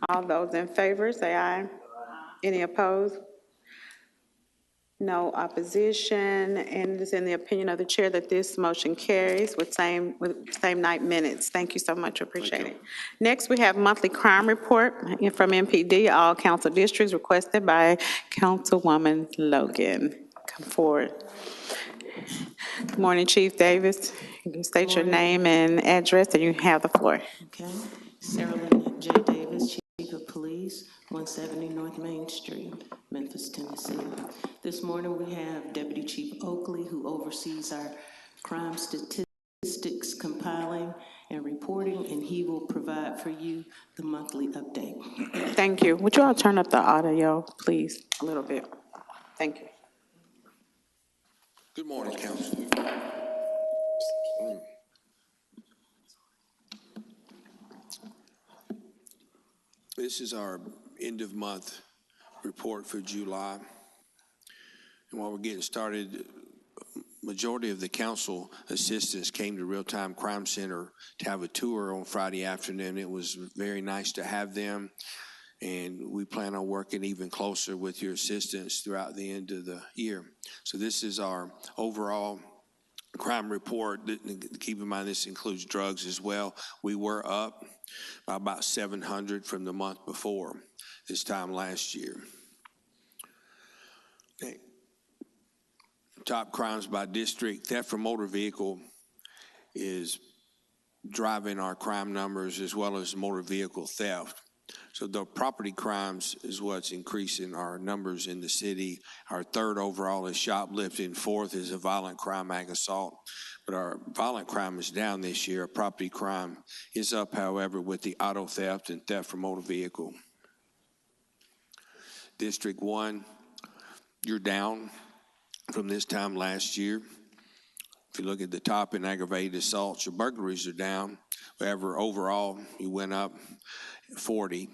All those in favor, say aye. Any opposed? No opposition, and it is in the opinion of the chair that this motion carries with same night minutes. Thank you so much, appreciate it. Next, we have monthly crime report from MPD, all council districts, requested by Councilwoman Logan. Come forward. Good morning, Chief Davis. You can state your name and address, and you have the floor. Okay. Sarah Lynn J. Davis, Chief of Police, 170 North Main Street, Memphis, Tennessee. This morning we have Deputy Chief Oakley, who oversees our crime statistics compiling and reporting, and he will provide for you the monthly update. Thank you. Would you all turn up the audio, please, a little bit? Thank you. Good morning, Council. This is our end-of-month report for July. And while we're getting started, majority of the council assistants came to Real-Time Crime Center to have a tour on Friday afternoon. It was very nice to have them, and we plan on working even closer with your assistants throughout the end of the year. So this is our overall crime report. Keep in mind this includes drugs as well. We were up by about 700 from the month before this time last year. Okay. Top crimes by district. Theft from motor vehicle is driving our crime numbers as well as motor vehicle theft. So the property crimes is what's increasing our numbers in the city. Our third overall is shoplifting. Fourth is a violent crime, ag assault. But our violent crime is down this year. Our property crime is up, however, with the auto theft and theft from motor vehicle. District 1, you're down from this time last year. If you look at the top in aggravated assaults, your burglaries are down. However, overall, you went up 40.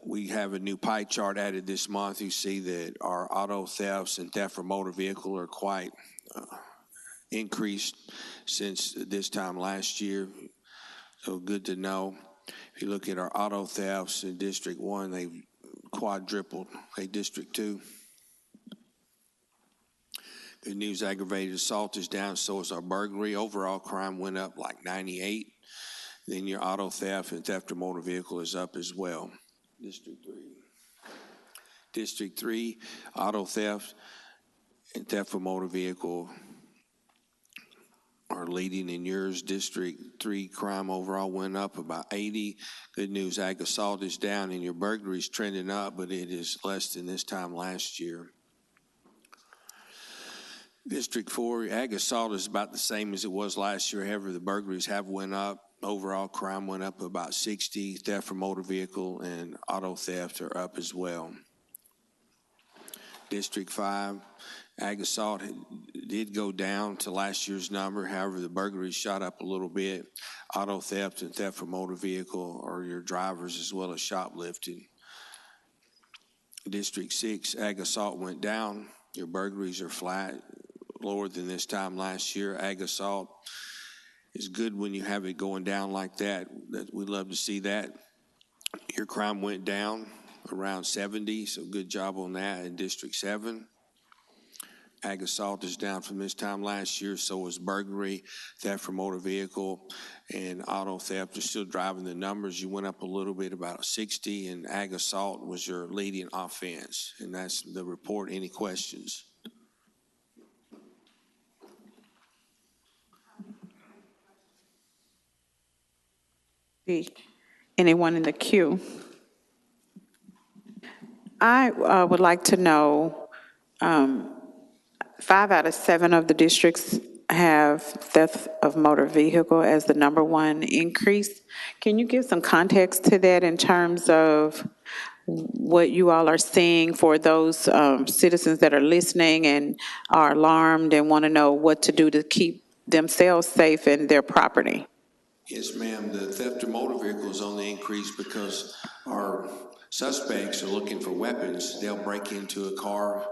We have a new pie chart added this month. You see that our auto thefts and theft from motor vehicle are quite increased since this time last year. So good to know. If you look at our auto thefts in District 1, they've quadrupled. Hey, District 2. Good news, aggravated assault is down, so is our burglary. Overall crime went up like 98. Then your auto theft and theft of motor vehicle is up as well. District 3. District 3, auto theft and theft of motor vehicle are leading in yours. District 3 crime overall went up about 80. Good news, ag assault is down and your burglary is trending up, but it is less than this time last year. District 4, ag assault is about the same as it was last year. However, the burglaries have went up. Overall crime went up about 60. Theft from motor vehicle and auto theft are up as well. District 5, ag assault did go down to last year's number. However, the burglaries shot up a little bit. Auto theft and theft from motor vehicle are your drivers as well as shoplifting. District 6, ag assault went down. Your burglaries are flat, lower than this time last year. Ag assault is good when you have it going down like that. We'd love to see that. Your crime went down around 70, so good job on that. In District 7, ag assault is down from this time last year, so is burglary, theft from motor vehicle, and auto theft are still driving the numbers. You went up a little bit, about 60, and ag assault was your leading offense. And that's the report. Any questions? Anyone in the queue? I would like to know, 5 out of 7 of the districts have theft of motor vehicle as the number one increase. Can you give some context to that in terms of what you all are seeing for those citizens that are listening and are alarmed and want to know what to do to keep themselves safe and their property? Yes, ma'am. The theft of motor vehicles only increased because our suspects are looking for weapons. They'll break into a car.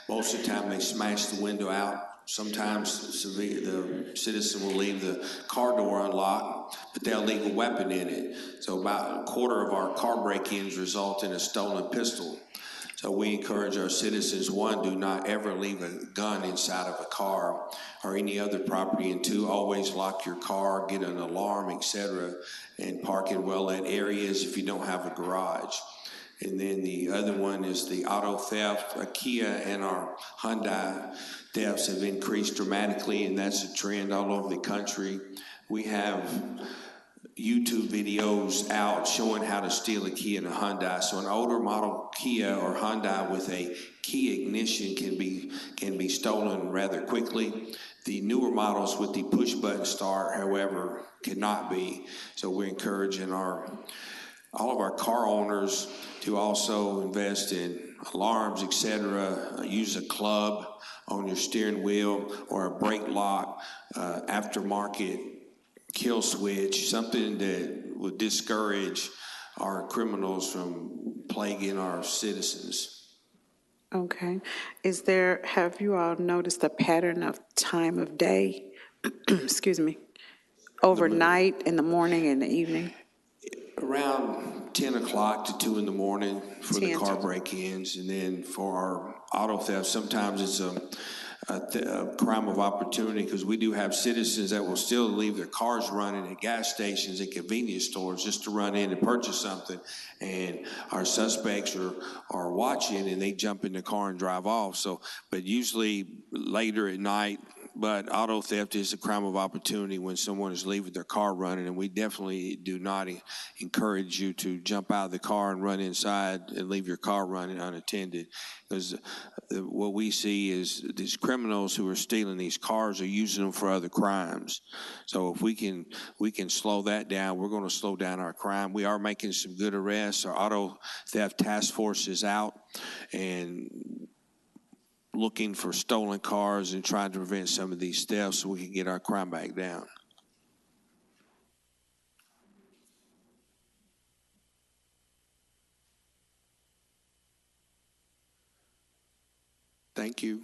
Most of the time they smash the window out. Sometimes the citizen will leave the car door unlocked but they'll leave a weapon in it. So about a quarter of our car break-ins result in a stolen pistol. So we encourage our citizens, one, do not ever leave a gun inside of a car or any other property, and two, always lock your car, get an alarm, etc., and park in well-lit areas if you don't have a garage. And then the other one is the auto theft. Kia and our Hyundai thefts have increased dramatically, and that's a trend all over the country. We have YouTube videos out showing how to steal a Kia and a Hyundai. So an older model Kia or Hyundai with a key ignition can be stolen rather quickly. The newer models with the push button start, however, cannot be. So we're encouraging all of our car owners to also invest in alarms, etc. Use a club on your steering wheel or a brake lock, aftermarket kill switch, something that would discourage our criminals from plaguing our citizens. Okay. Have you all noticed a pattern of time of day, excuse me, overnight, in the morning, and the evening? Around 10 o'clock to 2 in the morning for the 10 car to- break-ins, and then for our auto theft, sometimes it's a crime of opportunity, because we do have citizens that will still leave their cars running at gas stations and convenience stores just to run in and purchase something, and our suspects are watching and they jump in the car and drive off. So, but usually later at night. But auto theft is a crime of opportunity when someone is leaving their car running, and we definitely do not encourage you to jump out of the car and run inside and leave your car running unattended, because what we see is these criminals who are stealing these cars are using them for other crimes. So if we can slow that down, we're going to slow down our crime. We are making some good arrests. Our auto theft task force is out and looking for stolen cars and trying to prevent some of these thefts so we can get our crime back down. Thank you.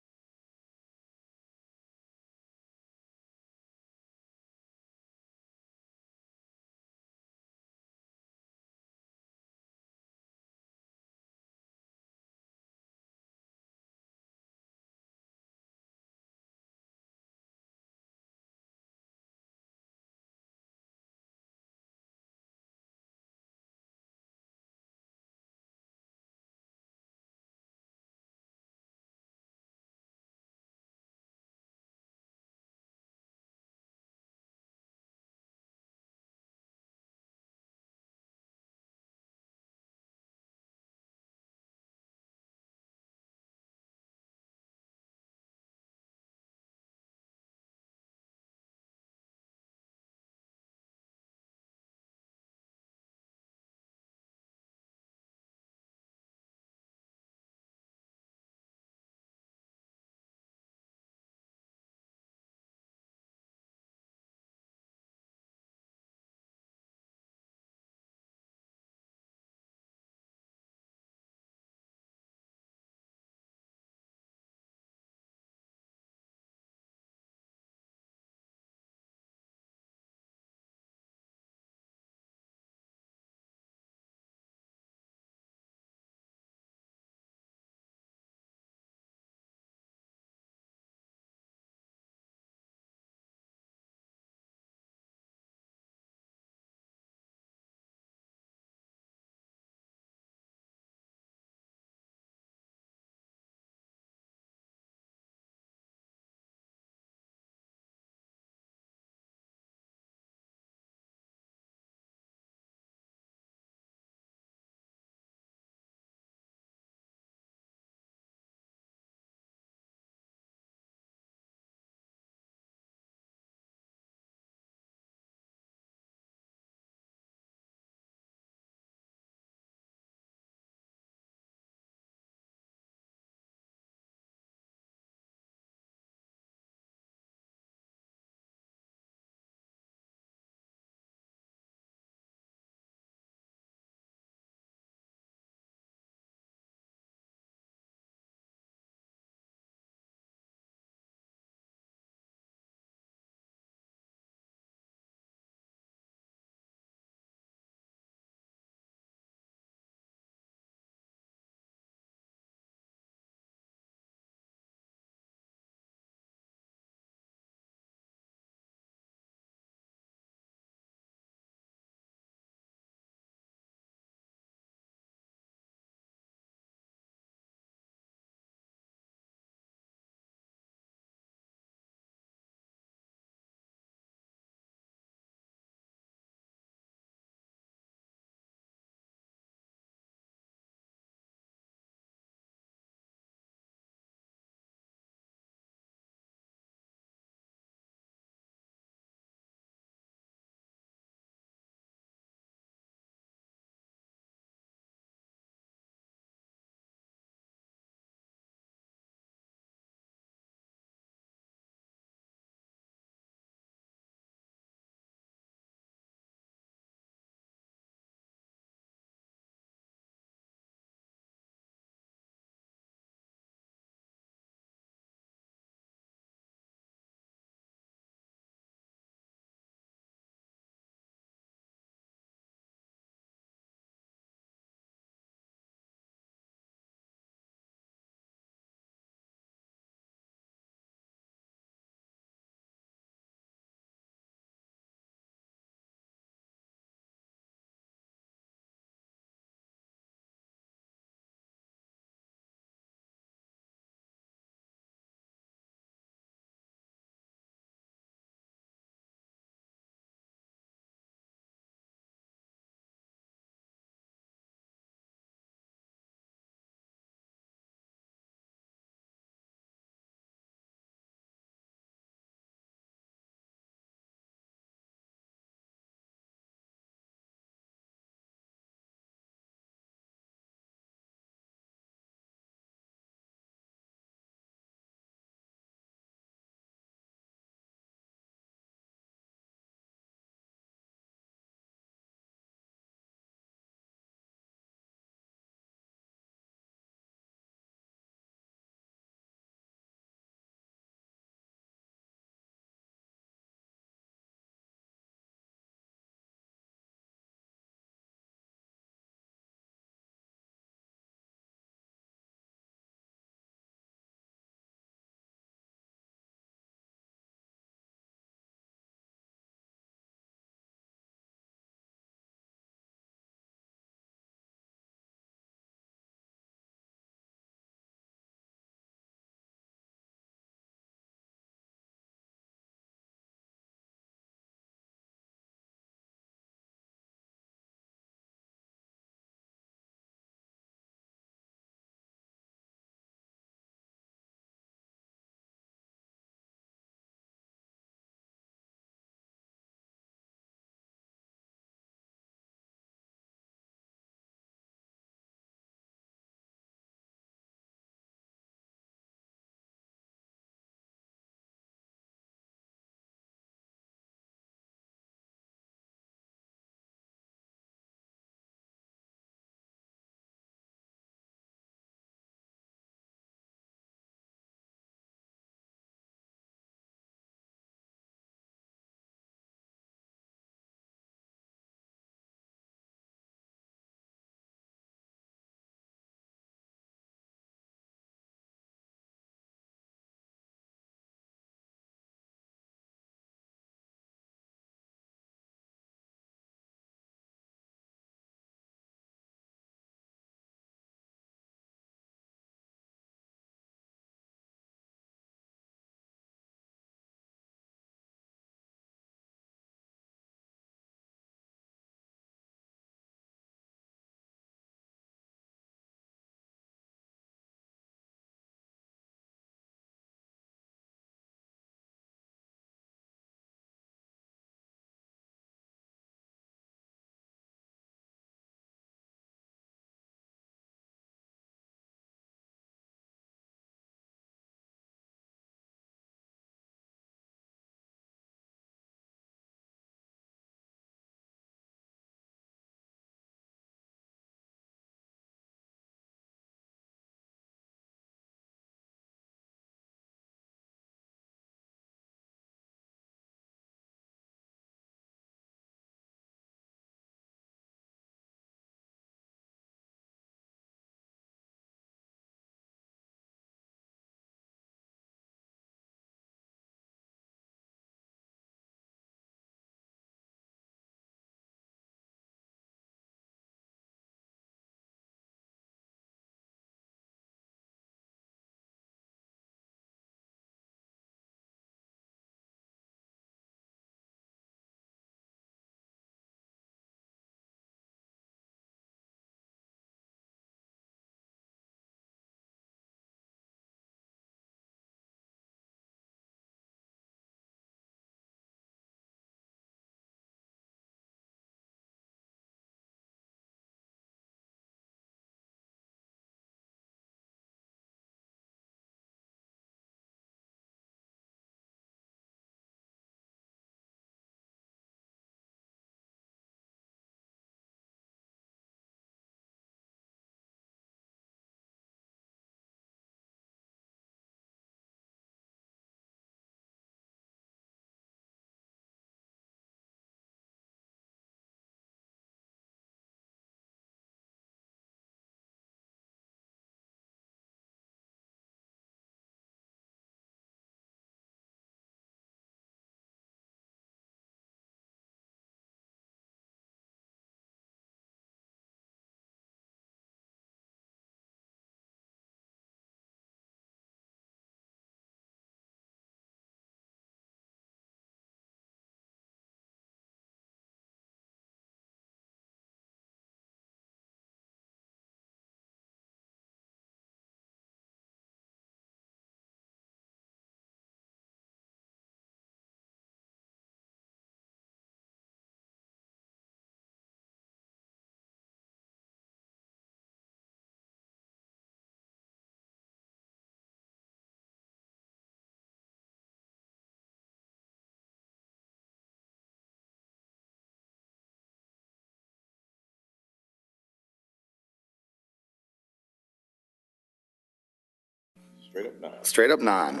Straight up nine.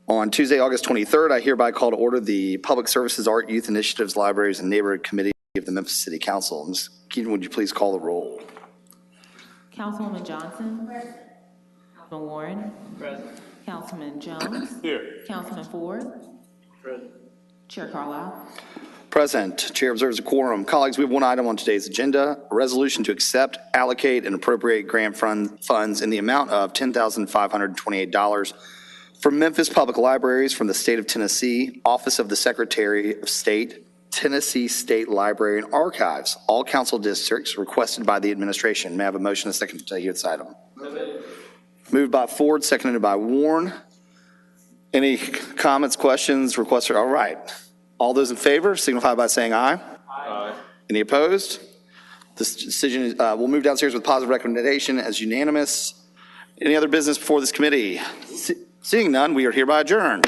On Tuesday, August 23rd, I hereby call to order the Public Services, Art, Youth Initiatives, Libraries, and Neighborhood Committee of the Memphis City Council. Ms. Keaton, would you please call the roll? Councilwoman Johnson. Present. Councilman Warren. Present. Councilman Jones. Here. Councilman Ford. Present. Chair Carlisle. Present. Chair observes a quorum. Colleagues, we have one item on today's agenda, a resolution to accept, allocate, and appropriate grant funds in the amount of $10,528 from Memphis Public Libraries from the state of Tennessee, Office of the Secretary of State, Tennessee State Library and Archives, all council districts requested by the administration. May I have a motion and a second to hear this item? Moved by Ford, seconded by Warren. Any comments, questions, requests? All right. All those in favor signify by saying aye. Aye. Any opposed? This decision will move downstairs with positive recommendation as unanimous. Any other business before this committee? Seeing none, we are hereby adjourned.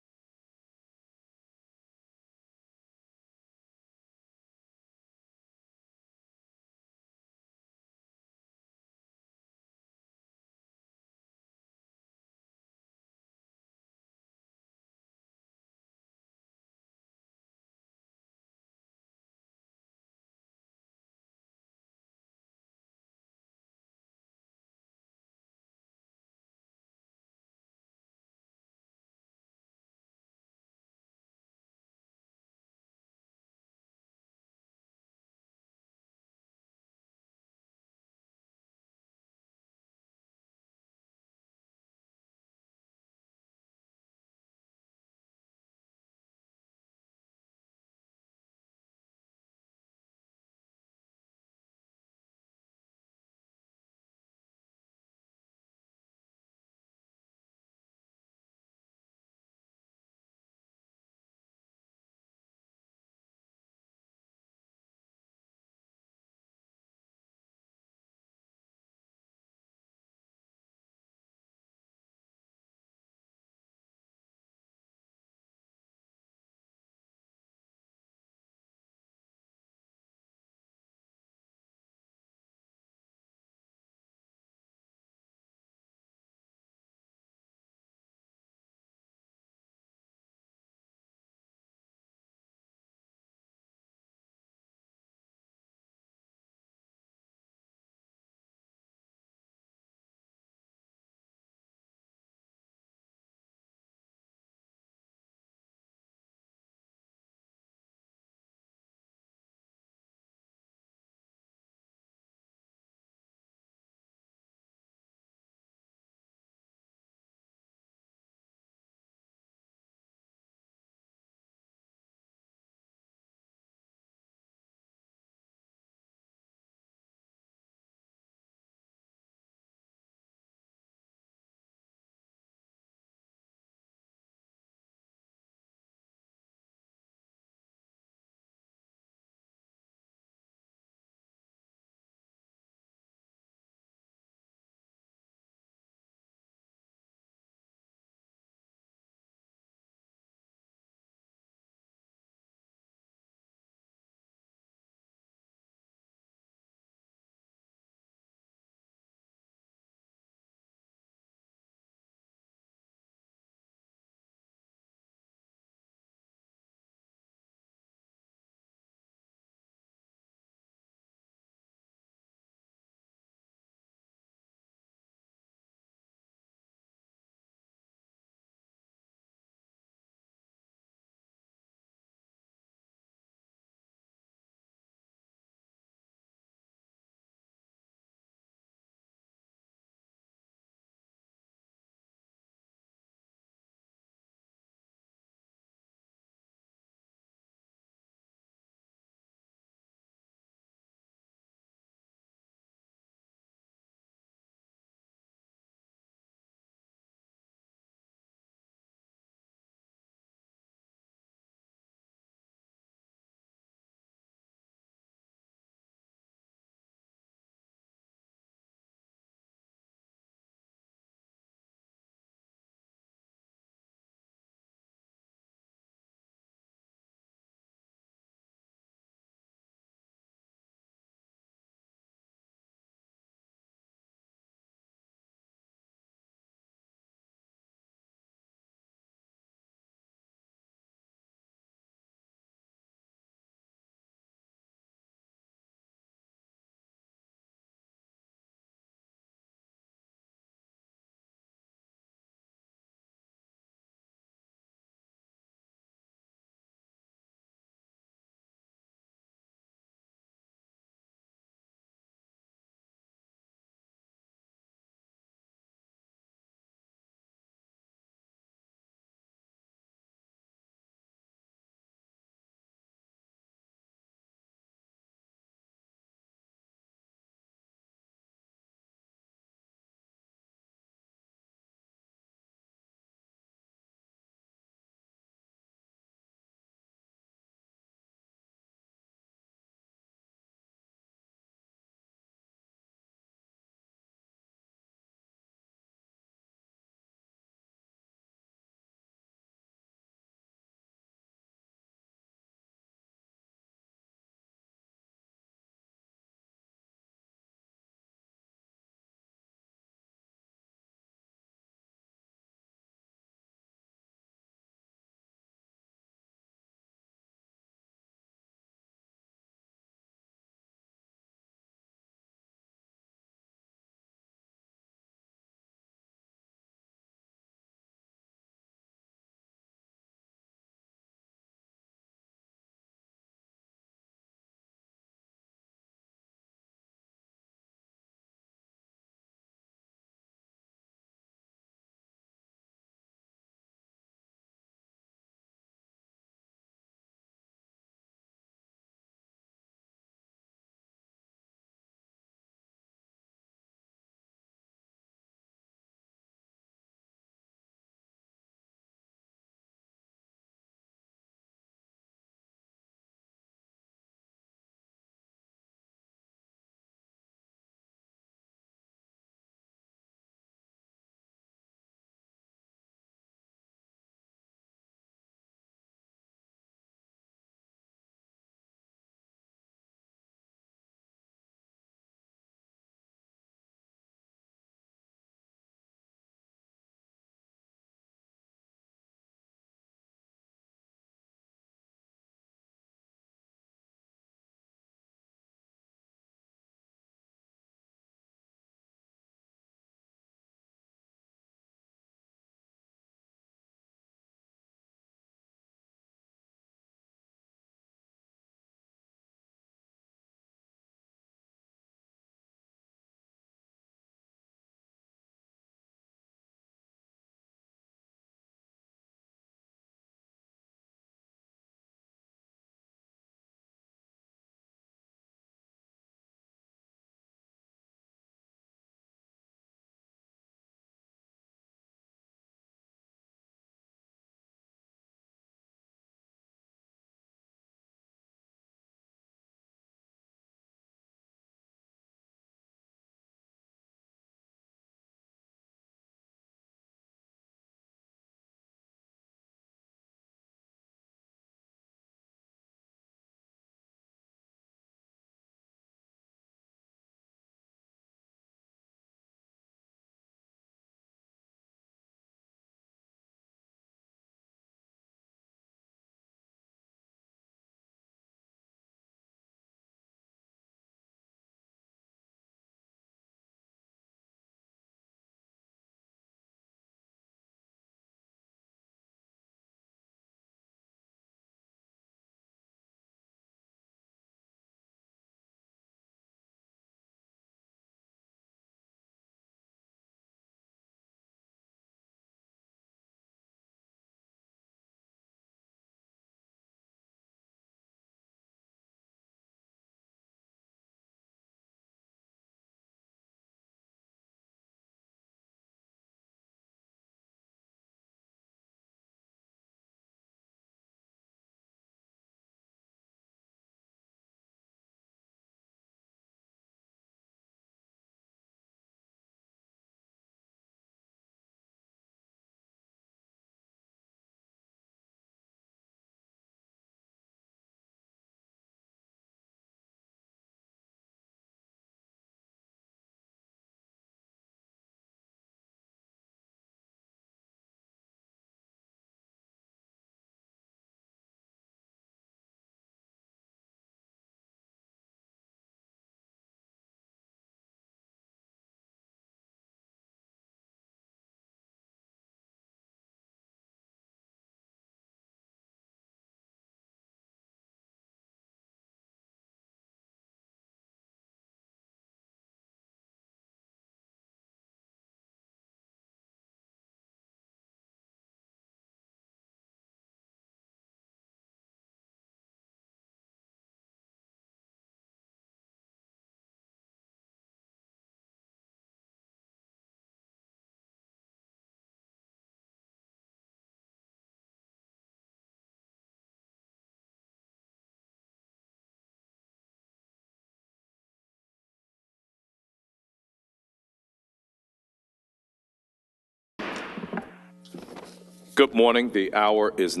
Good morning. The hour is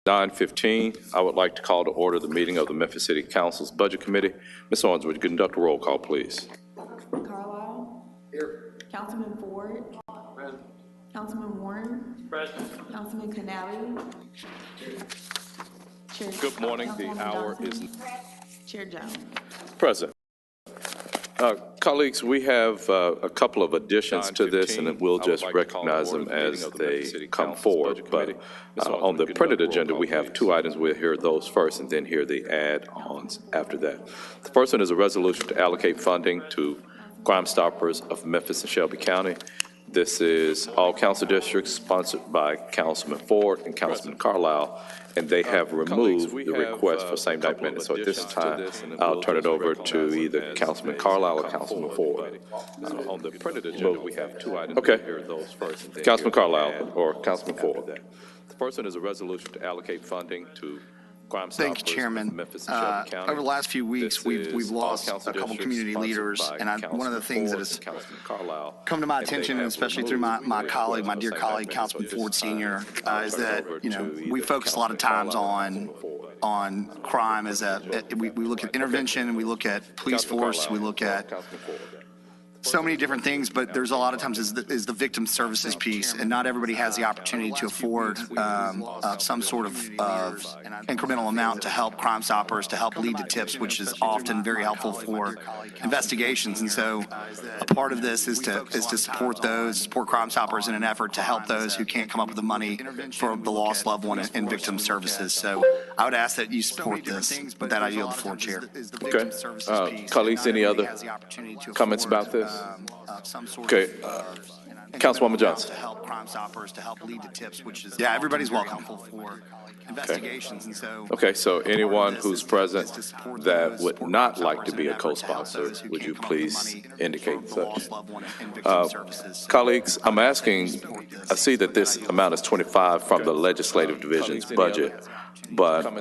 9:15. I would like to call to order the meeting of the Memphis City Council's Budget Committee. Ms. Owens, would you conduct a roll call, please? Carlisle. Here. Councilman Ford. Present. Councilman Warren. Present. Councilman Canali. Chair. Good morning. The Councilwoman hour Johnson. is Chair Jones. present. Colleagues, we have a couple of additions to this, and we'll just recognize them as they come forward. But on the printed agenda, we have two items. We'll hear those first and then hear the add-ons after that. The first one is a resolution to allocate funding to Crime Stoppers of Memphis and Shelby County. This is all council districts sponsored by Councilman Ford and Councilman Carlisle, and they have removed the request for same-night minutes. So at this time, I'll turn it over to either Councilman Carlisle or Councilman Ford. On the printed agenda, we have two items. Okay. Councilman Carlisle or Councilman Ford. The first one is a resolution to allocate funding to Crime Stoppers Thank you, Chairman. of Memphis and Shelby County. Over the last few weeks, we've lost a couple community leaders, and one of the things that has come to my attention, and especially through my colleague, my dear colleague, Councilman Ford Sr., is that, we focus a lot of times on crime as we look at intervention, we look at police force, we look at so many different things, but there's a lot of times is the victim services piece, and not everybody has the opportunity to afford some sort of incremental amount to help Crime Stoppers, to help lead to tips, which is often very helpful for investigations. And so a part of this is to support Crime Stoppers in an effort to help those who can't come up with the money for the lost loved one in victim services. So I would ask that you support this. With that, I yield the floor, Chair. Okay. Colleagues, any other comments about this? Okay. Councilwoman Johnson. To help Crime Stoppers, to help lead to tips, which is everybody's welcome for investigations. And so Okay, so anyone who's present that would not like to be a co-sponsor, would you please indicate such? Colleagues, I'm asking, I see that this amount is 25 from the legislative division's budget, but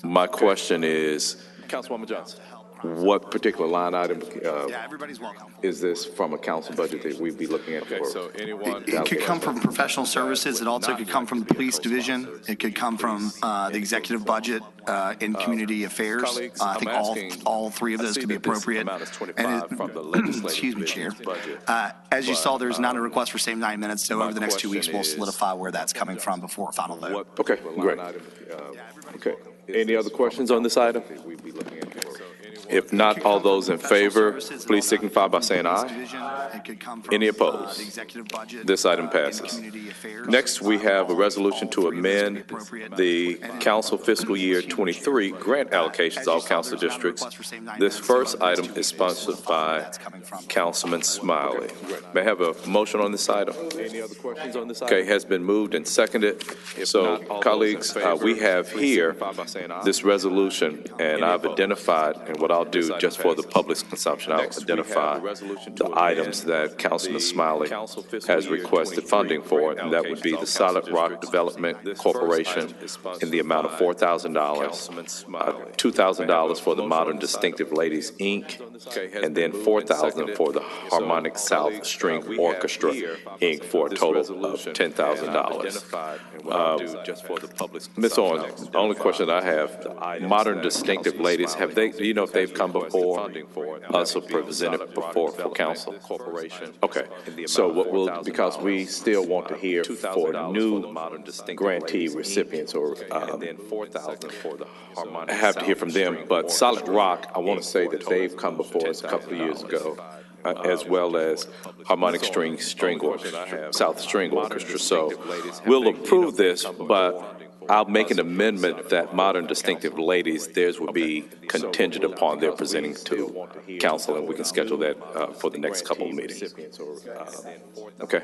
my question is, Councilwoman Johnson, what particular line item everybody's welcome. is this from a council budget that we'd be looking at? Okay, so anyone? It could come from professional services. It also could come from the police division. It could come from the executive budget in community affairs. I think all three of those could be appropriate. Excuse me, Chair. As you saw, there's not a request for same 9 minutes, so over the next 2 weeks, we'll solidify where that's coming from before a final vote. Okay, great. Okay. Any other questions on this item? If not, all those in favor, please signify by saying aye. Any opposed? This item passes. Next, we have a resolution to amend the council fiscal year 23 grant allocations, all council districts. This first item is sponsored by Councilman Smiley. May I have a motion on this item? Any other questions on this item? Okay, has been moved and seconded. So, colleagues, we have here this resolution, and I've identified, and what I'll do just for the public's consumption, I'll identify the items that Councilman Smiley has requested funding for, and that would be the Solid Rock Development Corporation in the amount of $4,000, $2,000 for the Modern Distinctive Ladies, Inc., and then $4,000 for the Harmonic South String Orchestra, Inc., for a total of $10,000. Ms. Owens, the only question I have, Modern Distinctive Ladies, have they, do you know if they've come before us or presented before for council? Okay, so what we'll, because we still want to hear for new grantee recipients, or have to hear from them, but Solid Rock, I want to say that they've come before us a couple of years ago, as well as Harmonic String Orchestra, South String Orchestra. So we'll approve this, but I'll make an amendment that Modern Distinctive Ladies, theirs will be contingent upon their presenting to council, and we can schedule that for the next couple of meetings. Okay.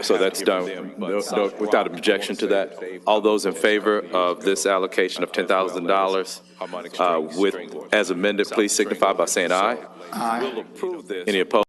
So that's done. Without objection to that. All those in favor of this allocation of $10,000 with as amended, please signify by saying aye. Aye. Any opposed?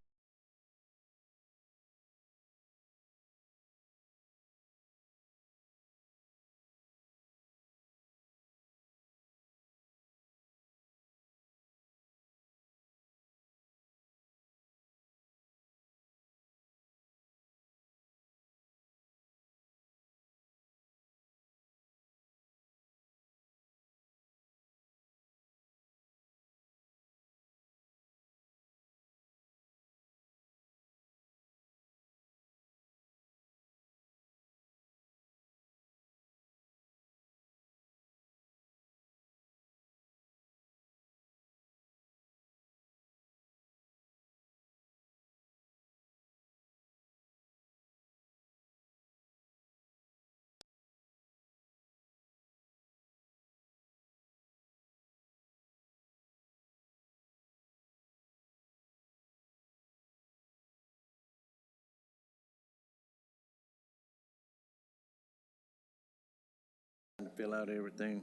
to fill out everything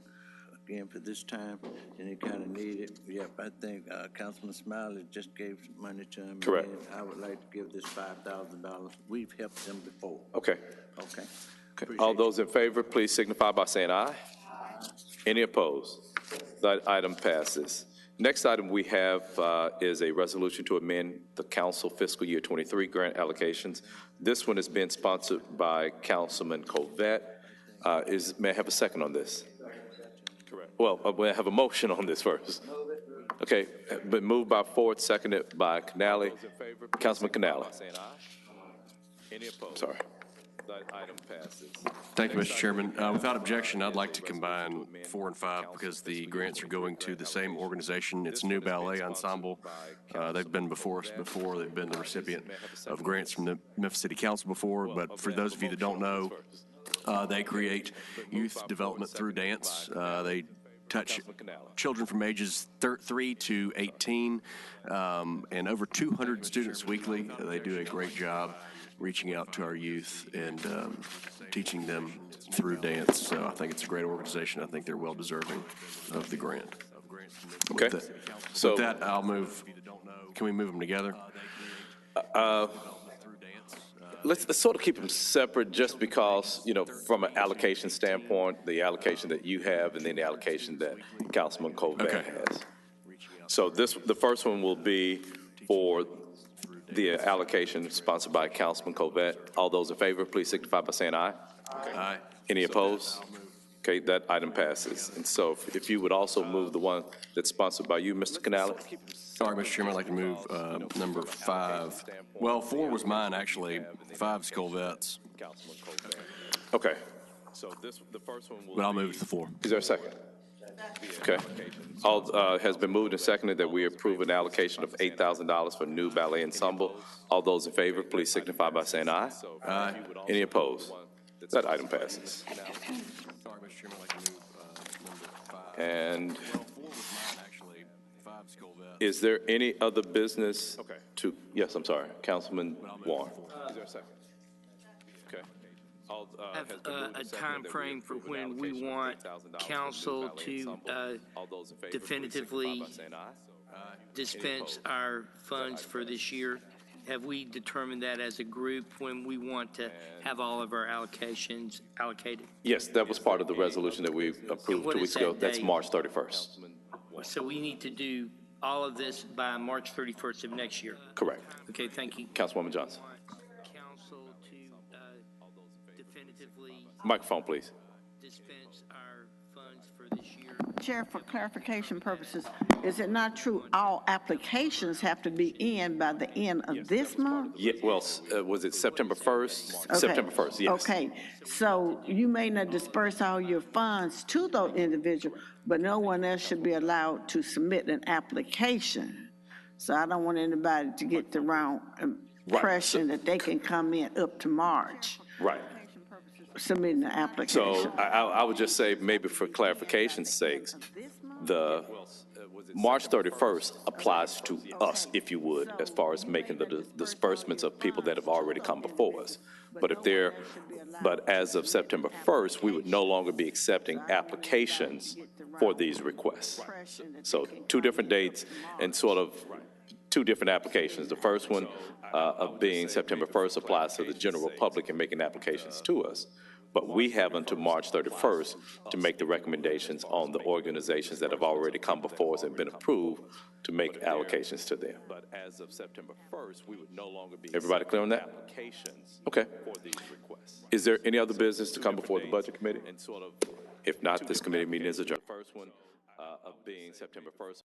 again for this time, and it kind of needed. Yep, I think Councilman Smiley just gave some money to him. Correct. And I would like to give this $5,000. We've helped them before. Okay. Okay. Okay. All those in favor, please signify by saying aye. Any opposed? That item passes. Next item we have is a resolution to amend the council fiscal year 23 grant allocations. This one is being sponsored by Councilman Covette. May I have a second on this? Correct. Well, we have a motion on this first. Okay, been moved by Ford, seconded by Canali. Councilman Canali. Any opposed? Sorry. That item passes. Thank you, Mr. Chairman. Without objection, I'd like to combine 4 and 5 because the grants are going to the same organization. It's a new ballet ensemble. They've been before us before. They've been the recipient of grants from the Memphis City Council before. But for those of you that don't know, they create youth development through dance. They touch children from ages 3 to 18 and over 200 students weekly. They do a great job reaching out to our youth and teaching them through dance. So I think it's a great organization. I think they're well deserving of the grant. Okay. So with that, I'll move. Can we move them together? let's sort of keep them separate just because, you know, from an allocation standpoint, the allocation that you have and then the allocation that Councilman Covette has. So the first one will be for the allocation sponsored by Councilman Covette. All those in favor, please signify by saying aye. Aye. Any opposed? Okay, that item passes. And so if you would also move the one that's sponsored by you, Mr. Canali. Sorry, Mr. Chairman, I'd like to move number 5. Well, 4 was mine, actually. 5's Covette's. Okay. So the first one will But I'll move to 4. Is there a second? Okay. All has been moved and seconded that we approve an allocation of $8,000 for new ballet ensemble. All those in favor, please signify by saying aye. Aye. Any opposed? That item passes. Sorry, Mr. Chairman, I'd like to move number 5. And Well, 4 was mine, actually. 5's Covette's. is there any other business to, yes, I'm sorry, Councilman Warren. Is there a second? Okay. Have a time frame for when we want council to definitively dispense our funds for this year. Have we determined that as a group when we want to have all of our allocations allocated? Yes, that was part of the resolution that we approved what 2 is weeks ago. that That's date? March 31st. So we need to do all of this by March 31st of next year. Correct. Okay, thank you. Councilwoman Johnson. Council to definitively Microphone, please. dispense our funds for this year. Chair, for clarification purposes, is it not true all applications have to be in by the end of this month? Yeah, well, was it September 1st? Okay. September 1st, yes. Okay, so you may not disperse all your funds to those individuals, but no one else should be allowed to submit an application. So I don't want anybody to get the wrong impression that they can come in up to March Right. submitting the application. So I would just say, maybe for clarification's sakes, the March 31st applies to us, if you would, as far as making the disbursements of people that have already come before us. But as of September 1st, we would no longer be accepting applications for these requests. So 2 different dates and sort of 2 different applications. The first one of being September 1st applies to the general public and making applications to us. But we have until March 31st to make the recommendations on the organizations that have already come before us and been approved to make allocations to them. But as of September 1st, we would no longer be. Everybody clear on that? Okay. Is there any other business to come before the Budget Committee? If not, this committee meeting is adjourned. First one of being September 1st.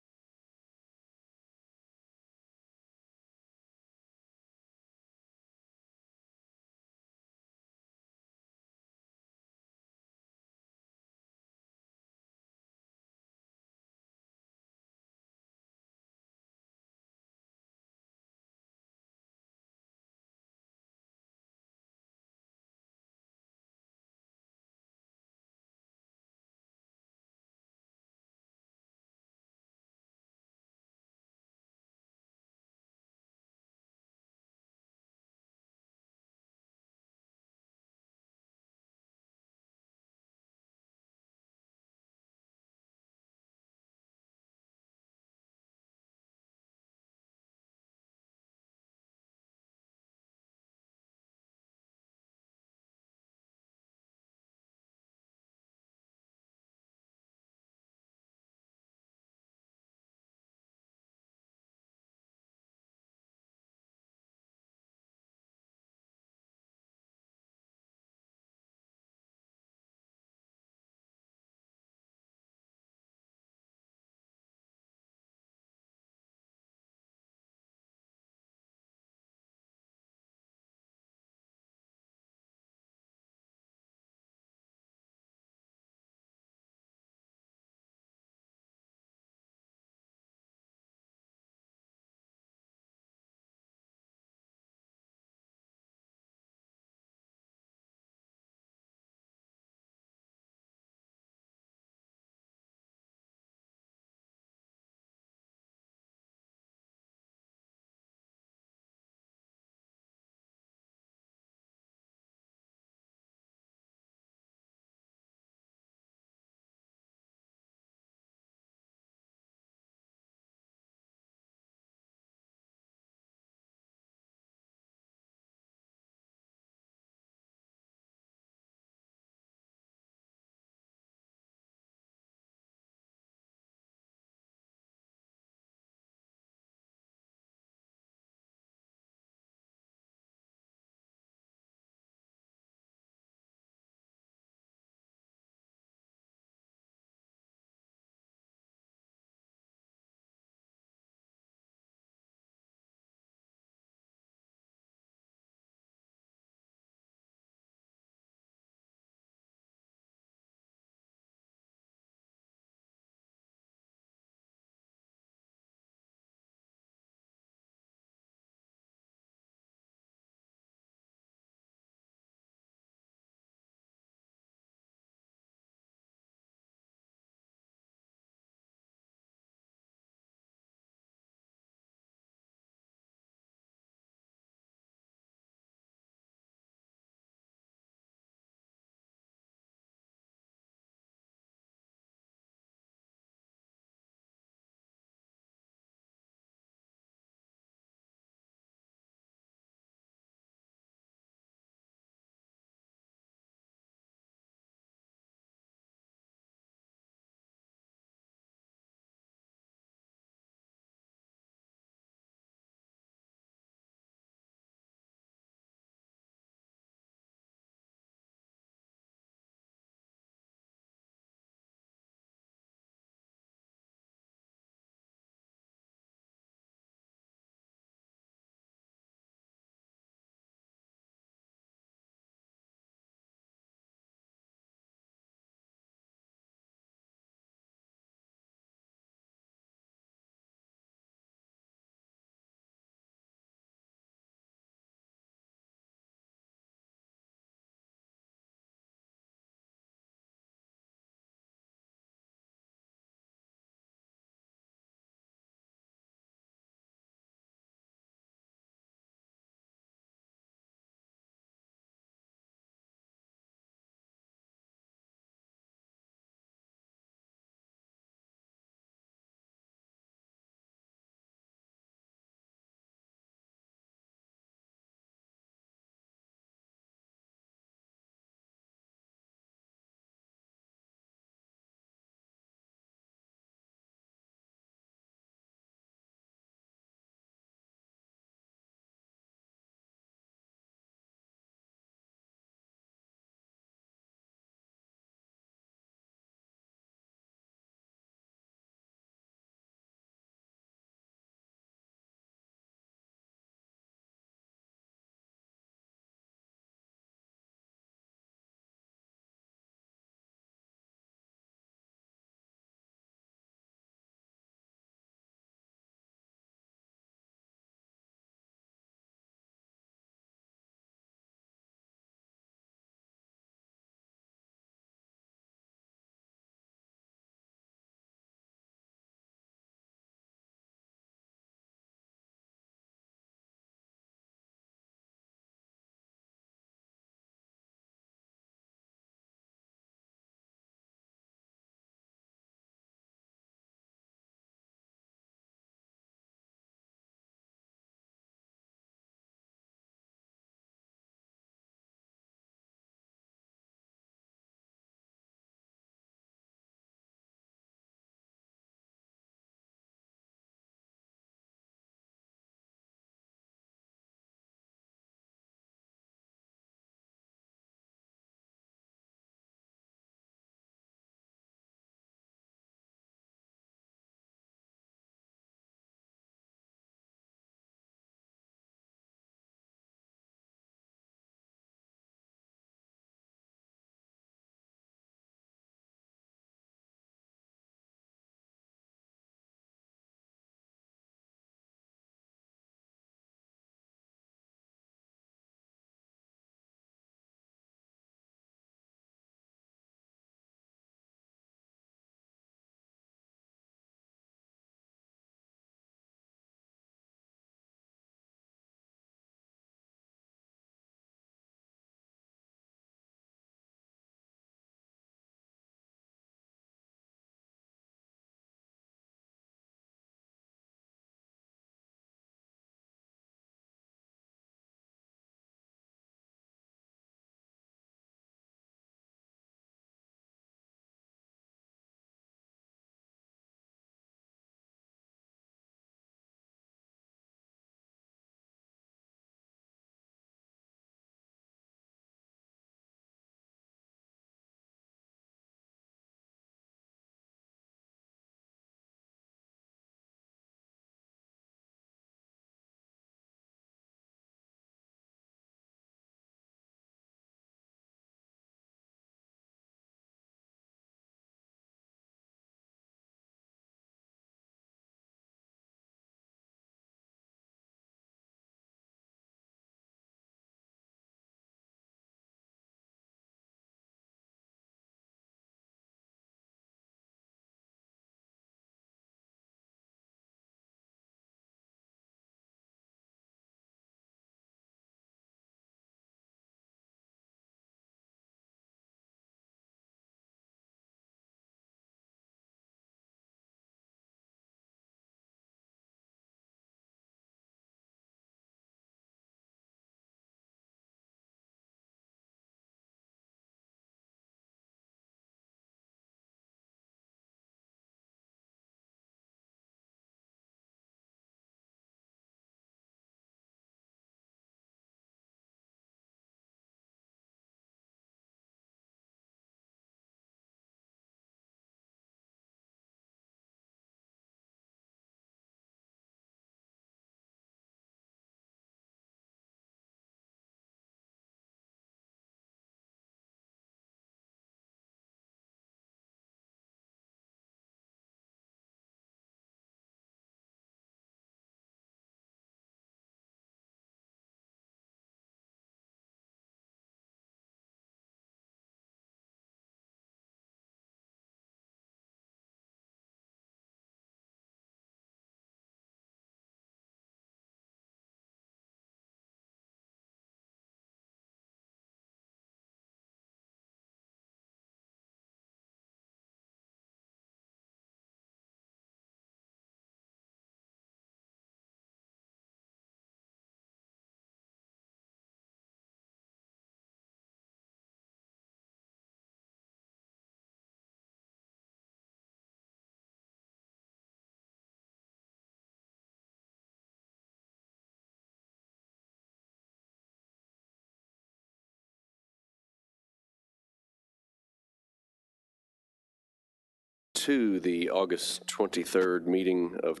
to the August 23rd meeting of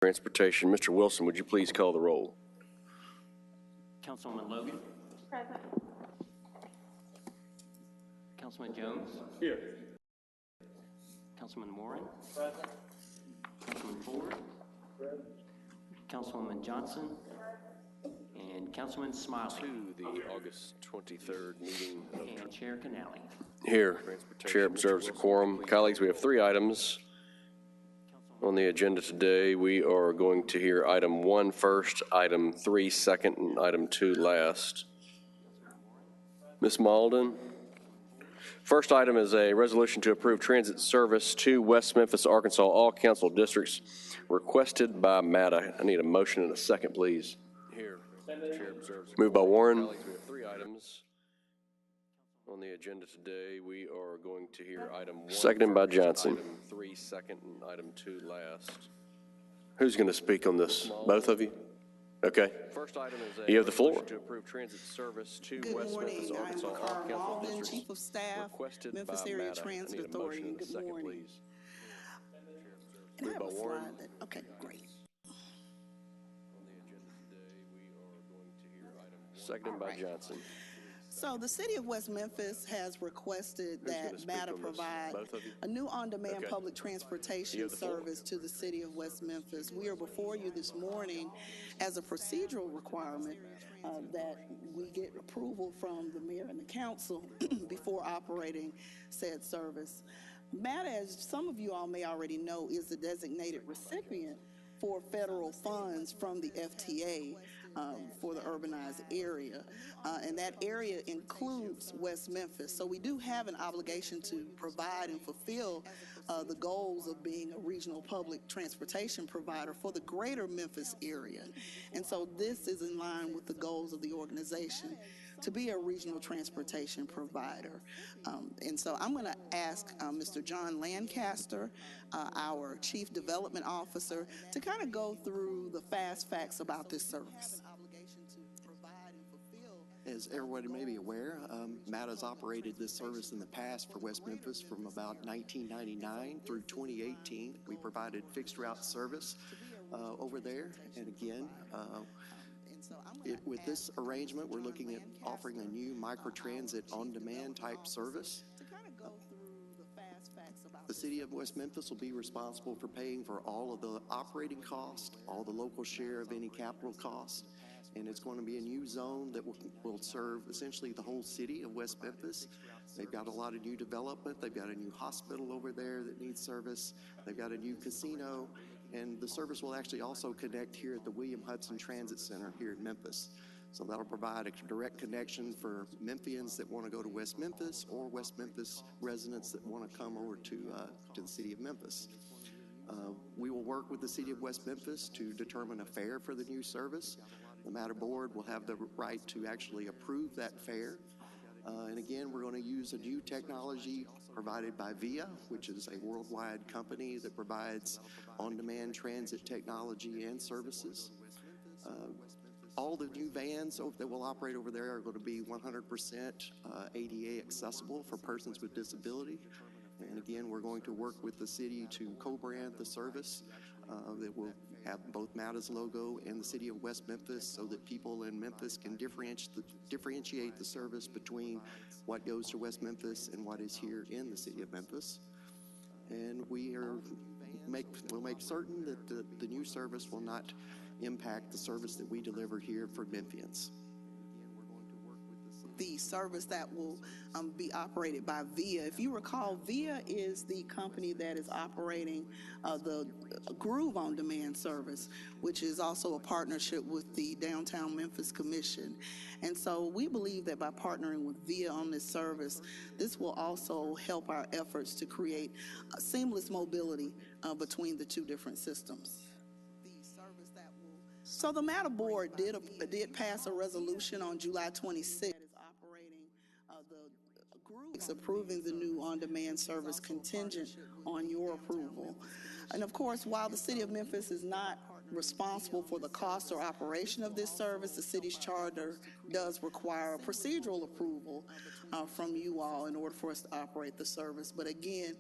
Transportation. Mr. Wilson, would you please call the roll? Councilwoman Logan? Present. Councilman Jones? Here. Councilman Warren? Present. Councilman Ford? Present. Councilwoman Johnson? And Councilman Smiley? To the August 23rd meeting of And Chair Canale? Here. Chair observes a quorum. Colleagues, we have 3 items on the agenda today. We are going to hear item 1 first, item 3 second, and item 2 last. Ms. Malden. First item is a resolution to approve transit service to West Memphis, Arkansas, all council districts requested by MATA. I need a motion and a second, please. Here. Chair observes. Moved by Warren. Colleagues, we have 3 items on the agenda today. We are going to hear item 1. Seconded by Johnson. Item 3 second and item 2 last. Who's going to speak on this? Both of you? Okay. First item is you have the floor. To approve transit service to West Memphis, Arkansas, all council districts. Chief of Staff, Memphis Area Transit Authority. Good morning. And I have a slide that, okay, great. On the agenda today, we are going to hear item 1. Seconded by Johnson. So the city of West Memphis has requested that MATA provide a new on-demand public transportation service to the city of West Memphis. We are before you this morning as a procedural requirement that we get approval from the mayor and the council before operating said service. MATA, as some of you all may already know, is the designated recipient for federal funds from the FTA for the urbanized area. And that area includes West Memphis. So we do have an obligation to provide and fulfill the goals of being a regional public transportation provider for the greater Memphis area. And so this is in line with the goals of the organization to be a regional transportation provider. And so I'm going to ask Mr. John Lancaster, our Chief Development Officer, to kind of go through the fast facts about this service. As everybody may be aware, MATA's operated this service in the past for West Memphis from about 1999 through 2018. We provided fixed route service over there. And again, with this arrangement, we're looking at offering a new microtransit on-demand type service. The city of West Memphis will be responsible for paying for all of the operating costs, all the local share of any capital costs, and it's going to be a new zone that will serve essentially the whole city of West Memphis. They've got a lot of new development. They've got a new hospital over there that needs service. They've got a new casino, and the service will actually also connect here at the William Hudson Transit Center here in Memphis. So that'll provide a direct connection for Memphians that want to go to West Memphis or West Memphis residents that want to come over to the city of Memphis. We will work with the city of West Memphis to determine a fare for the new service. The MATA board will have the right to actually approve that fare. And again, we're going to use a new technology provided by VIA, which is a worldwide company that provides on-demand transit technology and services. All the new vans that will operate over there are going to be 100% ADA accessible for persons with disability. And again, we're going to work with the city to co-brand the service that will have both MATA's logo and the city of West Memphis so that people in Memphis can differentiate the service between what goes to West Memphis and what is here in the city of Memphis. And we'll make certain that the new service will not impact the service that we deliver here for Memphians. The service that will be operated by VIA. If you recall, VIA is the company that is operating the Groove on Demand service, which is also a partnership with the Downtown Memphis Commission. And so we believe that by partnering with VIA on this service, this will also help our efforts to create seamless mobility between the two different systems. So the MATA board did pass a resolution on July 26th. Approving the new on-demand service contingent on your approval. And of course, while the city of Memphis is not responsible for the cost or operation of this service. The city's charter does require a procedural approval from you all in order for us to operate the service. But again,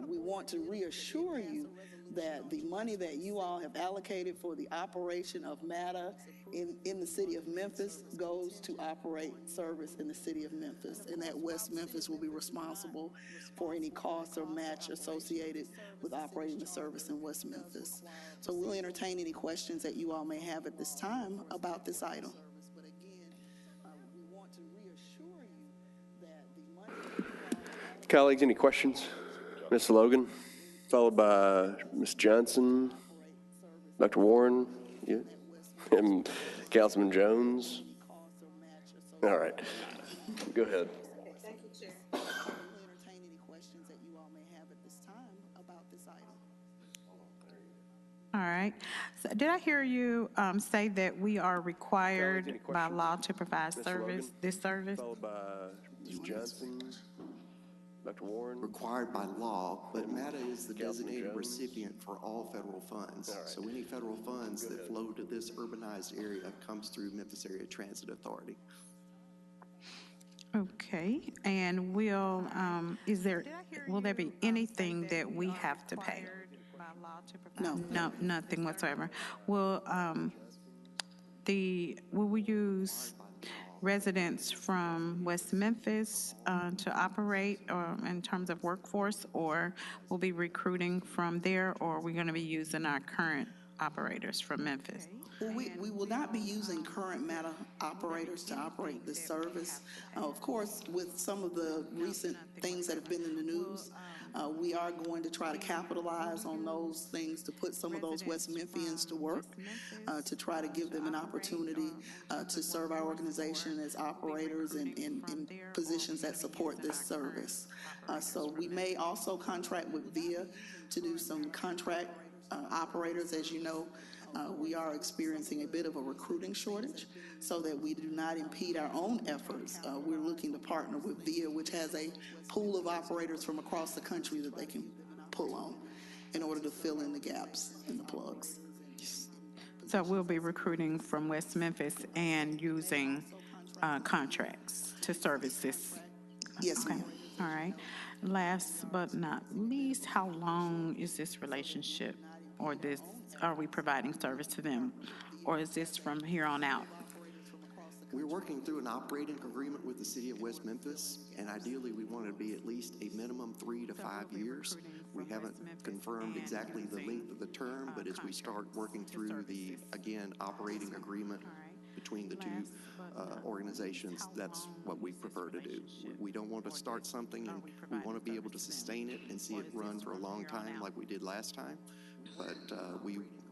we want to reassure you that the money that you all have allocated for the operation of MATA in the city of Memphis goes to operate service in the city of Memphis, and that West Memphis will be responsible for any costs or match associated with operating the service in West Memphis. So we'll entertain any questions that you all may have at this time about this item. But again, we want to reassure you that the money. Colleagues, any questions? Ms. Logan, followed by Ms. Johnson, Dr. Warren, yeah, and Councilman Jones. All right, go ahead. Thank you, Chair. We'll entertain any questions that you all may have at this time about this item. All right. So did I hear you say that we are required by law to provide service, this service? Followed by Ms. Johnson, Dr. Warren. Required by law, but MATA is the designated recipient for all federal funds. So any federal funds that flow to this urbanized area comes through Memphis Area Transit Authority. Okay, and will there be anything that we have to pay? No. No, nothing whatsoever. Will we use residents from West Memphis to operate in terms of workforce, or we'll be recruiting from there, or are we going to be using our current operators from Memphis? Well, we will not be using current MATA operators to operate this service. Of course, with some of the recent things that have been in the news, we are going to try to capitalize on those things to put some of those West Memphians to work, to try to give them an opportunity to serve our organization as operators in positions that support this service. So we may also contract with VIA to do some contract operators. As you know, we are experiencing a bit of a recruiting shortage, so that we do not impede our own efforts. We're looking to partner with VIA, which has a pool of operators from across the country that they can pull on in order to fill in the gaps and the plugs. So we'll be recruiting from West Memphis and using contracts to service this? Yes, ma'am. All right. Last but not least, how long is this relationship, or are we providing service to them, or is this from here on out? We're working through an operating agreement with the city of West Memphis, and ideally we want it to be at least a minimum 3 to 5 years. We haven't confirmed exactly the length of the term, but as we start working through the, again, operating agreement between the two organizations, that's what we prefer to do. We don't want to start something, and we want to be able to sustain it and see it run for a long time like we did last time. But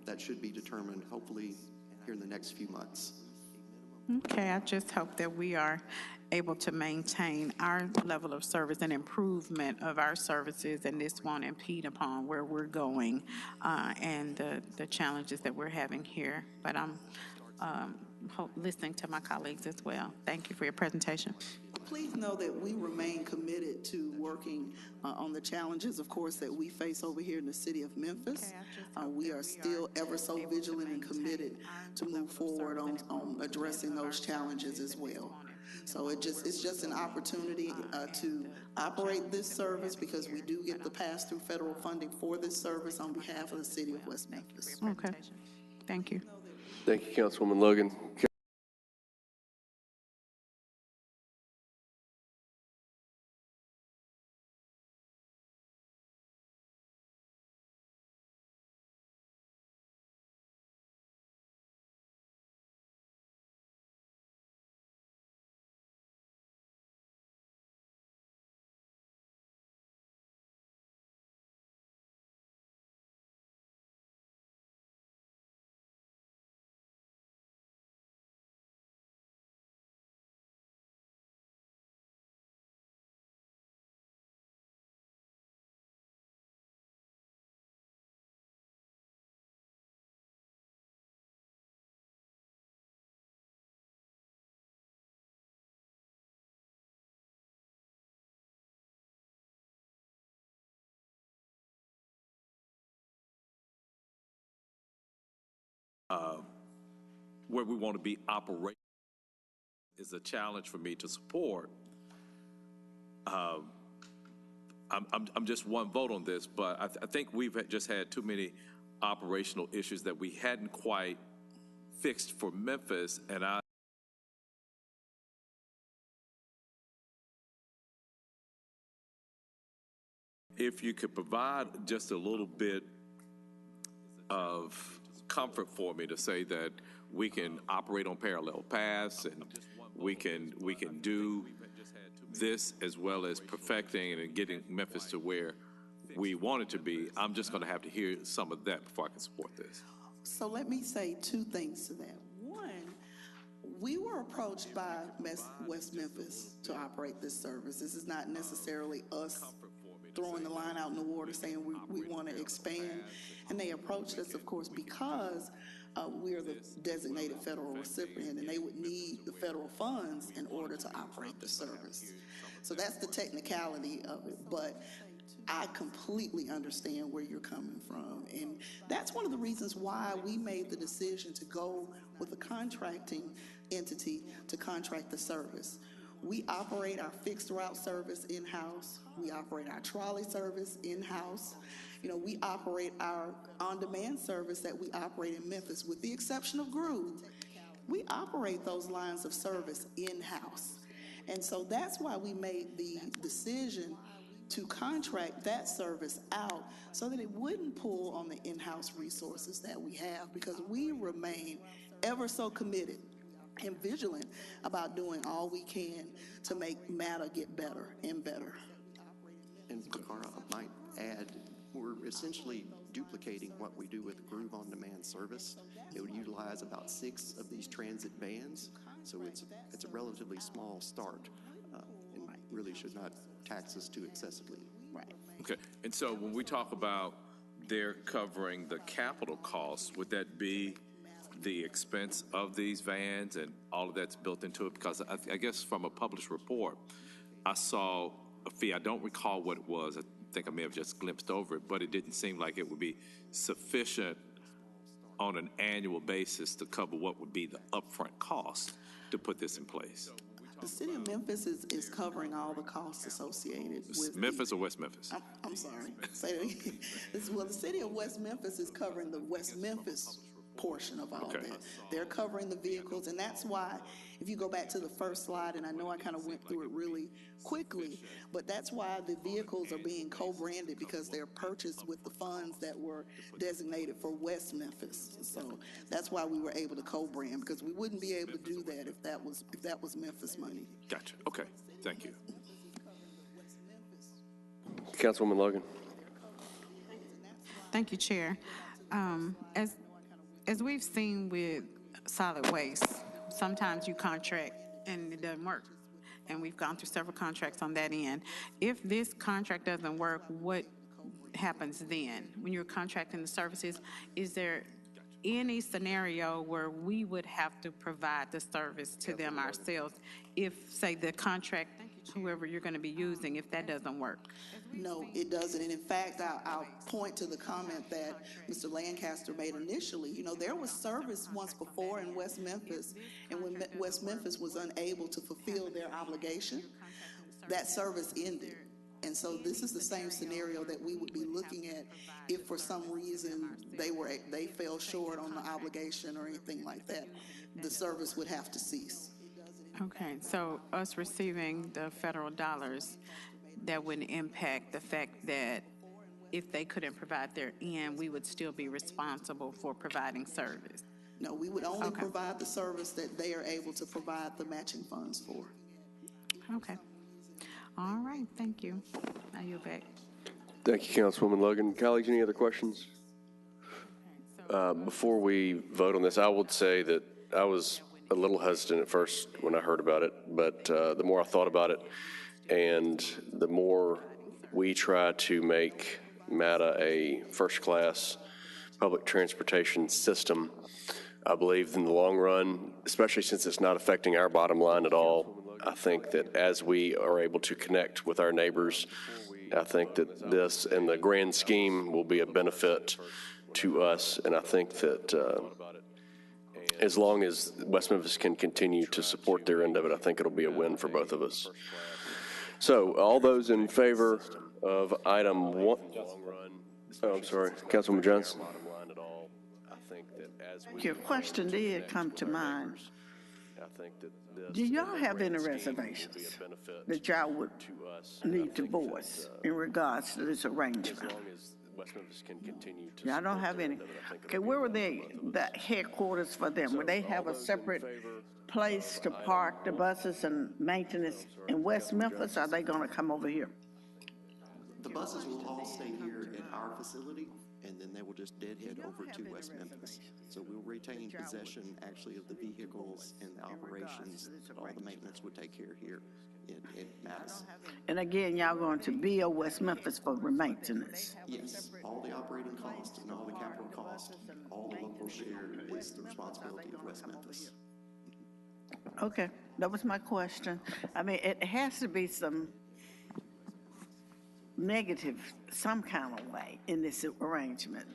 that should be determined hopefully here in the next few months. Okay, I just hope that we are able to maintain our level of service and improvement of our services, and this won't impede upon where we're going and the challenges that we're having here. But I'm listening to my colleagues as well. Thank you for your presentation. Please know that we remain committed to working on the challenges, of course, that we face over here in the city of Memphis. We are still ever so vigilant and committed to move forward on addressing those challenges as well. So it's just an opportunity to operate this service, because we do get the pass-through federal funding for this service on behalf of the city of West Memphis. Okay, thank you. Thank you, Councilwoman Logan. where we want to be operating is a challenge for me to support. I'm just one vote on this, but I think we've just had too many operational issues that we hadn't quite fixed for Memphis, and if you could provide just a little bit of comfort for me to say that we can operate on parallel paths and we can do this as well as perfecting and getting Memphis to where we want it to be. I'm just going to have to hear some of that before I can support this. So let me say two things to that. One, we were approached by West Memphis to operate this service. This is not necessarily us throwing the line out in the water saying we want to expand. And they approached us, of course, because we're the designated federal recipient, and they would need the federal funds in order to operate the service. So that's the technicality of it. But I completely understand where you're coming from. And that's one of the reasons why we made the decision to go with a contracting entity to contract the service. We operate our fixed route service in-house. We operate our trolley service in-house. You know, we operate our on-demand service that we operate in Memphis, with the exception of Groove. We operate those lines of service in-house. And so that's why we made the decision to contract that service out so that it wouldn't pull on the in-house resources that we have, because we remain ever so committed and vigilant about doing all we can to make MATA get better and better. And Carl, I might add, we're essentially duplicating what we do with Groove On Demand service. It would utilize about 6 of these transit vans, so it's a relatively small start, and really should not tax us too excessively. Right. Okay, and so when we talk about they're covering the capital costs, would that be the expense of these vans and all of that's built into it? Because I guess from a published report, I saw a fee. I don't recall what it was. I think I may have just glimpsed over it, but it didn't seem like it would be sufficient on an annual basis to cover what would be the upfront cost to put this in place. The city of Memphis is covering all the costs associated with Memphis or West Memphis? I'm sorry. Say that again. Well, the city of West Memphis is covering the West Memphis portion of all that. They're covering the vehicles, and that's why, if you go back to the first slide, and I know I kind of went through it really quickly, but that's why the vehicles are being co-branded, because they're purchased with the funds that were designated for West Memphis. So that's why we were able to co-brand, because we wouldn't be able to do that if that was Memphis money. Gotcha. Okay. Thank you. Councilwoman Logan. Thank you, Chair. As we've seen with solid waste, sometimes you contract and it doesn't work. And we've gone through several contracts on that end. If this contract doesn't work, what happens then? When you're contracting the services, is there any scenario where we would have to provide the service to them ourselves if, say, the contract, whoever you're going to be using, if that doesn't work? No, it doesn't. And in fact, I'll point to the comment that Mr. Lancaster made initially. You know, there was service once before in West Memphis, and when West Memphis was unable to fulfill their obligation, that service ended. And so this is the same scenario that we would be looking at if for some reason they fell short on the obligation or anything like that. The service would have to cease. Okay, so us receiving the federal dollars, that wouldn't impact the fact that if they couldn't provide their end, we would still be responsible for providing service? No, we would only provide the service that they are able to provide the matching funds for. Okay. All right, thank you. I yield back. Thank you, Councilwoman Logan. Colleagues, any other questions? Before we vote on this, I would say that I was a little hesitant at first when I heard about it, but the more I thought about it, and the more we try to make MATA a first-class public transportation system, I believe in the long run, especially since it's not affecting our bottom line at all, I think that as we are able to connect with our neighbors, I think that this in the grand scheme will be a benefit to us. And I think that as long as West Memphis can continue to support their end of it, I think it'll be a win for both of us. So all those in favor of item one, oh, I'm sorry, Councilwoman Johnson. Your question did come to mind. Do y'all have any reservations that y'all would need to voice in regards to this arrangement? Y'all don't have any. Okay, where were they, the headquarters for them? Would they have a separate place to park the buses and maintenance in West Memphis? Or are they gonna come over here? The buses will all stay here at our facility, and then they will just deadhead over to West Memphis. So we'll retain possession actually of the vehicles and the operations. All the maintenance would take care here in Madison. And again, y'all going to be a West Memphis for maintenance? Yes, all the operating costs and all the capital costs, all the local share is the responsibility of West Memphis. Okay, that was my question. I mean, it has to be some negative, some kind of way in this arrangement.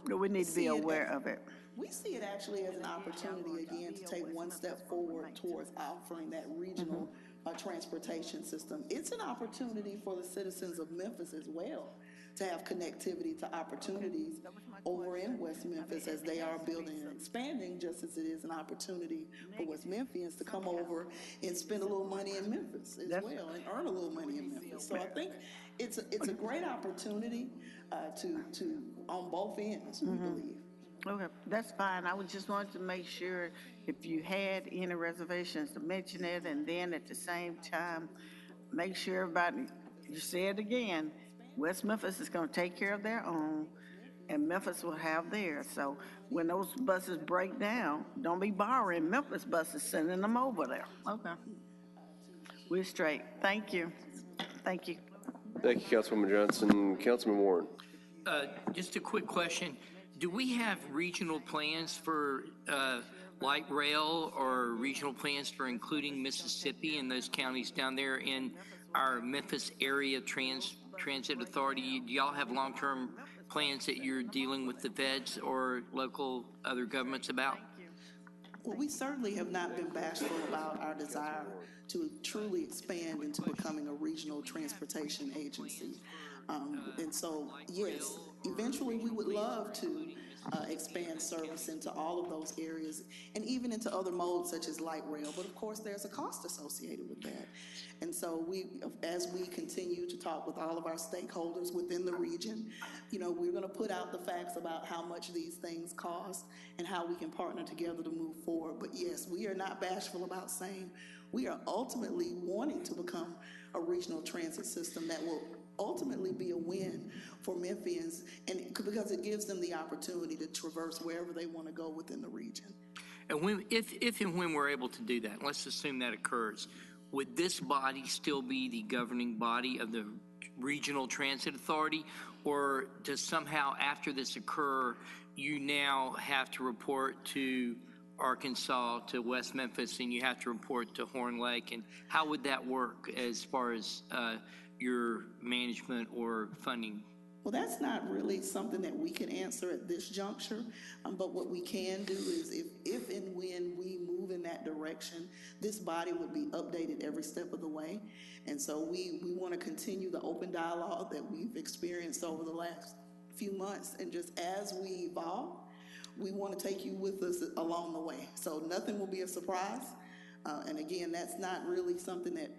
We need to be aware of it. We see it actually as an opportunity, again, to take one step forward towards offering that regional transportation system. It's an opportunity for the citizens of Memphis as well to have connectivity to opportunities over in West Memphis as they are building and expanding, just as it is an opportunity for West Memphians to come over and spend a little money in Memphis as well and earn a little money in Memphis. So I think it's a great opportunity to on both ends, we believe. Okay, that's fine. I just wanted to make sure if you had any reservations to mention it, and then at the same time, make sure everybody, you say it again, West Memphis is going to take care of their own, and Memphis will have theirs. So when those buses break down, don't be borrowing Memphis buses, sending them over there. Okay. We're straight. Thank you. Thank you. Thank you, Councilwoman Johnson. Councilman Warren. Just a quick question. Do we have regional plans for light rail or regional plans for including Mississippi and those counties down there in our Memphis area transit authority? Do y'all have long-term plans that you're dealing with the feds or local other governments about? Well, we certainly have not been bashful about our desire to truly expand into becoming a regional transportation agency. And so, yes, eventually we would love to expand service into all of those areas and even into other modes such as light rail. But of course, there's a cost associated with that. And so as we continue to talk with all of our stakeholders within the region, we're going to put out the facts about how much these things cost and how we can partner together to move forward. But yes, we are not bashful about saying we are ultimately wanting to become a regional transit system that will ultimately be a win for Memphians, and because it gives them the opportunity to traverse wherever they want to go within the region. And if and when we're able to do that, let's assume that occurs, would this body still be the governing body of the Regional Transit Authority, or does somehow after this occur, you now have to report to Arkansas, to West Memphis, and you have to report to Horn Lake? And how would that work as far as your management or funding? Well, that's not really something that we can answer at this juncture, but what we can do is if and when we move in that direction, this body would be updated every step of the way. And so we want to continue the open dialogue that we've experienced over the last few months, and just as we evolve, we want to take you with us along the way. So nothing will be a surprise. And again, that's not really something that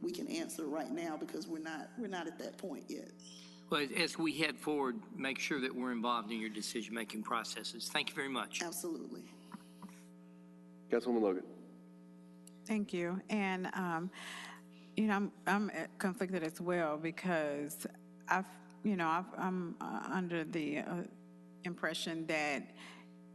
we can answer right now because we're not at that point yet. Well, as we head forward, make sure that we're involved in your decision-making processes. Thank you very much. Absolutely. Councilwoman Logan. Thank you. And, I'm conflicted as well because I'm under the impression that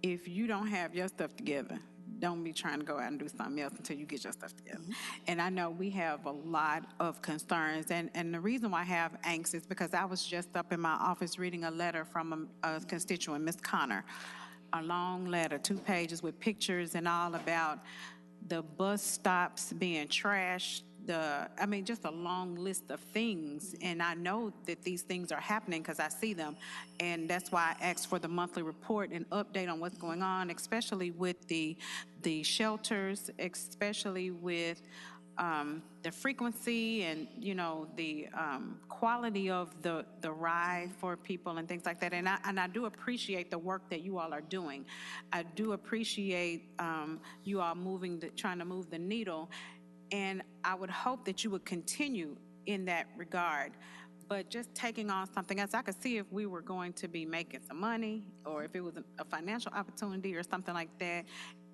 if you don't have your stuff together, don't be trying to go out and do something else until you get your stuff together. And I know we have a lot of concerns, and the reason why I have angst is because I was just up in my office reading a letter from a constituent, Ms. Connor, a long letter, 2 pages with pictures and all about the bus stops being trashed, just a long list of things. And I know that these things are happening because I see them. And that's why I asked for the monthly report and update on what's going on, especially with the shelters, especially with the frequency and, the quality of the ride for people and things like that. And I do appreciate the work that you all are doing. I do appreciate you all trying to move the needle. And I would hope that you would continue in that regard. But just taking on something else, I could see if we were going to be making some money or if it was a financial opportunity or something like that.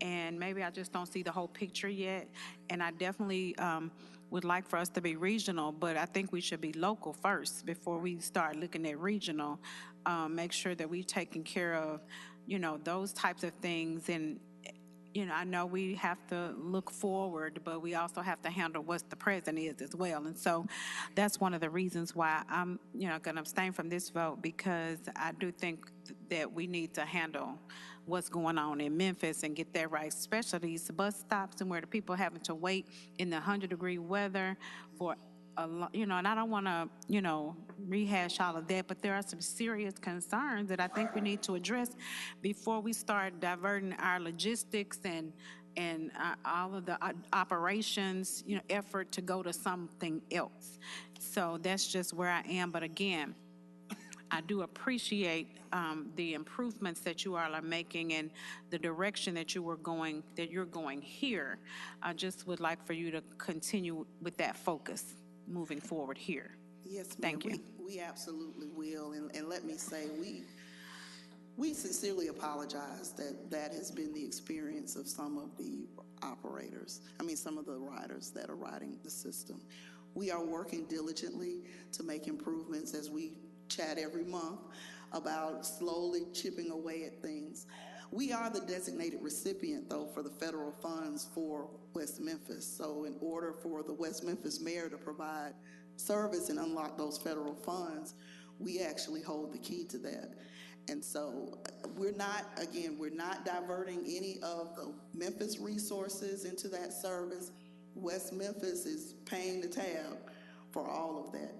And maybe I just don't see the whole picture yet. And I definitely would like for us to be regional, but I think we should be local first before we start looking at regional. Make sure that we've taken care of, those types of things. And I know we have to look forward, but we also have to handle what the present is as well. And so that's one of the reasons why I'm, going to abstain from this vote, because I do think that we need to handle what's going on in Memphis and get that right, especially these bus stops and where the people having to wait in the 100-degree weather for and I don't want to, rehash all of that, but there are some serious concerns that I think we need to address before we start diverting our logistics and all of the operations, effort to go to something else. So that's just where I am. But again, I do appreciate the improvements that you all are making and the direction that you're going here. I just would like for you to continue with that focus moving forward here. Yes, ma'am. Thank you. We absolutely will. And let me say, we sincerely apologize that has been the experience of some of the some of the riders that are riding the system. We are working diligently to make improvements as we chat every month about slowly chipping away at things. We are the designated recipient, though, for the federal funds for West Memphis. So in order for the West Memphis mayor to provide service and unlock those federal funds, we actually hold the key to that. And so we're not diverting any of the Memphis resources into that service. West Memphis is paying the tab for all of that.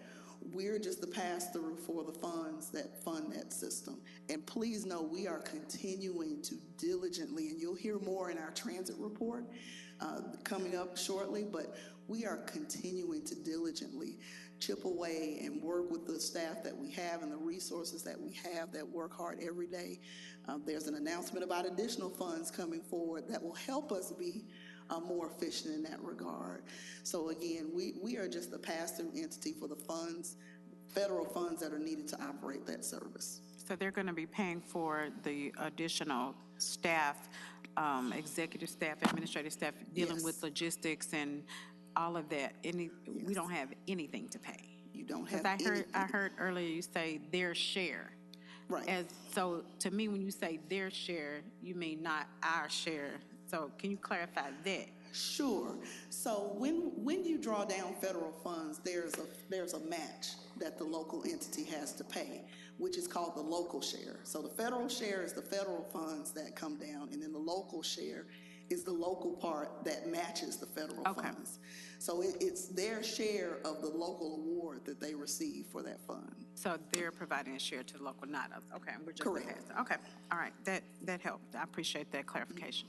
We're just the pass-through for the funds that fund that system. And please know we are continuing to diligently, and you'll hear more in our transit report coming up shortly, but we are continuing to diligently chip away and work with the staff that we have and the resources that we have that work hard every day. There's an announcement about additional funds coming forward that will help us be more efficient in that regard. So again, we are just the pass-through entity for the funds, federal funds that are needed to operate that service. So they're going to be paying for the additional staff, executive staff, administrative staff, dealing with logistics and all of that. We don't have anything to pay. You don't have anything. I heard earlier you say their share. Right. So to me, when you say their share, you mean not our share. So can you clarify that? Sure. So when you draw down federal funds, there's a match that the local entity has to pay, which is called the local share. So the federal share is the federal funds that come down, and then the local share is the local part that matches the federal funds. So it's their share of the local award that they receive for that fund. So they're providing a share to the local, not us. Okay, we're just correct. Okay, all right, that helped. I appreciate that clarification.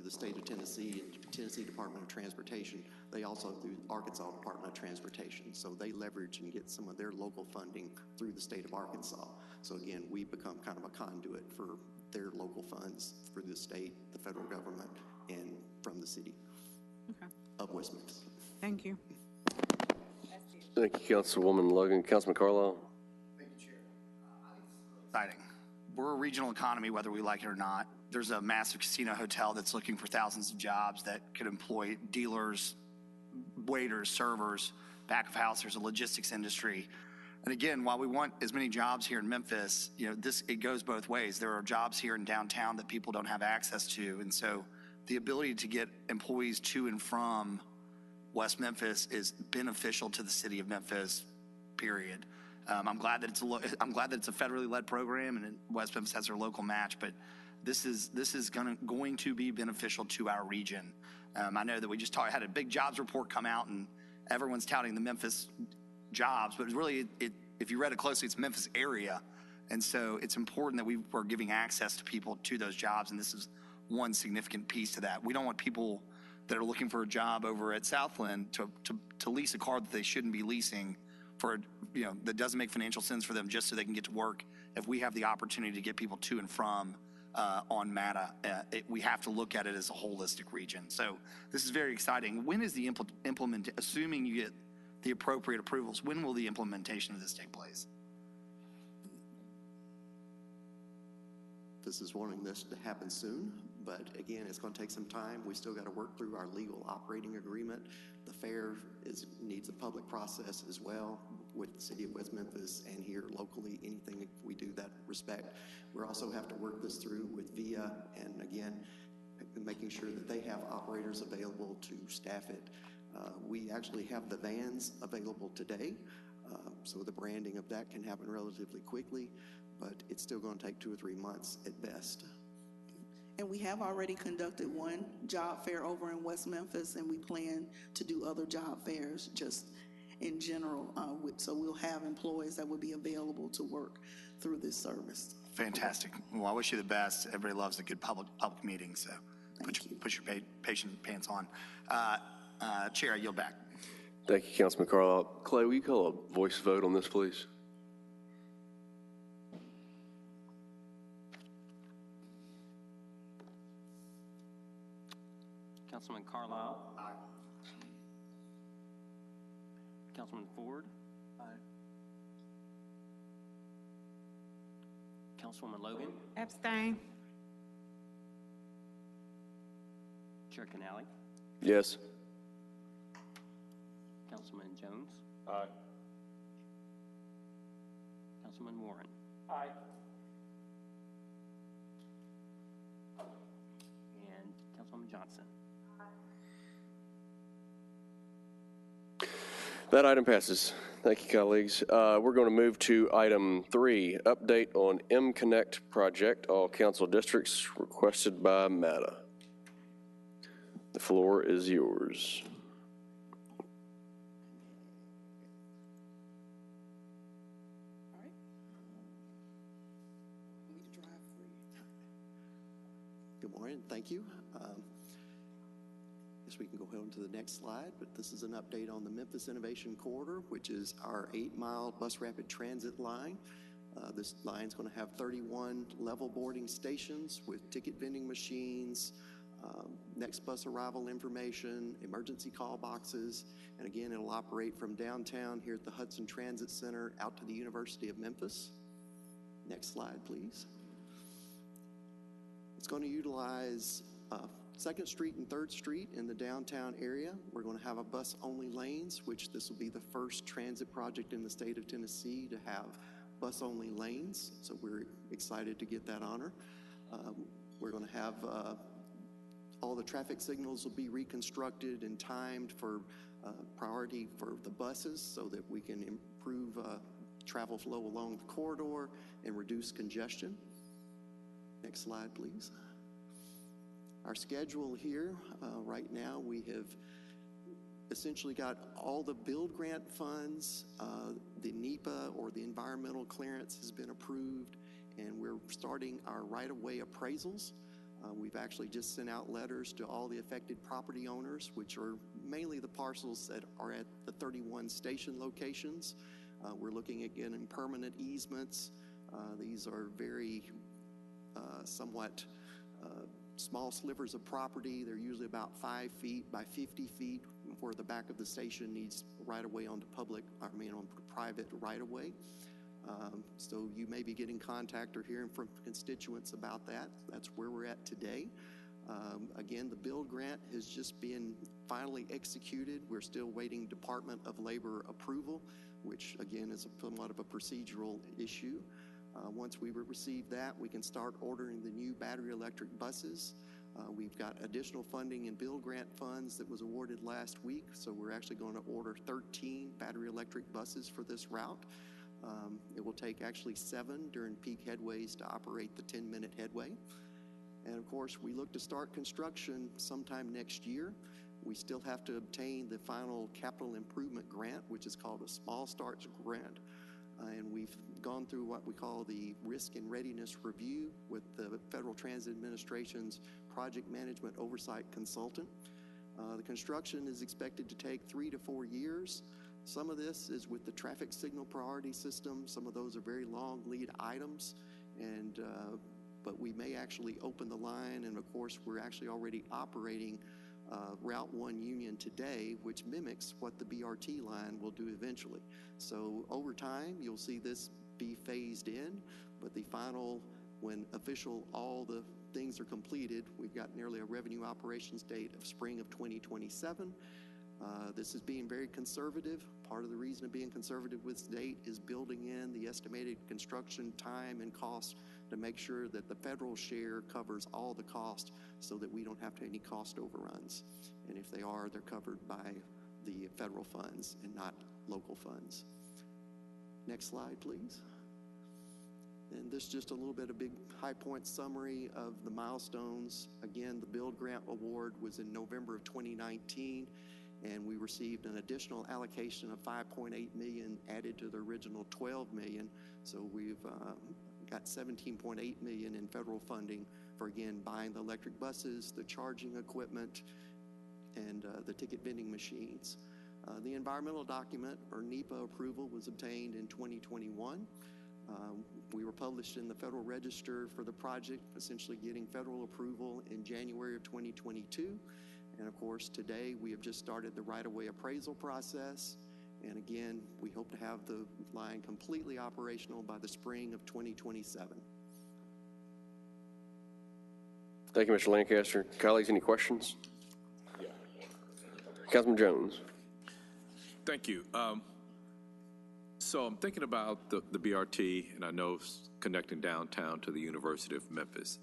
The state of Tennessee and Tennessee Department of Transportation, they also through Arkansas Department of Transportation. So they leverage and get some of their local funding through the state of Arkansas. So again, we become kind of a conduit for their local funds for the state, the federal government, and from the city of West Memphis. Thank you. Thank you, Councilwoman Logan. Councilman Carlisle. Thank you, Chair. Exciting. We're a regional economy, whether we like it or not. There's a massive casino hotel that's looking for thousands of jobs that could employ dealers, waiters, servers, back of house. There's a logistics industry. And again, while we want as many jobs here in Memphis, it goes both ways. There are jobs here in downtown that people don't have access to. And so the ability to get employees to and from West Memphis is beneficial to the city of Memphis, period. I'm glad that it's a federally led program and West Memphis has their local match, but this is going to be beneficial to our region. I know that we just had a big jobs report come out, and everyone's touting the Memphis jobs, but it's really, if you read it closely, it's Memphis area. And so it's important that we are giving access to people to those jobs, and this is one significant piece to that. We don't want people that are looking for a job over at Southland to lease a car that they shouldn't be leasing for, that doesn't make financial sense for them just so they can get to work. If we have the opportunity to get people to and from on MATA, we have to look at it as a holistic region. So this is very exciting. When is the assuming you get the appropriate approvals, when will the implementation of this take place? This is wanting this to happen soon, but again, it's going to take some time. We still got to work through our legal operating agreement. The fair needs a public process as well with the city of West Memphis and here locally, anything we do that respect. We also have to work this through with VIA and again, making sure that they have operators available to staff it. We actually have the vans available today, so the branding of that can happen relatively quickly, but it's still going to take 2 or 3 months at best. And we have already conducted one job fair over in West Memphis, and we plan to do other job fairs just in general. So we'll have employees that will be available to work through this service. Fantastic. Well, I wish you the best. Everybody loves a good public meeting, so put your patient pants on. Chair, I yield back. Thank you, Councilman Carlisle. Clay, will you call a voice vote on this, please? Councilman Carlisle. Aye. Councilman Ford. Aye. Councilwoman Logan. Abstain. Chair Canale. Yes. Councilman Jones. Aye. Councilman Warren. Aye. And Councilwoman Johnson. That item passes. Thank you, colleagues. We're going to move to item 3, update on M-Connect project, all council districts requested by MATA. The floor is yours. Good morning, thank you. Guess we can go ahead to the next slide, but this is an update on the Memphis Innovation Corridor, which is our 8-mile bus rapid transit line. This line is going to have 31 level boarding stations with ticket vending machines, next bus arrival information, emergency call boxes, and again, it'll operate from downtown here at the Hudson Transit Center out to the University of Memphis. Next slide, please. It's going to utilize 2nd Street and 3rd Street in the downtown area. We're going to have a bus-only lanes, which this will be the first transit project in the state of Tennessee to have bus-only lanes, so we're excited to get that honor. We're going to have all the traffic signals will be reconstructed and timed for priority for the buses so that we can improve travel flow along the corridor and reduce congestion. Next slide, please. Our schedule here, right now, we have essentially got all the build grant funds, the NEPA or the environmental clearance has been approved, and we're starting our right-of-way appraisals. We've actually just sent out letters to all the affected property owners, which are mainly the parcels that are at the 31 station locations. We're looking at getting permanent easements. These are very somewhat small slivers of property. They're usually about 5 feet by 50 feet, where the back of the station needs right of way onto on private right of way. So you may be getting contact or hearing from constituents about that. That's where we're at today. Again, the build grant has just been finally executed. We're still waiting Department of Labor approval, which again is somewhat of a procedural issue. Once we receive that, we can start ordering the new battery electric buses. We've got additional funding in build grant funds that was awarded last week, so we're actually going to order 13 battery electric buses for this route. It will take actually 7 during peak headways to operate the 10-minute headway. And of course, we look to start construction sometime next year. We still have to obtain the final capital improvement grant, which is called a Small Starts Grant. And we've gone through what we call the Risk and Readiness Review with the Federal Transit Administration's Project Management Oversight Consultant. The construction is expected to take 3 to 4 years. Some of this is with the traffic signal priority system. Some of those are very long lead items, and but we may actually open the line. And of course, we're actually already operating Route 1 Union today, which mimics what the BRT line will do eventually. So over time, you'll see this be phased in, but the final, when official, all the things are completed, we've got nearly a revenue operations date of spring of 2027. This is being very conservative. Part of the reason of being conservative with this date is building in the estimated construction time and cost to make sure that the federal share covers all the cost so that we don't have to any cost overruns. And if they are, they're covered by the federal funds and not local funds. Next slide, please. And this is just a little bit of big high point summary of the milestones. Again, the build grant award was in November of 2019, and we received an additional allocation of $5.8 million added to the original $12 million. So we've got $17.8 million in federal funding for, again, buying the electric buses, the charging equipment, and the ticket vending machines. The environmental document, or NEPA approval, was obtained in 2021. We were published in the Federal Register for the project, essentially getting federal approval in January of 2022. And of course, today we have just started the right-of-way appraisal process. And again, we hope to have the line completely operational by the spring of 2027. Thank you, Mr. Lancaster. Colleagues, any questions? Yeah. Councilman Jones. Thank you. So I'm thinking about the BRT, and I know it's connecting downtown to the University of Memphis.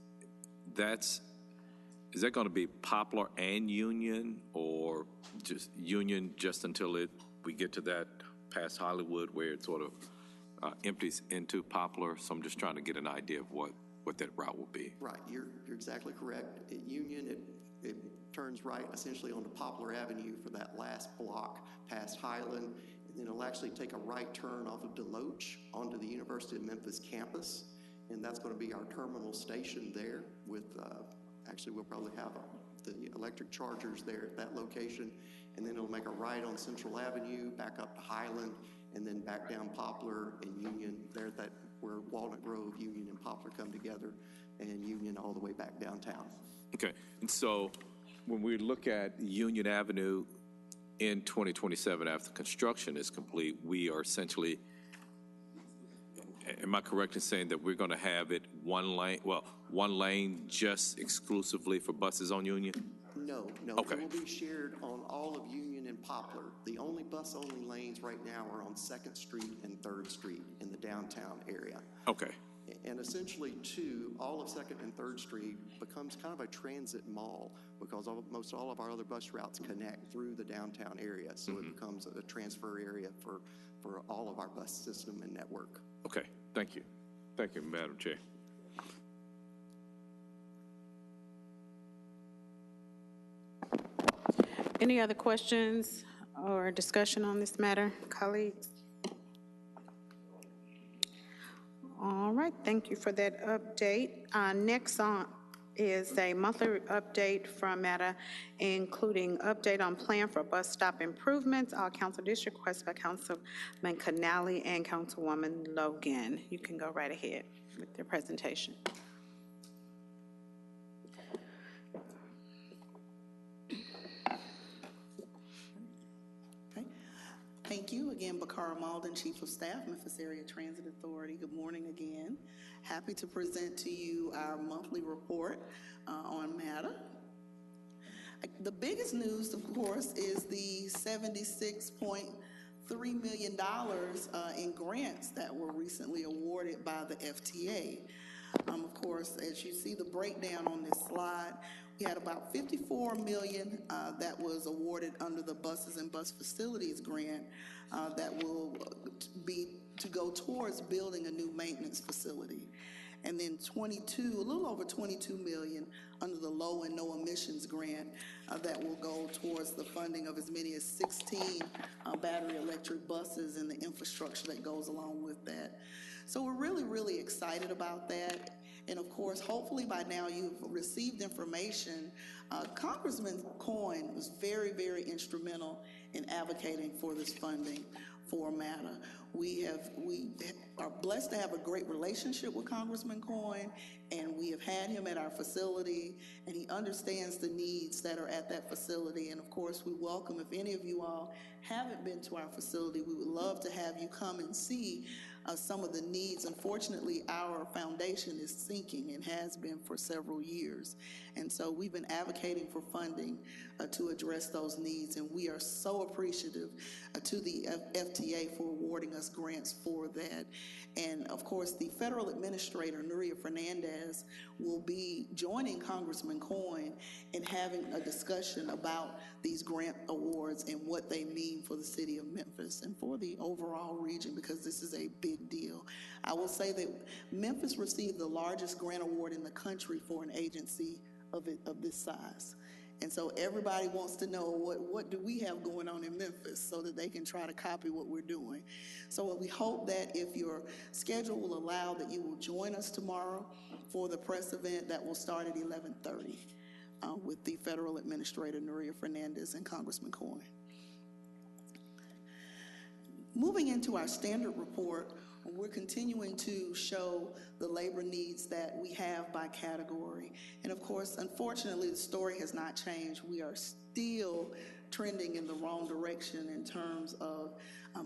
Is that going to be Poplar and Union, or just Union just until we get to that past Hollywood where it sort of empties into Poplar? So I'm just trying to get an idea of what that route will be. Right, you're exactly correct. At Union, it turns right essentially onto Poplar Avenue for that last block past Highland. And then it'll actually take a right turn off of Deloach onto the University of Memphis campus. And that's going to be our terminal station there with, actually we'll probably have the electric chargers there at that location. And then it'll make a right on Central Avenue, back up to Highland, and then back down Poplar and Union, there at that where Walnut Grove, Union, and Poplar come together, and Union all the way back downtown. Okay, and so when we look at Union Avenue in 2027, after construction is complete, we are essentially, am I correct in saying that we're going to have it one lane just exclusively for buses on Union? No. Okay. It will be shared on all of Union and Poplar. The only bus-only lanes right now are on 2nd Street and 3rd Street in the downtown area. Okay. And essentially, too, all of 2nd and 3rd Street becomes kind of a transit mall because most all of our other bus routes connect through the downtown area. So it becomes a transfer area for all of our bus system and network. Okay, thank you. Thank you, Madam Chair. Any other questions or discussion on this matter, colleagues? All right, thank you for that update. Next on is a monthly update from MATA, including update on plan for bus stop improvements. All council district requests by Councilman Canali and Councilwoman Logan. You can go right ahead with your presentation. Thank you again, Bakara Malden, Chief of Staff, Memphis Area Transit Authority. Good morning again. Happy to present to you our monthly report on MATA. The biggest news, of course, is the $76.3 million in grants that were recently awarded by the FTA. Of course, as you see the breakdown on this slide, we had about $54 million that was awarded under the Buses and Bus Facilities Grant that will be to go towards building a new maintenance facility. and then a little over 22 million under the low and no emissions grant that will go towards the funding of as many as 16 battery electric buses and the infrastructure that goes along with that. So we're really, really excited about that. And of course, hopefully by now you've received information. Congressman Coyne was very, very instrumental in advocating for this funding for MATA. We are blessed to have a great relationship with Congressman Coyne, and we have had him at our facility, and he understands the needs that are at that facility. And of course, we welcome, if any of you all haven't been to our facility, we would love to have you come and see some of the needs. Unfortunately, our foundation is sinking and has been for several years. And so we've been advocating for funding to address those needs. And we are so appreciative to the FTA for awarding us grants for that. And of course, the federal administrator, Nuria Fernandez, will be joining Congressman Coyne in having a discussion about these grant awards and what they mean for the city of Memphis and for the overall region, because this is a big deal. I will say that Memphis received the largest grant award in the country for an agency of this size. And so everybody wants to know what do we have going on in Memphis so that they can try to copy what we're doing. So we hope that if your schedule will allow, that you will join us tomorrow for the press event that will start at 11:30 with the federal administrator, Nuria Fernandez, and Congressman Coyne. Moving into our standard report, we're continuing to show the labor needs that we have by category. And of course, unfortunately, the story has not changed. We are still trending in the wrong direction in terms of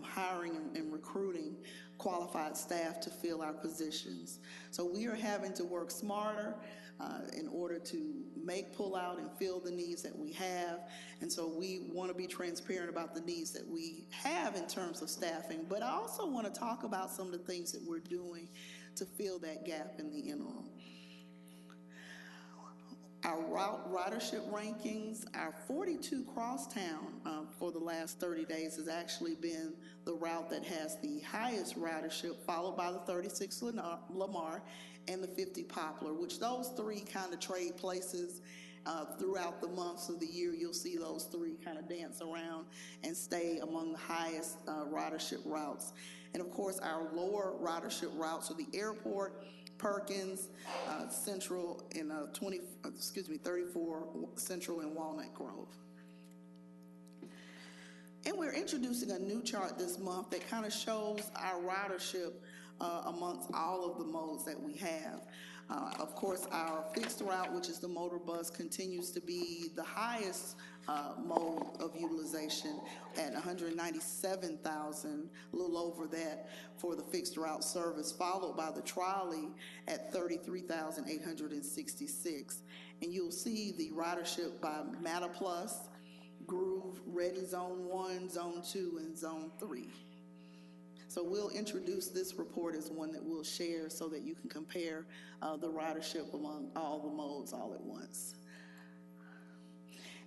hiring and recruiting qualified staff to fill our positions. So we are having to work smarter in order to pull out and fill the needs that we have. And so we want to be transparent about the needs that we have in terms of staffing, but I also want to talk about some of the things that we're doing to fill that gap in the interim. Our ridership rankings, our 42 Crosstown for the last 30 days has actually been the route that has the highest ridership, followed by the 36 Lamar and the 50 Poplar, which those three kind of trade places throughout the months of the year. You'll see those three kind of dance around and stay among the highest ridership routes. And of course, our lower ridership routes are the airport, Perkins, Central, and 34 Central and Walnut Grove. And we're introducing a new chart this month that kind of shows our ridership amongst all of the modes that we have. Of course, our fixed route, which is the motor bus, continues to be the highest mode of utilization at 197,000, a little over that for the fixed route service, followed by the trolley at 33,866. And you'll see the ridership by MATA Plus, Groove, Ready Zone 1, Zone 2, and Zone 3. So we'll introduce this report as one that we'll share so that you can compare the ridership among all the modes all at once.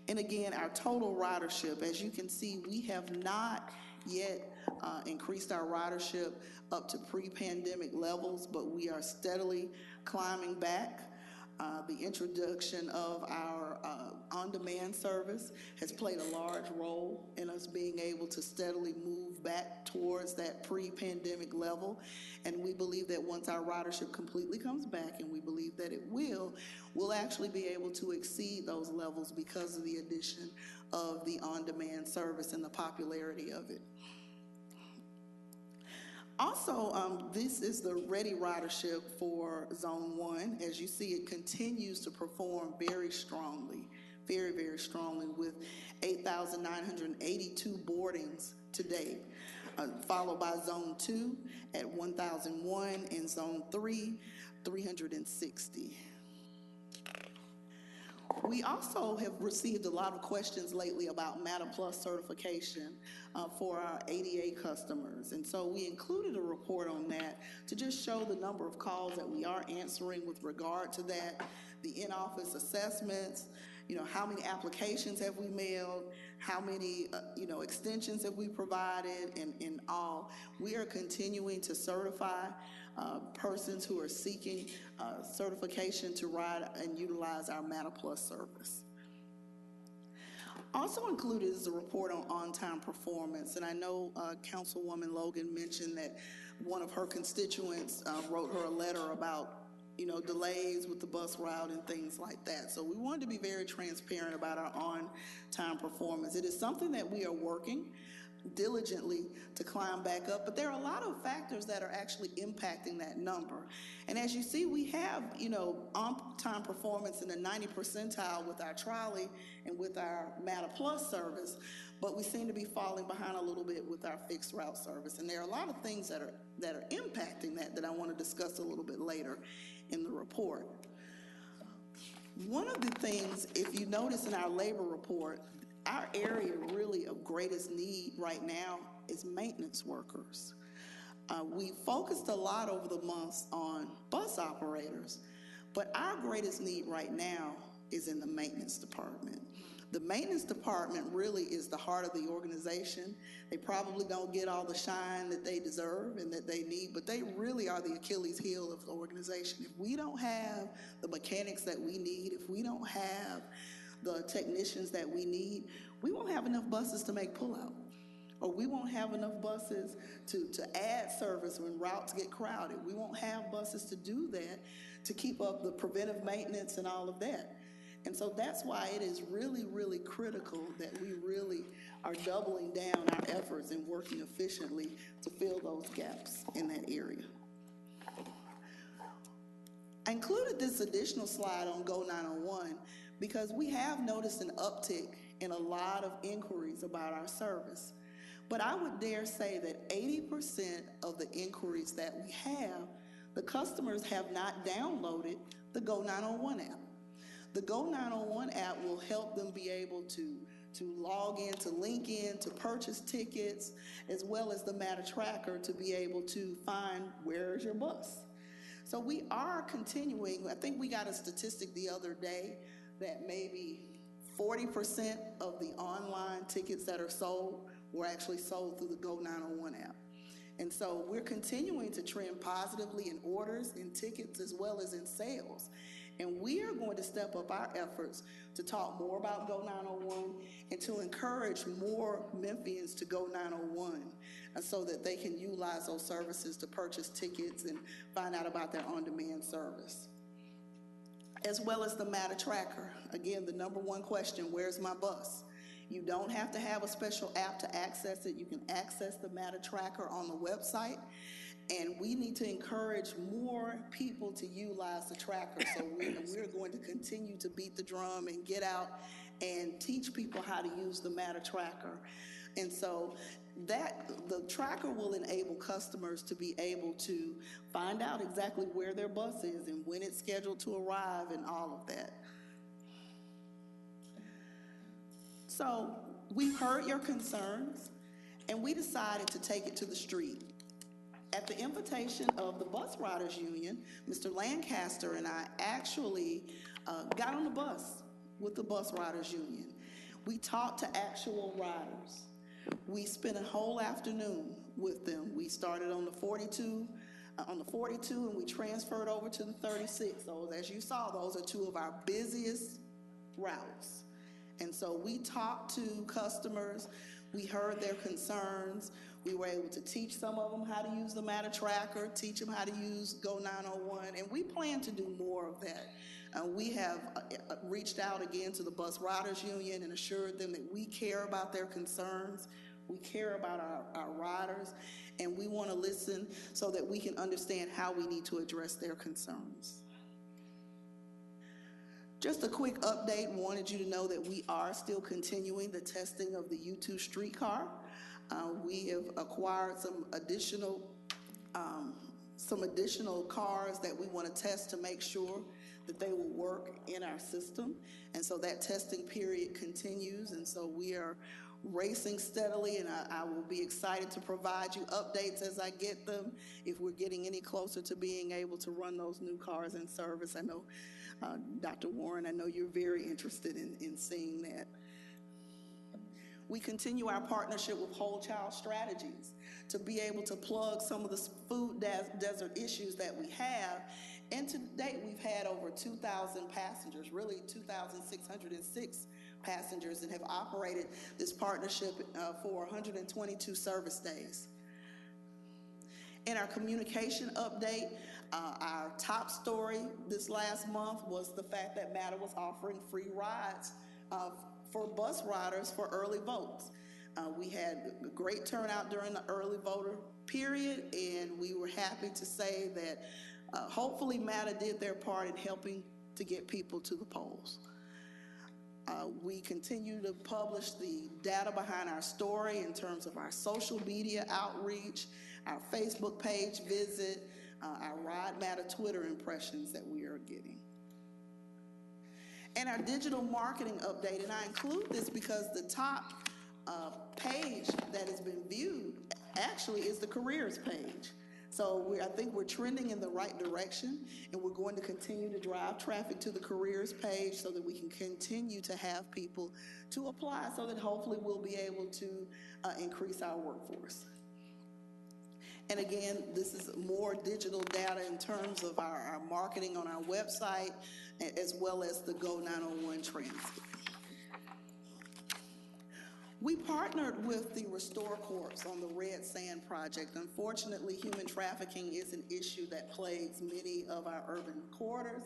And again, our total ridership, as you can see, we have not yet increased our ridership up to pre-pandemic levels, but we are steadily climbing back. The introduction of our on-demand service has played a large role in us being able to steadily move back towards that pre-pandemic level. And we believe that once our ridership completely comes back, and we believe that it will, we'll actually be able to exceed those levels because of the addition of the on-demand service and the popularity of it. Also, this is the ready ridership for Zone 1. As you see, it continues to perform very strongly, very, very strongly, with 8,982 boardings to date, followed by Zone 2 at 1,001, and Zone 3, 360. We also have received a lot of questions lately about MATA Plus certification for our ADA customers. And so we included a report on that to just show the number of calls that we are answering with regard to that, the in-office assessments, how many applications have we mailed, how many, extensions have we provided, and all. We are continuing to certify persons who are seeking certification to ride and utilize our MATA+ service. Also included is a report on on-time performance, and I know Councilwoman Logan mentioned that one of her constituents wrote her a letter about delays with the bus route and things like that. So we wanted to be very transparent about our on-time performance. It is something that we are working diligently to climb back up, but there are a lot of factors that are actually impacting that number. And as you see, we have, on-time performance in the 90th percentile with our trolley and with our MATA+ service, but we seem to be falling behind a little bit with our fixed route service. And there are a lot of things that are impacting that I want to discuss a little bit later in the report. One of the things, if you notice in our labor report, our area really of greatest need right now is maintenance workers. We focused a lot over the months on bus operators, but our greatest need right now is in the maintenance department. The maintenance department really is the heart of the organization. They probably don't get all the shine that they deserve and that they need, but they really are the Achilles heel of the organization. If we don't have the mechanics that we need, if we don't have the technicians that we need, we won't have enough buses to make pullout, or we won't have enough buses to add service when routes get crowded. We won't have buses to do that, to keep up the preventive maintenance and all of that. And so that's why it is really, really critical that we really are doubling down our efforts and working efficiently to fill those gaps in that area. I included this additional slide on Go 901 because we have noticed an uptick in a lot of inquiries about our service. But I would dare say that 80% of the inquiries that we have, the customers have not downloaded the Go 901 app. The Go 901 app will help them be able to log in, to link in, to purchase tickets, as well as the MATA tracker to be able to find where is your bus. So we are continuing. I think we got a statistic the other day that maybe 40% of the online tickets that are sold were actually sold through the Go 901 app. And so we're continuing to trend positively in orders, in tickets, as well as in sales. And we are going to step up our efforts to talk more about Go 901 and to encourage more Memphians to go 901 so that they can utilize those services to purchase tickets and find out about their on-demand service. As well as the MATA tracker. Again, the number one question, where's my bus? You don't have to have a special app to access it. You can access the MATA tracker on the website. And we need to encourage more people to utilize the tracker. So we're going to continue to beat the drum and get out and teach people how to use the MATA tracker. And so the tracker will enable customers to be able to find out exactly where their bus is and when it's scheduled to arrive and all of that. So we heard your concerns and we decided to take it to the street. At the invitation of the Bus Riders Union, Mr. Lancaster and I actually got on the bus with the Bus Riders Union. We talked to actual riders. We spent a whole afternoon with them. We started on the 42, and we transferred over to the 36. So as you saw, those are two of our busiest routes. And so we talked to customers. We heard their concerns. We were able to teach some of them how to use the MATA tracker, teach them how to use Go 901, and we plan to do more of that. We have reached out again to the Bus Riders Union and assured them that we care about their concerns, we care about our riders, and we want to listen so that we can understand how we need to address their concerns. Just a quick update, wanted you to know that we are still continuing the testing of the U2 streetcar. We have acquired some additional cars that we want to test to make sure that they will work in our system. And so that testing period continues. And so we are racing steadily, and I will be excited to provide you updates as I get them if we're getting any closer to being able to run those new cars in service. I know, Dr. Warren, I know you're very interested in seeing that. We continue our partnership with Whole Child Strategies to be able to plug some of the food desert issues that we have. And to date, we've had over 2,000 passengers, really 2,606 passengers, and have operated this partnership for 122 service days. In our communication update, our top story this last month was the fact that MATA was offering free rides for bus riders for early votes. We had a great turnout during the early voter period, and we were happy to say that hopefully MATA did their part in helping to get people to the polls. We continue to publish the data behind our story in terms of our social media outreach, our Facebook page visit, our Ride Matter Twitter impressions that we are getting. And our digital marketing update, and I include this because the top page that has been viewed actually is the careers page. So I think we're trending in the right direction, and we're going to continue to drive traffic to the careers page so that we can continue to have people to apply, so that hopefully we'll be able to increase our workforce. And again, this is more digital data in terms of our marketing on our website, as well as the Go 901 transcript. We partnered with the Restore Corps on the Red Sand Project. Unfortunately, human trafficking is an issue that plagues many of our urban corridors,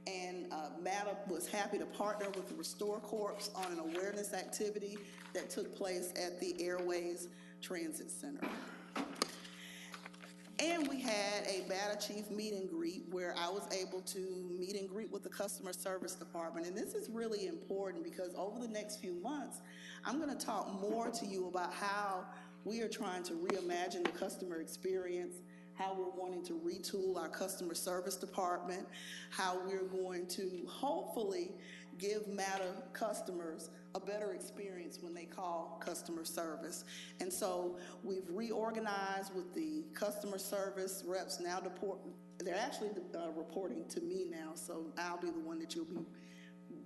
and MATA was happy to partner with the Restore Corps on an awareness activity that took place at the Airways Transit Center. And we had a MATA Chief meet and greet where I was able to meet and greet with the customer service department. And this is really important because over the next few months, I'm going to talk more to you about how we are trying to reimagine the customer experience, how we're wanting to retool our customer service department, how we're going to hopefully give MATA customers a better experience when they call customer service. And so we've reorganized with the customer service reps now. They're actually reporting to me now, so I'll be the one that you'll be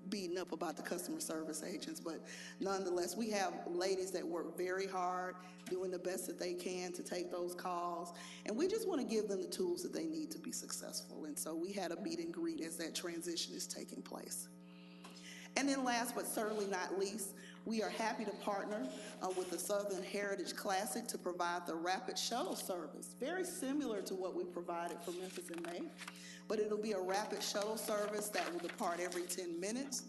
beating up about the customer service agents. But nonetheless, we have ladies that work very hard, doing the best that they can to take those calls. And we just want to give them the tools that they need to be successful. And so we had a meet and greet as that transition is taking place. And then last but certainly not least, we are happy to partner with the Southern Heritage Classic to provide the rapid shuttle service, very similar to what we provided for Memphis in May, but it'll be a rapid shuttle service that will depart every 10 minutes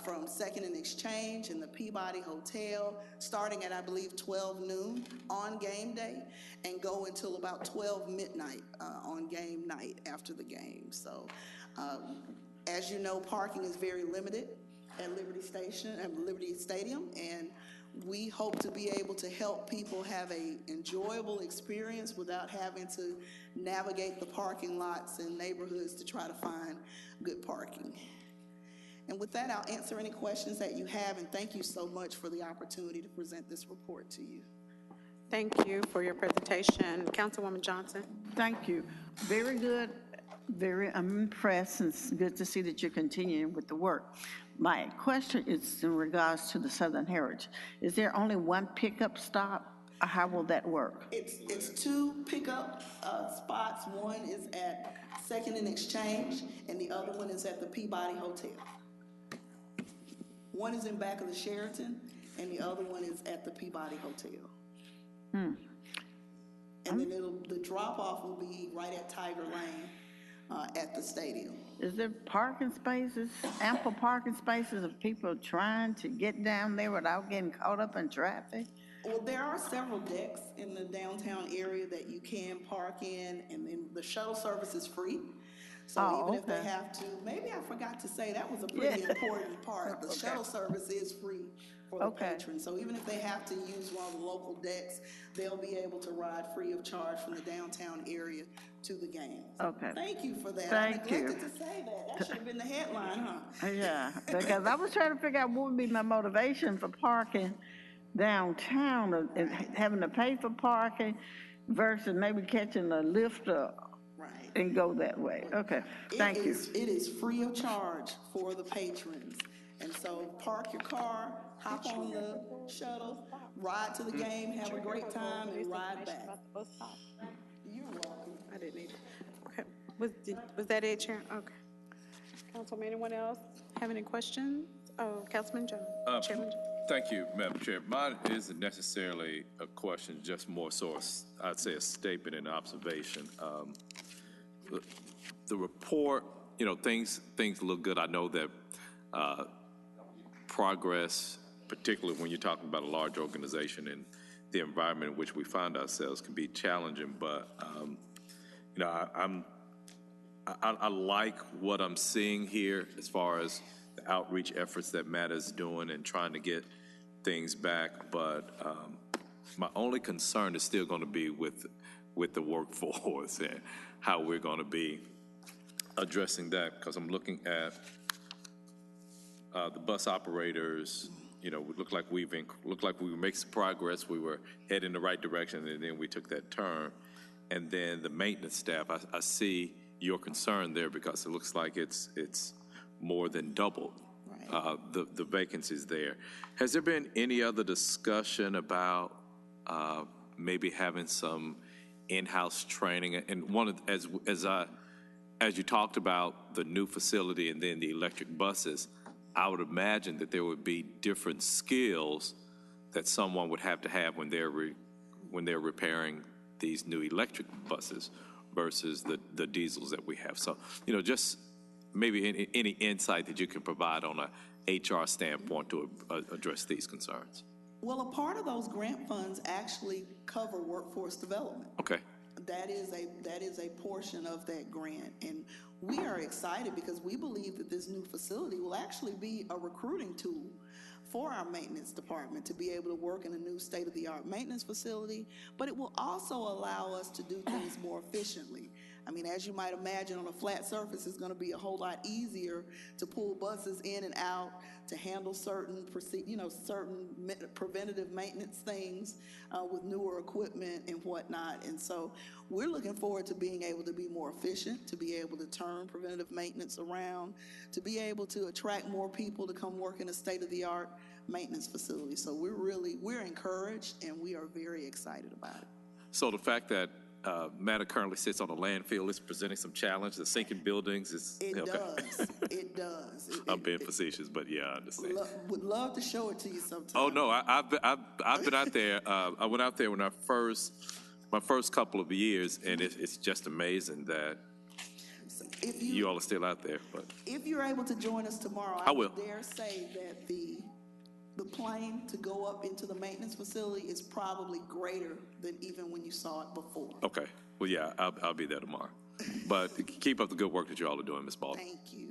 from 2nd and Exchange in the Peabody Hotel, starting at, I believe, 12 noon on game day and go until about 12 midnight on game night after the game. So as you know, parking is very limited at Liberty Stadium, and we hope to be able to help people have an enjoyable experience without having to navigate the parking lots and neighborhoods to try to find good parking. And with that, I'll answer any questions that you have, and thank you so much for the opportunity to present this report to you. Thank you for your presentation. Councilwoman Johnson. Thank you. Very good. I'm impressed, and it's good to see that you're continuing with the work. My question is in regards to the Southern Heritage. Is there only one pickup stop, or how will that work? It's two pickup spots. One is at 2nd and Exchange, and the other one is at the Peabody Hotel. One is in back of the Sheraton, and the other one is at the Peabody Hotel. And then the drop-off will be right at Tiger Lane at the stadium. Is there parking spaces, ample parking spaces of people trying to get down there without getting caught up in traffic? Well, there are several decks in the downtown area that you can park in, and then the shuttle service is free. So even if they have to, maybe I forgot to say, that was a pretty important part. The shuttle service is free for the patrons. So even if they have to use one of the local decks, they'll be able to ride free of charge from the downtown area to the game. Thank you for that. Thank you. I neglected to say that. That should have been the headline, huh? Yeah, because I was trying to figure out what would be my motivation for parking downtown and having to pay for parking versus maybe catching a lift and go that way. Okay, thank you. It is free of charge for the patrons. And so park your car, hop on the shuttle, ride to the game, have a great time, and ride back. You're welcome. I didn't either. Okay, was that it, Chair? Okay. Councilman, anyone else have any questions? Oh, Councilman Jones, Chairman Jones. Thank you, Madam Chair. Mine isn't necessarily a question, just more so, I'd say a statement and observation. The report, you know, things look good. I know that progress, particularly when you're talking about a large organization and the environment in which we find ourselves, can be challenging. But you know, I like what I'm seeing here as far as the outreach efforts that Matt is doing and trying to get things back. But my only concern is still going to be with the workforce and how we're going to be addressing that, because I'm looking at the bus operators. You know, it looked like we were making some progress. We were heading in the right direction, and then we took that turn. And then the maintenance staff, I see your concern there, because it looks like it's more than doubled the vacancies there. Has there been any other discussion about maybe having some in-house training? And one of, as you talked about the new facility and then the electric buses, I would imagine that there would be different skills that someone would have to have when they're repairing these new electric buses versus the diesels that we have. So, you know, just maybe any insight that you can provide on a HR standpoint to address these concerns. Well, a part of those grant funds actually cover workforce development. Okay. That is a portion of that grant, and we are excited because we believe that this new facility will actually be a recruiting tool for our maintenance department to be able to work in a new state-of-the-art maintenance facility, but it will also allow us to do things more efficiently. I mean, as you might imagine, on a flat surface, it's going to be a whole lot easier to pull buses in and out, to handle certain preventative maintenance things with newer equipment and whatnot. And so we're looking forward to being able to be more efficient, to be able to turn preventative maintenance around, to be able to attract more people to come work in a state-of-the-art maintenance facility. So we're encouraged, and we are very excited about it. So the fact that matter currently sits on a landfill is presenting some challenge. The sinking buildings is... It okay. does. It does. I'm being facetious, but yeah, I understand. Would love to show it to you sometime. Oh, no, I've been out there. I went out there when my first couple of years, and it's just amazing that you all are still out there. But if you're able to join us tomorrow, I will dare say that the plane to go up into the maintenance facility is probably greater than even when you saw it before. Okay. Well, yeah, I'll be there tomorrow. But keep up the good work that you all are doing, Ms. Baldwin. Thank you.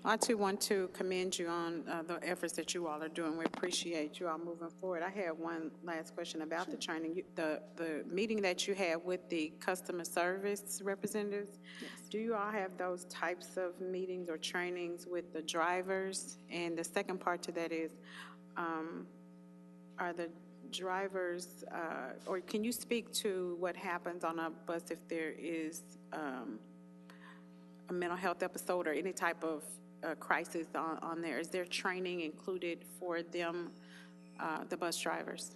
I too want to commend you on the efforts that you all are doing. We appreciate you all moving forward. I have one last question about the training. The meeting that you had with the customer service representatives, yes. Do you all have those types of meetings or trainings with the drivers? And the second part to that is, are the drivers, or can you speak to what happens on a bus if there is a mental health episode or any type of crisis on there? Is there training included for them, the bus drivers?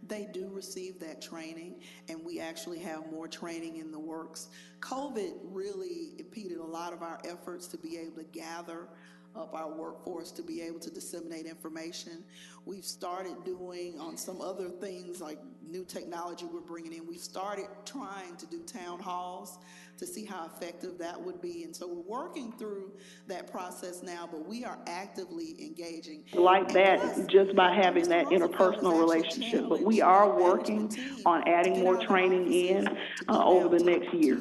They do receive that training, and we actually have more training in the works. COVID really impeded a lot of our efforts to be able to gather up our workforce to be able to disseminate information. We've started doing on some other things like new technology we're bringing in. We've started trying to do town halls to see how effective that would be. And so we're working through that process now, but we are actively engaging. Like that, just by having that interpersonal relationship. But we are working on adding more training in over the next year.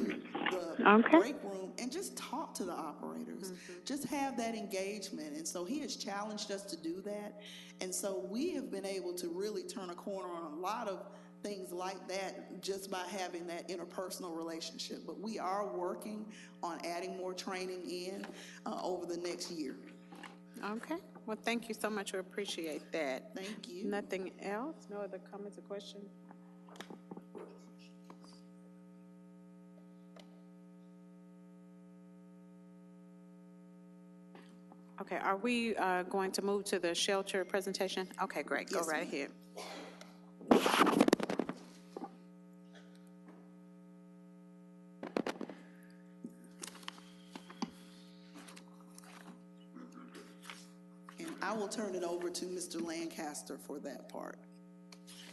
Okay. Break room and just talk to the operators. Just have that engagement. And so he has challenged us to do that. And so we have been able to really turn a corner on a lot of things like that just by having that interpersonal relationship. But we are working on adding more training in over the next year. Okay. Well, thank you so much. We appreciate that. Thank you. Nothing else? No other comments or questions? Okay, are we going to move to the shelter presentation? Okay, great, go Yes, right ma'am. ahead. And I will turn it over to Mr. Lancaster for that part.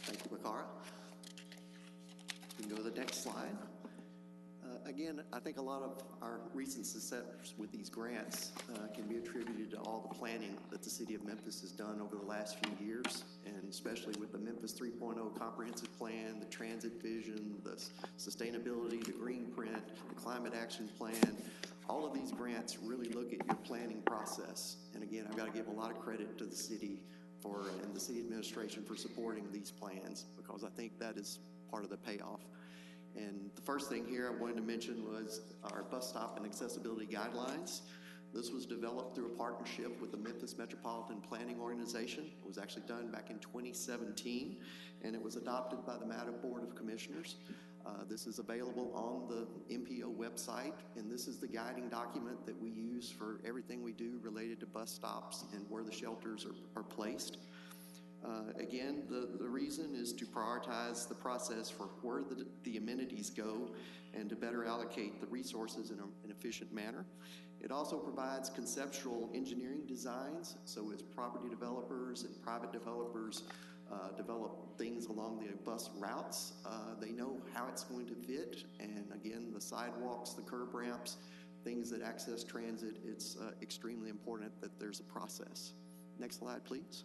Thank you, Makara. You can go to the next slide. Again, I think a lot of our recent success with these grants can be attributed to all the planning that the city of Memphis has done over the last few years, and especially with the Memphis 3.0 comprehensive plan, the transit vision, the sustainability, the green print, the climate action plan. All of these grants really look at your planning process. And again, I've got to give a lot of credit to the city and the city administration for supporting these plans, because I think that is part of the payoff. And the first thing here I wanted to mention was our bus stop and accessibility guidelines. This was developed through a partnership with the Memphis Metropolitan Planning Organization. It was actually done back in 2017, and it was adopted by the MATA Board of Commissioners. This is available on the MPO website, and this is the guiding document that we use for everything we do related to bus stops and where the shelters are placed. Again, the reason is to prioritize the process for where the amenities go and to better allocate the resources in an efficient manner. It also provides conceptual engineering designs, so as property developers and private developers develop things along the bus routes, they know how it's going to fit, and again, the sidewalks, the curb ramps, things that access transit, it's extremely important that there's a process. Next slide, please.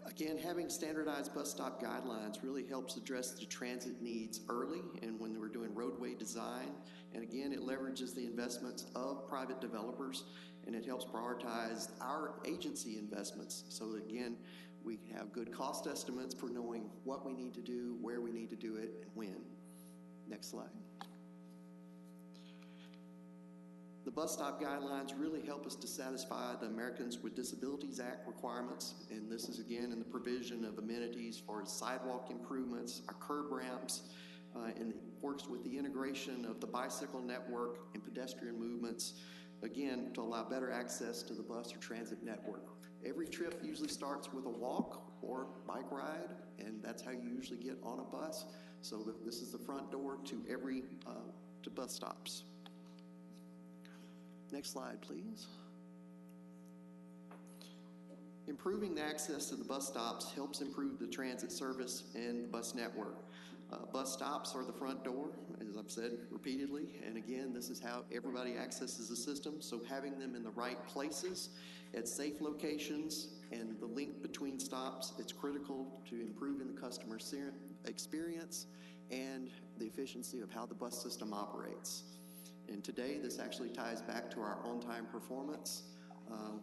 Again, having standardized bus stop guidelines really helps address the transit needs early and when we're doing roadway design. And again, it leverages the investments of private developers, and it helps prioritize our agency investments. So again, we have good cost estimates for knowing what we need to do, where we need to do it, and when. Next slide. The bus stop guidelines really help us to satisfy the Americans with Disabilities Act requirements, and this is again in the provision of amenities for sidewalk improvements, our curb ramps, and it works with the integration of the bicycle network and pedestrian movements, again, to allow better access to the bus or transit network. Every trip usually starts with a walk or bike ride, and that's how you usually get on a bus. So this is the front door to every to bus stops. Next slide, please. Improving the access to the bus stops helps improve the transit service and the bus network. Bus stops are the front door, as I've said repeatedly, and again, this is how everybody accesses the system, so having them in the right places at safe locations and the link between stops, it's critical to improving the customer experience and the efficiency of how the bus system operates. And today, this actually ties back to our on-time performance,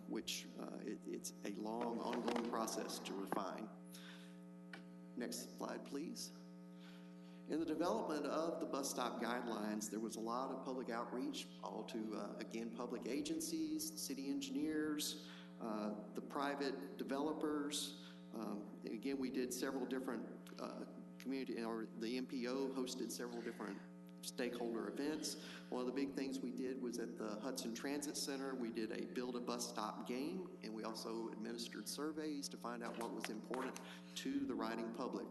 which it's a long, ongoing process to refine. Next slide, please. In the development of the bus stop guidelines, there was a lot of public outreach, all to, again, public agencies, city engineers, the private developers. Again, we did several different community, or the MPO hosted several different stakeholder events. One of the big things we did was at the Hudson Transit Center, we did a build a bus stop game, and we also administered surveys to find out what was important to the riding public.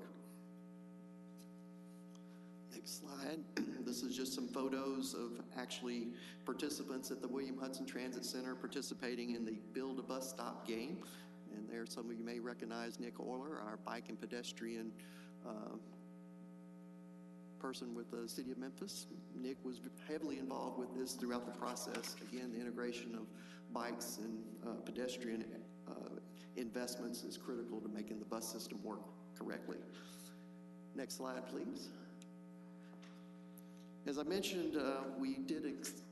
Next slide. This is just some photos of actually participants at the William Hudson Transit Center participating in the build a bus stop game. And there some of you may recognize Nick Euler, our bike and pedestrian person with the city of Memphis. Nick was heavily involved with this throughout the process. Again, the integration of bikes and pedestrian investments is critical to making the bus system work correctly. Next slide, please. As I mentioned, we did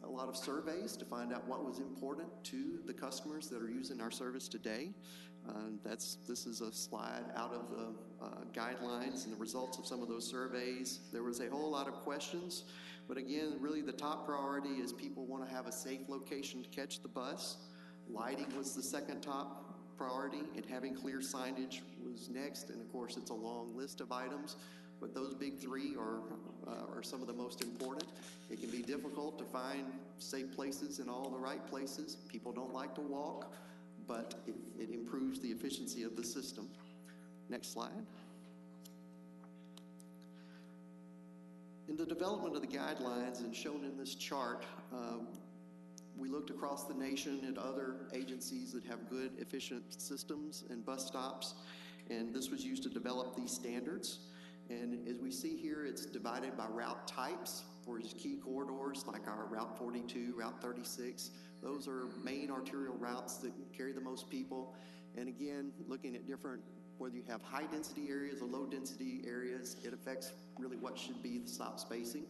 a lot of surveys to find out what was important to the customers that are using our service today. This is a slide out of the guidelines and the results of some of those surveys. There was a whole lot of questions, but again, really the top priority is people want to have a safe location to catch the bus. Lighting was the second top priority, and having clear signage was next, and of course it's a long list of items, but those big three are some of the most important. It can be difficult to find safe places in all the right places. People don't like to walk, but it improves the efficiency of the system. Next slide. In the development of the guidelines and shown in this chart, we looked across the nation at other agencies that have good, efficient systems and bus stops, and this was used to develop these standards. And as we see here, it's divided by route types, for key corridors like our Route 42, Route 36. Those are main arterial routes that carry the most people. And again, looking at different, whether you have high density areas or low density areas, it affects really what should be the stop spacing.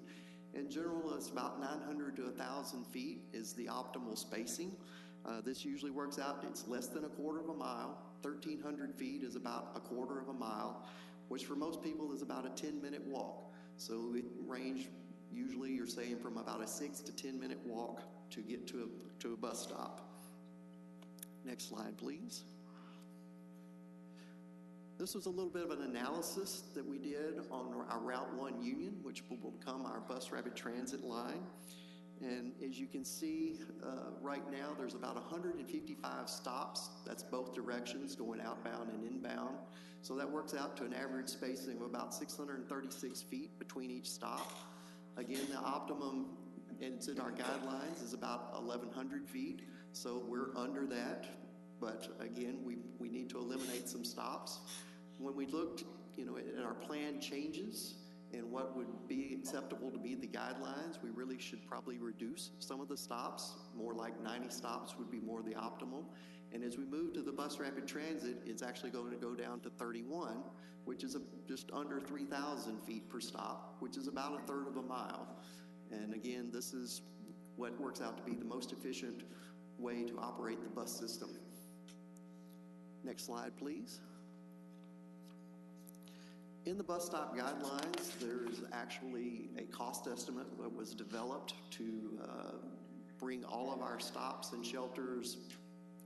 In general, it's about 900 to 1,000 feet is the optimal spacing. This usually works out, it's less than a quarter of a mile. 1,300 feet is about a quarter of a mile, which for most people is about a 10-minute walk. So it range, usually you're saying from about a 6 to 10-minute walk to get to a bus stop. Next slide, please. This was a little bit of an analysis that we did on our Route 1 Union, which will become our bus rapid transit line. And as you can see, right now there's about 155 stops. That's both directions, going outbound and inbound. So that works out to an average spacing of about 636 feet between each stop. Again, the optimum, and it's in our guidelines, is about 1,100 feet. So we're under that. But again, we need to eliminate some stops. When we looked, at our plan changes and what would be acceptable to be the guidelines, we really should probably reduce some of the stops. More like 90 stops would be more the optimal. And as we move to the bus rapid transit, it's actually going to go down to 31, which is just under 3,000 feet per stop, which is about a third of a mile. And again, this is what works out to be the most efficient way to operate the bus system. Next slide, please. In the bus stop guidelines, there's actually a cost estimate that was developed to bring all of our stops and shelters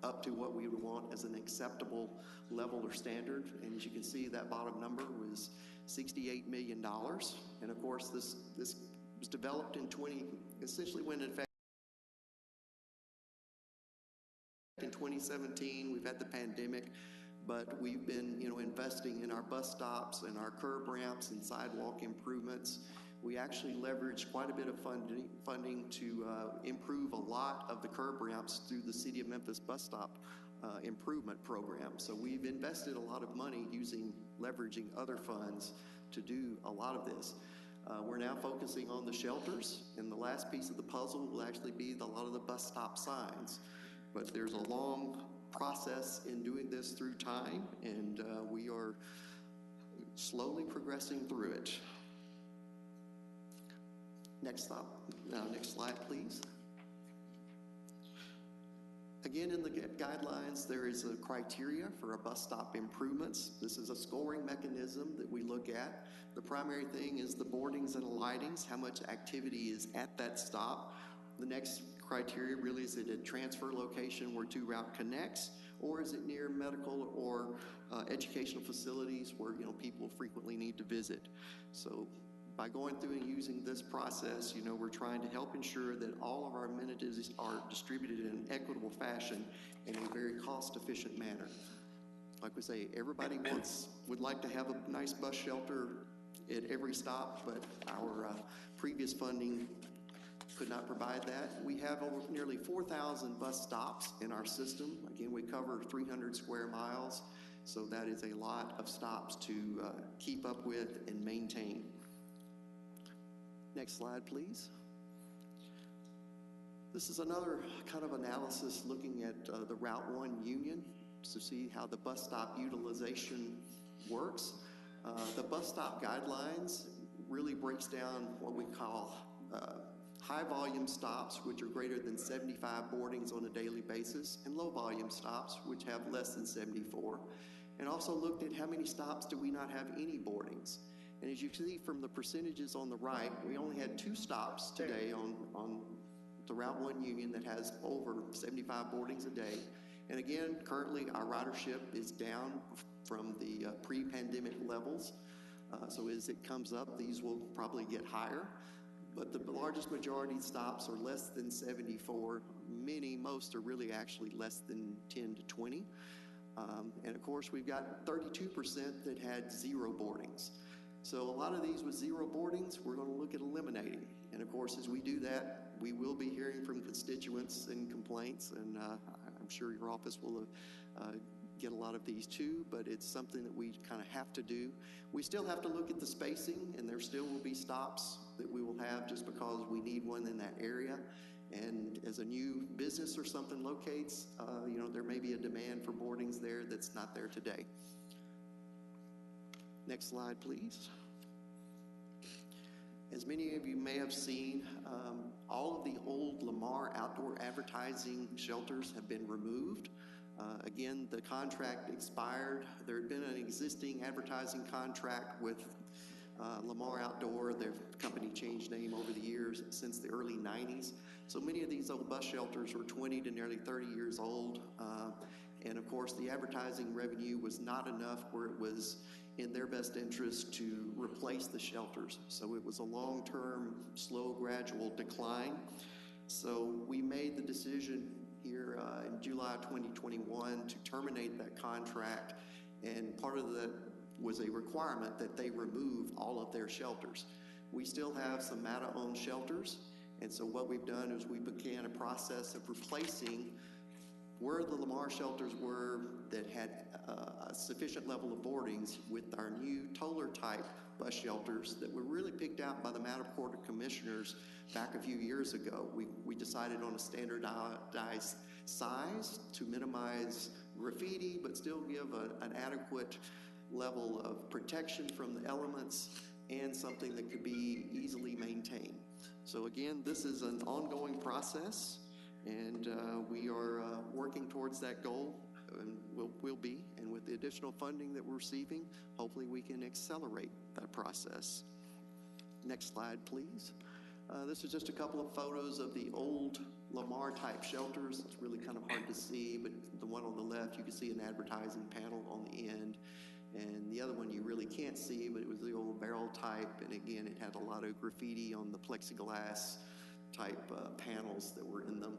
up to what we would want as an acceptable level or standard. And as you can see, that bottom number was $68 million. And of course, this was developed in essentially went in effect in 2017. We've had the pandemic, but we've been, investing in our bus stops and our curb ramps and sidewalk improvements. We actually leveraged quite a bit of funding to improve a lot of the curb ramps through the City of Memphis bus stop improvement program. So we've invested a lot of money leveraging other funds to do a lot of this. We're now focusing on the shelters, and the last piece of the puzzle will actually be a lot of the bus stop signs. But there's a long process in doing this through time, and we are slowly progressing through it. Next slide, please. Again, in the guidelines, there is a criteria for a bus stop improvements. This is a scoring mechanism that we look at. The primary thing is the boardings and alightings, how much activity is at that stop. The next criteria really is it a transfer location where two route connects, or is it near medical or educational facilities where people frequently need to visit. So by going through and using this process, we're trying to help ensure that all of our amenities are distributed in an equitable fashion in a very cost-efficient manner. Like we say, everybody would like to have a nice bus shelter at every stop, but our previous funding could not provide that. We have over nearly 4,000 bus stops in our system. Again, we cover 300 square miles, so that is a lot of stops to keep up with and maintain. Next slide, please. This is another kind of analysis looking at the Route 1 Union to see how the bus stop utilization works. The bus stop guidelines really breaks down what we call high volume stops, which are greater than 75 boardings on a daily basis, and low volume stops, which have less than 74. And also looked at how many stops do we not have any boardings. And as you can see from the percentages on the right, we only had 2 stops today on the Route 1 Union that has over 75 boardings a day. And again, currently our ridership is down from the pre-pandemic levels. So as it comes up, these will probably get higher. but the largest majority stops are less than 74. Most are really actually less than 10 to 20. And of course, we've got 32% that had 0 boardings. So a lot of these with 0 boardings, we're going to look at eliminating. And of course, as we do that, we will be hearing from constituents and complaints, and I'm sure your office will get a lot of these too, but it's something that we kind of have to do. We still have to look at the spacing, and there still will be stops that we will have just because we need one in that area. And as a new business or something locates, there may be a demand for boardings there that's not there today. Next slide, please. As many of you may have seen, all of the old Lamar outdoor advertising shelters have been removed. Again, the contract expired. There had been an existing advertising contract with Lamar Outdoor. Their company changed name over the years since the early 90s. So many of these old bus shelters were 20 to nearly 30 years old. And of course, the advertising revenue was not enough where it was in their best interest to replace the shelters. So it was a long-term, slow, gradual decline. So we made the decision here in July 2021 to terminate that contract, and part of that was a requirement that they remove all of their shelters. We still have some MATA-owned shelters, and so what we've done is we began a process of replacing where the Lamar shelters were that had a sufficient level of boardings with our new Toller-type bus shelters that were really picked out by the MATA Board of Commissioners back a few years ago. We decided on a standardized size to minimize graffiti, but still give an adequate level of protection from the elements and something that could be easily maintained. So again, this is an ongoing process, and we are working towards that goal, and will be. And with the additional funding that we're receiving, hopefully we can accelerate that process. Next slide, please. This is just a couple of photos of the old Lamar-type shelters. It's really kind of hard to see, but the one on the left, you can see an advertising panel on the end. And the other one you really can't see, but it was the old barrel type. And again, it had a lot of graffiti on the plexiglass type panels that were in them.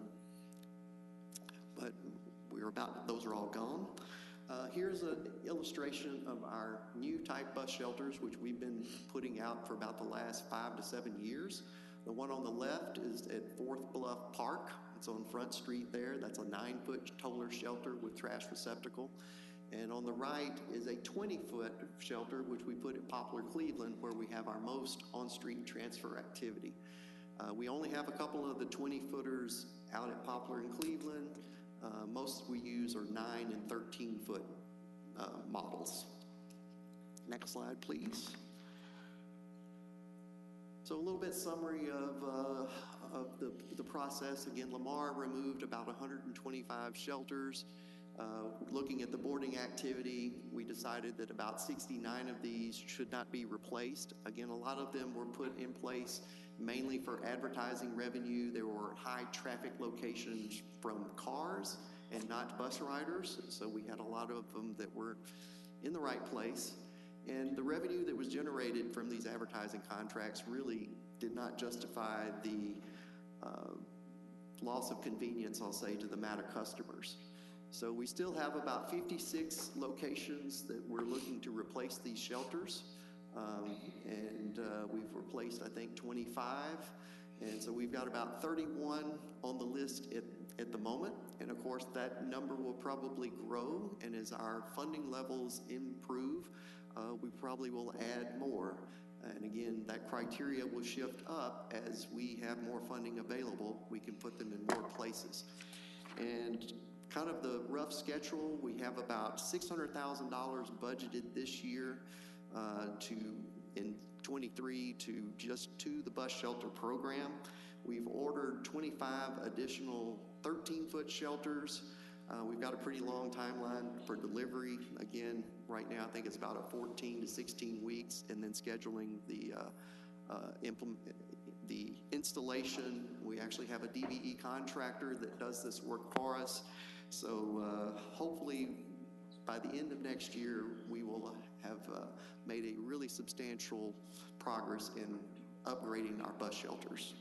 But those are all gone. Here's an illustration of our new type bus shelters, which we've been putting out for about the last 5 to 7 years. The one on the left is at 4th Bluff Park. It's on Front Street there. That's a 9-foot Toller shelter with trash receptacle. And on the right is a 20-foot shelter, which we put at Poplar, Cleveland, where we have our most on-street transfer activity. We only have a couple of the 20-footers out at Poplar and Cleveland. Most we use are 9 and 13-foot models. Next slide, please. So a little bit summary of the process. Again, Lamar removed about 125 shelters. Looking at the boarding activity, we decided that about 69 of these should not be replaced. Again, a lot of them were put in place mainly for advertising revenue. There were high traffic locations from cars and not bus riders, so we had a lot of them that were in the right place. And the revenue that was generated from these advertising contracts really did not justify the loss of convenience, I'll say, to the MATA customers. So we still have about 56 locations that we're looking to replace these shelters. And we've replaced, I think, 25. And so we've got about 31 on the list at the moment. And of course, that number will probably grow. And as our funding levels improve, we probably will add more. And again, that criteria will shift up as we have more funding available. We can put them in more places. And kind of the rough schedule, we have about $600,000 budgeted this year in 23 to the bus shelter program. We've ordered 25 additional 13-foot shelters. We've got a pretty long timeline for delivery. Again, right now I think it's about 14 to 16 weeks, and then scheduling the installation. We actually have a DBE contractor that does this work for us. So hopefully by the end of next year, we will have made a really substantial progress in upgrading our bus shelters.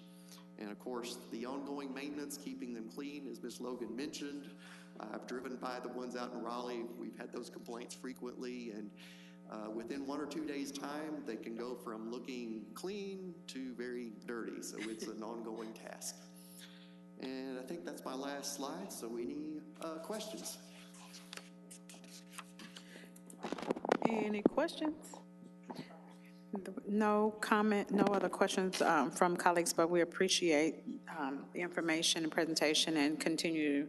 And of course, the ongoing maintenance, keeping them clean, as Ms. Logan mentioned. I've driven by the ones out in Raleigh. We've had those complaints frequently, and within 1 or 2 days' time, they can go from looking clean to very dirty. So it's an ongoing task. And I think that's my last slide, so we need questions. Any questions? No comment, no other questions from colleagues, but we appreciate the information and presentation and continue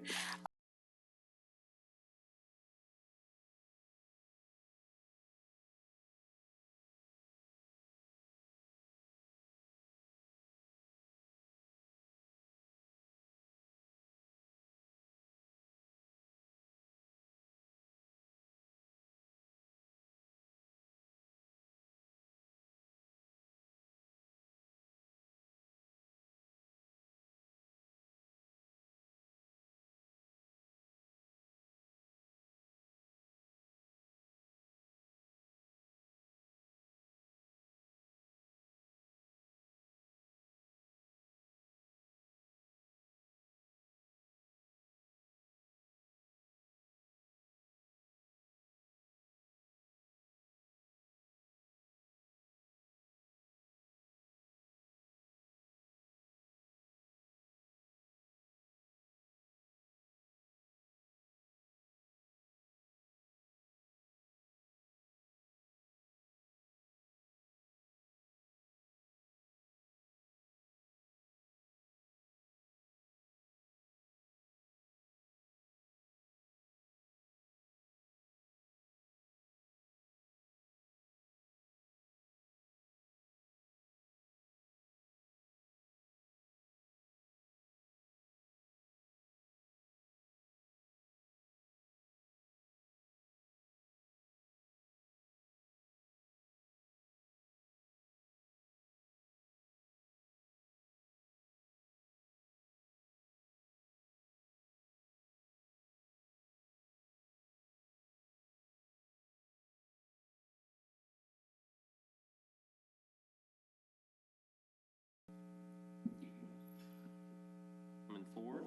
Ford.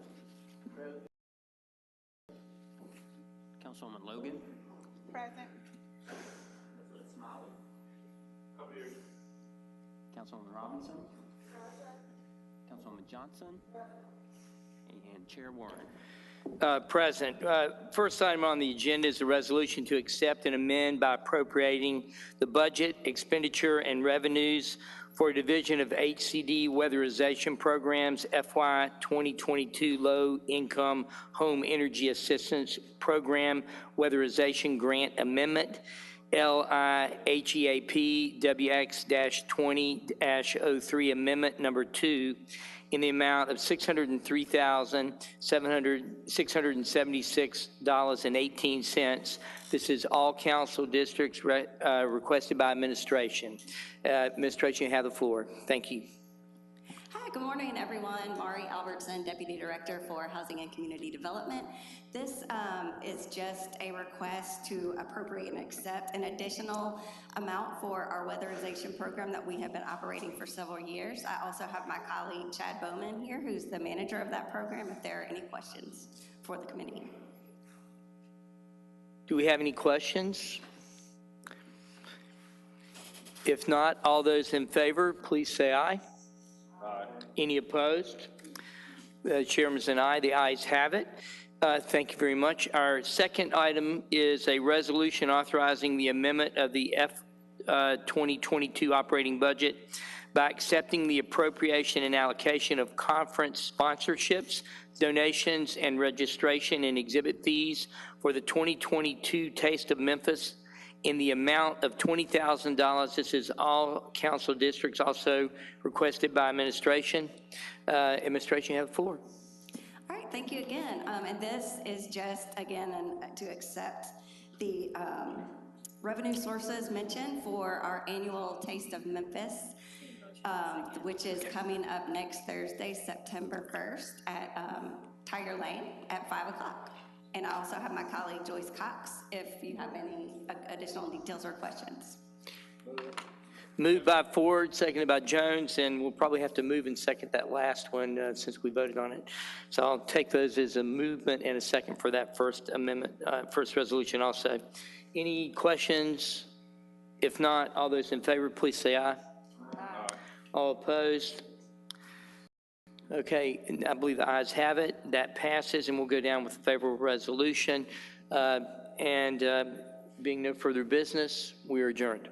Councilwoman Logan. Present. Councilwoman Robinson. Councilwoman Johnson. And Chair Warren. Present. First item on the agenda is a resolution to accept and amend by appropriating the budget, expenditure, and revenues for a division of HCD weatherization programs FY 2022 Low Income Home Energy Assistance Program Weatherization Grant Amendment, LIHEAP WX-20-03 Amendment Number 2, in the amount of $603,676.18. This is all council districts requested by administration. Administration, you have the floor. Thank you. Hi, good morning, everyone. Mari Albertson, Deputy Director for Housing and Community Development. This is just a request to appropriate and accept an additional amount for our weatherization program that we have been operating for several years. I also have my colleague Chad Bowman here, who's the manager of that program, if there are any questions for the committee. Do we have any questions? If not, all those in favor, please say aye. Aye. Any opposed? The chairman's an aye. The ayes have it. Thank you very much. Our second item is a resolution authorizing the amendment of the 2022 operating budget by accepting the appropriation and allocation of conference sponsorships, donations, and registration and exhibit fees for the 2022 Taste of Memphis in the amount of $20,000. This is all council districts, also requested by administration. Administration, you have the floor. All right, thank you again. And this is just, again, to accept the revenue sources mentioned for our annual Taste of Memphis, which is coming up next Thursday, September 1st at Tiger Lane at 5 o'clock. And I also have my colleague Joyce Cox if you have any additional details or questions. Moved by Ford, seconded by Jones, and we'll probably have to move and second that last one since we voted on it. So I'll take those as a movement and a second for that first amendment, first resolution also. Any questions? If not, all those in favor, please say aye. Aye. All opposed? Okay, I believe the ayes have it. That passes, and we'll go down with a favorable resolution. Being no further business, we are adjourned.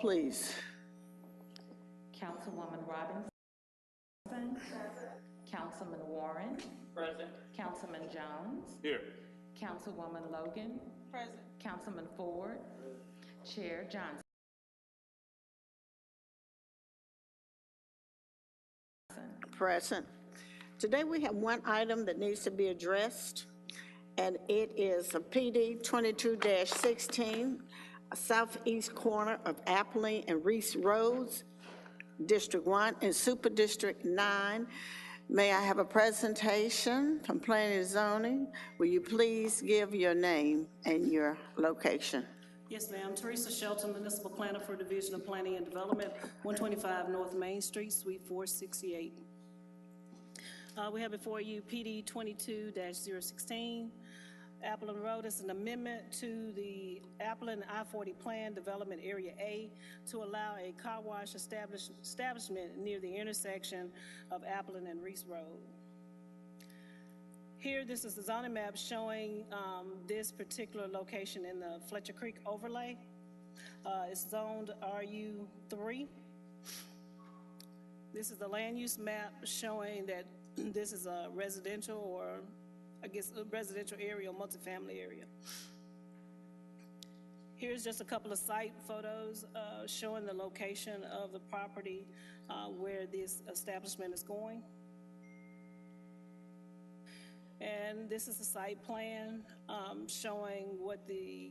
Please. Councilwoman Robinson. Councilman Warren. Present. Councilman Jones. Here. Councilwoman Logan. Present. Councilman Ford. Chair Johnson. Present. Today we have one item that needs to be addressed, and it is a PD 22-16, southeast corner of Appley and Reese Roads, District 1 and Super District 9. May I have a presentation from Planning and Zoning? Will you please give your name and your location? Yes, ma'am. Teresa Shelton, Municipal Planner for Division of Planning and Development, 125 North Main Street, Suite 468. We have before you PD 22-016. Appleton Road is an amendment to the Appleton I-40 Plan Development Area A to allow a car wash establishment near the intersection of Appleton and Reese Road. Here, this is the zoning map showing this particular location in the Fletcher Creek overlay. It's zoned RU3. This is the land use map showing that this is a residential, or I guess a residential area or multifamily area. Here's just a couple of site photos showing the location of the property where this establishment is going. And this is the site plan showing what the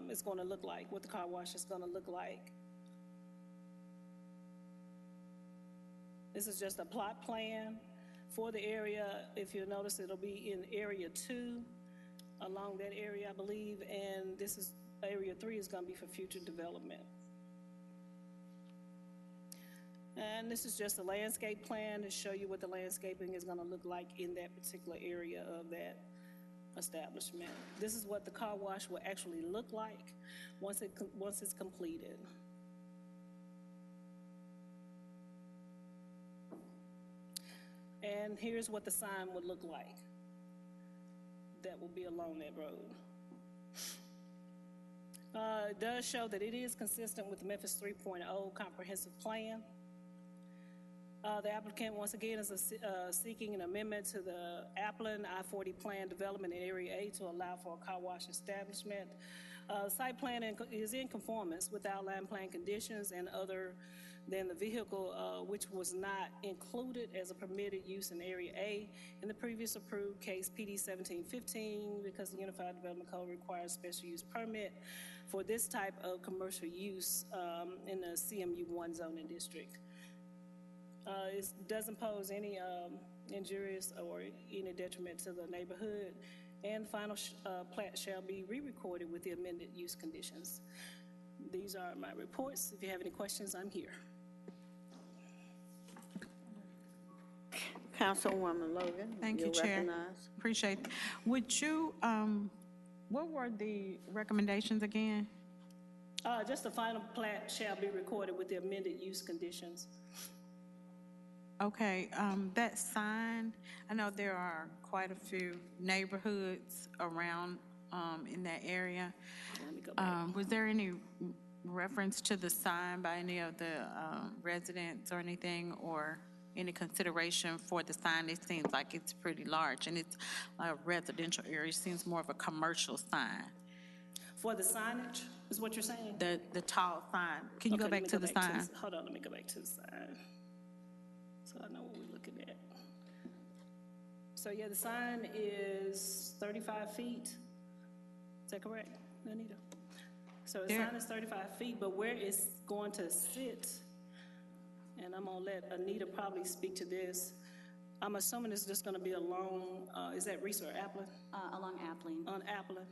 it's going to look like, what the car wash is going to look like. This is just a plot plan for the area. If you notice, it'll be in area 2 along that area, I believe, and this is area 3 is going to be for future development. And this is just a landscape plan to show you what the landscaping is going to look like in that particular area of that establishment. This is what the car wash will actually look like once it's completed. And here's what the sign would look like that will be along that road. It does show that it is consistent with the Memphis 3.0 comprehensive plan. The applicant, once again, is seeking an amendment to the Appleton I-40 Plan Development in Area A to allow for a car wash establishment. Site plan is in conformance with outline plan conditions and other than the vehicle which was not included as a permitted use in Area A in the previous approved case PD 1715, because the Unified Development Code requires special use permit for this type of commercial use in the CMU1 zoning district. It doesn't pose any injurious or any detriment to the neighborhood, and the final plat shall be re-recorded with the amended use conditions. These are my reports. If you have any questions, I'm here. Councilwoman Logan. Thank you, you're Chair. recognized. Appreciate it. Would you, what were the recommendations again? Just the final plat shall be recorded with the amended use conditions. Okay, that sign, I know there are quite a few neighborhoods around in that area. Let me go back. Was there any reference to the sign by any of the residents or anything, or any consideration for the sign? It seems like it's pretty large, and it's a residential area. It seems more of a commercial sign. For the signage, is what you're saying? The tall sign. Can you Okay, go back let me to the sign? hold on, let me go back to the sign, so I know what we're looking at. So yeah, the sign is 35 feet. Is that correct, Anita? So the sign is 35 feet, but where it's going to sit, and I'm gonna let Anita probably speak to this. I'm assuming it's just gonna be along, is that Reese or Appleton? Along Appling. On Appleton.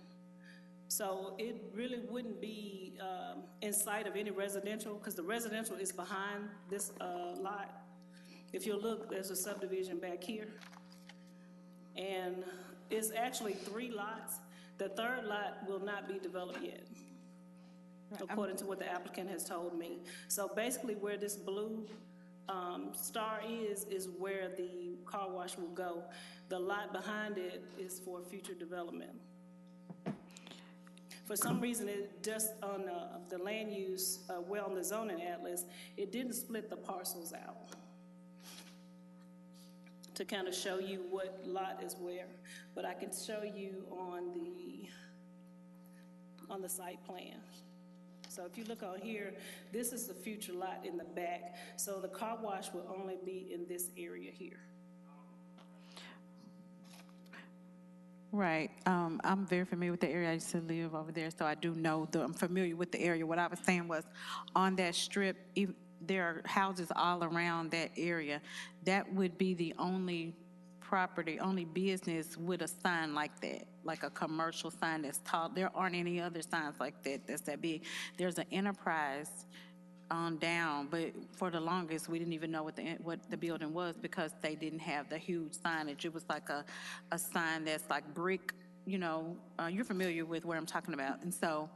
So it really wouldn't be in sight of any residential, because the residential is behind this lot. If you look, there's a subdivision back here. And it's actually 3 lots. The third lot will not be developed yet, according to what the applicant has told me. So basically where this blue star is where the car wash will go. The lot behind it is for future development. For some reason, it just on the land use, well, on the zoning atlas, it didn't split the parcels out to kind of show you what lot is where. But I can show you on the site plan. So if you look on here, this is the future lot in the back. So the car wash will only be in this area here. Right. I'm very familiar with the area. I used to live over there, so I do know I'm familiar with the area. What I was saying was, on that strip, there are houses all around that area. That would be the only property, only business with a sign like that, like a commercial sign that's tall. There aren't any other signs like that that's that big. There's an Enterprise on down, but for the longest, we didn't even know what the building was, because they didn't have the huge signage. It was like a sign that's like brick, you know, you're familiar with where I'm talking about. And so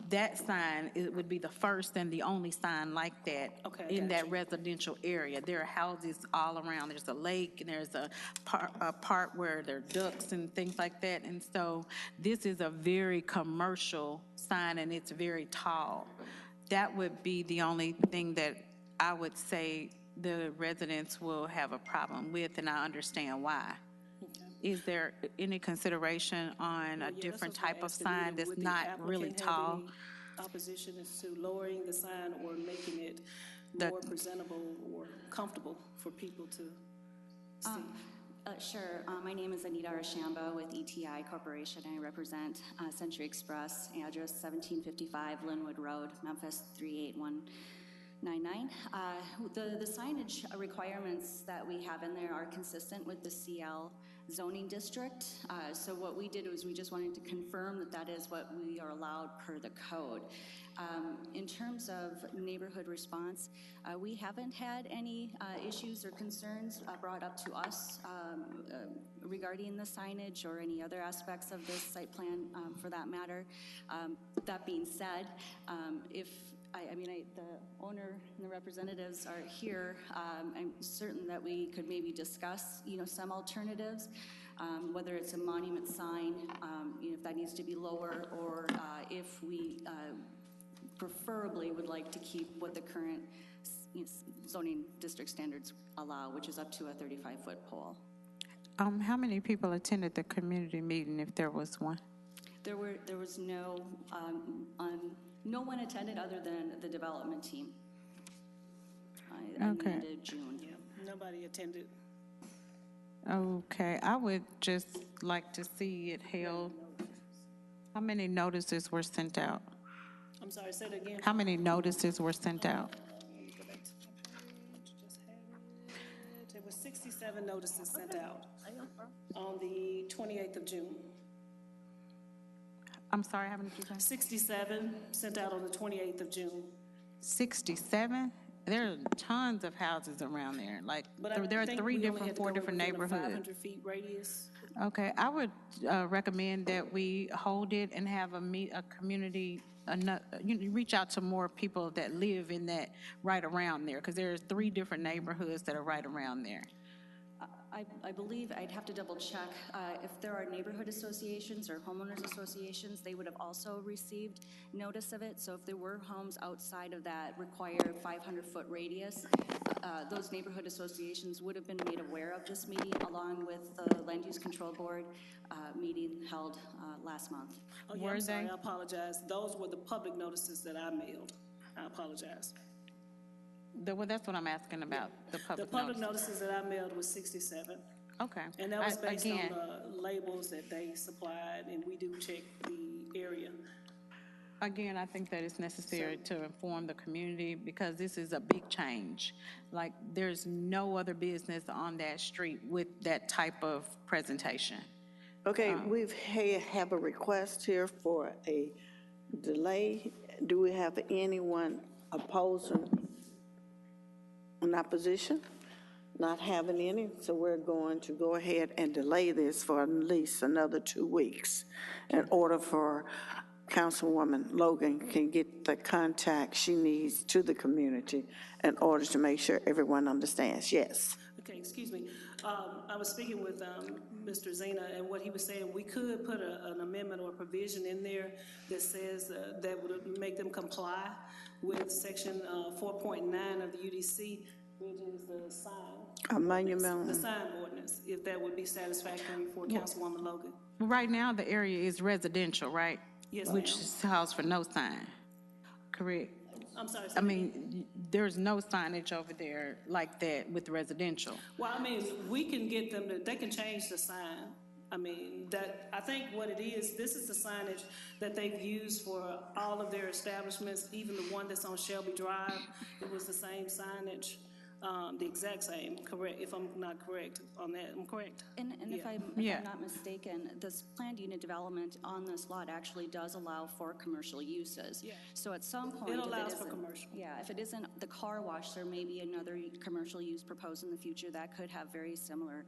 that sign, it would be the first and the only sign like that in that residential area. There are houses all around. There's a lake, and there's a part where there are ducks and things like that. And so this is a very commercial sign, and it's very tall. That would be the only thing that I would say the residents will have a problem with, and I understand why. Is there any consideration on a different type of sign that's not really tall? Opposition is to lowering the sign or making it more presentable or comfortable for people to see? Sure. My name is Anita Archambault with ETI Corporation. I represent Century Express, address 1755 Linwood Road, Memphis 38199. The signage requirements that we have in there are consistent with the CL zoning district. So what we did was we just wanted to confirm that that is what we are allowed per the code. In terms of neighborhood response, we haven't had any issues or concerns brought up to us regarding the signage or any other aspects of this site plan for that matter. That being said, the owner and the representatives are here, I'm certain that we could maybe discuss, some alternatives, whether it's a monument sign, if that needs to be lower, or if we preferably would like to keep what the current zoning district standards allow, which is up to a 35-foot pole. How many people attended the community meeting, if there was one? There was no one attended other than the development team. At the end of June. Yeah, nobody attended. Okay, I would just like to see it held. How many notices were sent out? I'm sorry, say it again. How many notices were sent out? Go back to my page, just had it. There were 67 notices sent out on the 28th of June. I'm sorry, how many did you say? 67 sent out on the 28th of June. 67? There are tons of houses around there. Like, there are four different neighborhoods. 500 feet radius. Okay, I would recommend that we hold it and have a community, reach out to more people that live in that right around there, because there's 3 different neighborhoods that are right around there. I believe, I'd have to double check, if there are neighborhood associations or homeowners associations, they would have also received notice of it. So if there were homes outside of that required 500-foot radius, those neighborhood associations would have been made aware of this meeting, along with the Land Use Control Board meeting held last month. Oh, yeah, I'm sorry, I apologize. Those were the public notices that I mailed. I apologize. Well, that's what I'm asking about, the public The public notices that I mailed was 67. Okay. And that was based on the labels that they supplied, and we do check the area. Again, I think that it's necessary to inform the community, because this is a big change. Like, there's no other business on that street with that type of presentation. Okay, we have a request here for a delay. Do we have anyone opposing? In opposition? Not having any, so we're going to go ahead and delay this for at least another 2 weeks in order for Councilwoman Logan can get the contact she needs to the community in order to make sure everyone understands. Yes. Okay, excuse me. I was speaking with Mr. Zena, and what he was saying, we could put an amendment or provision in there that says that would make them comply with section 4.9 of the UDC, which is the sign. A monument. The sign ordinance, if that would be satisfactory for Councilwoman Logan. Right now, the area is residential, right? Yes, Which calls for no sign, correct? I'm sorry. I mean, there's no signage over there like that with residential. Well, I mean, we can get them to, they can change the sign. I mean, I think what it is, this is the signage that they've used for all of their establishments, even the one that's on Shelby Drive. It was the same signage, the exact same, correct, if I'm not correct on that. I'm correct? And if I'm not mistaken, this planned unit development on this lot actually does allow for commercial uses. Yeah. So at some point, It allows for commercial. Yeah, if it isn't the car wash, there may be another commercial use proposed in the future that could have very similar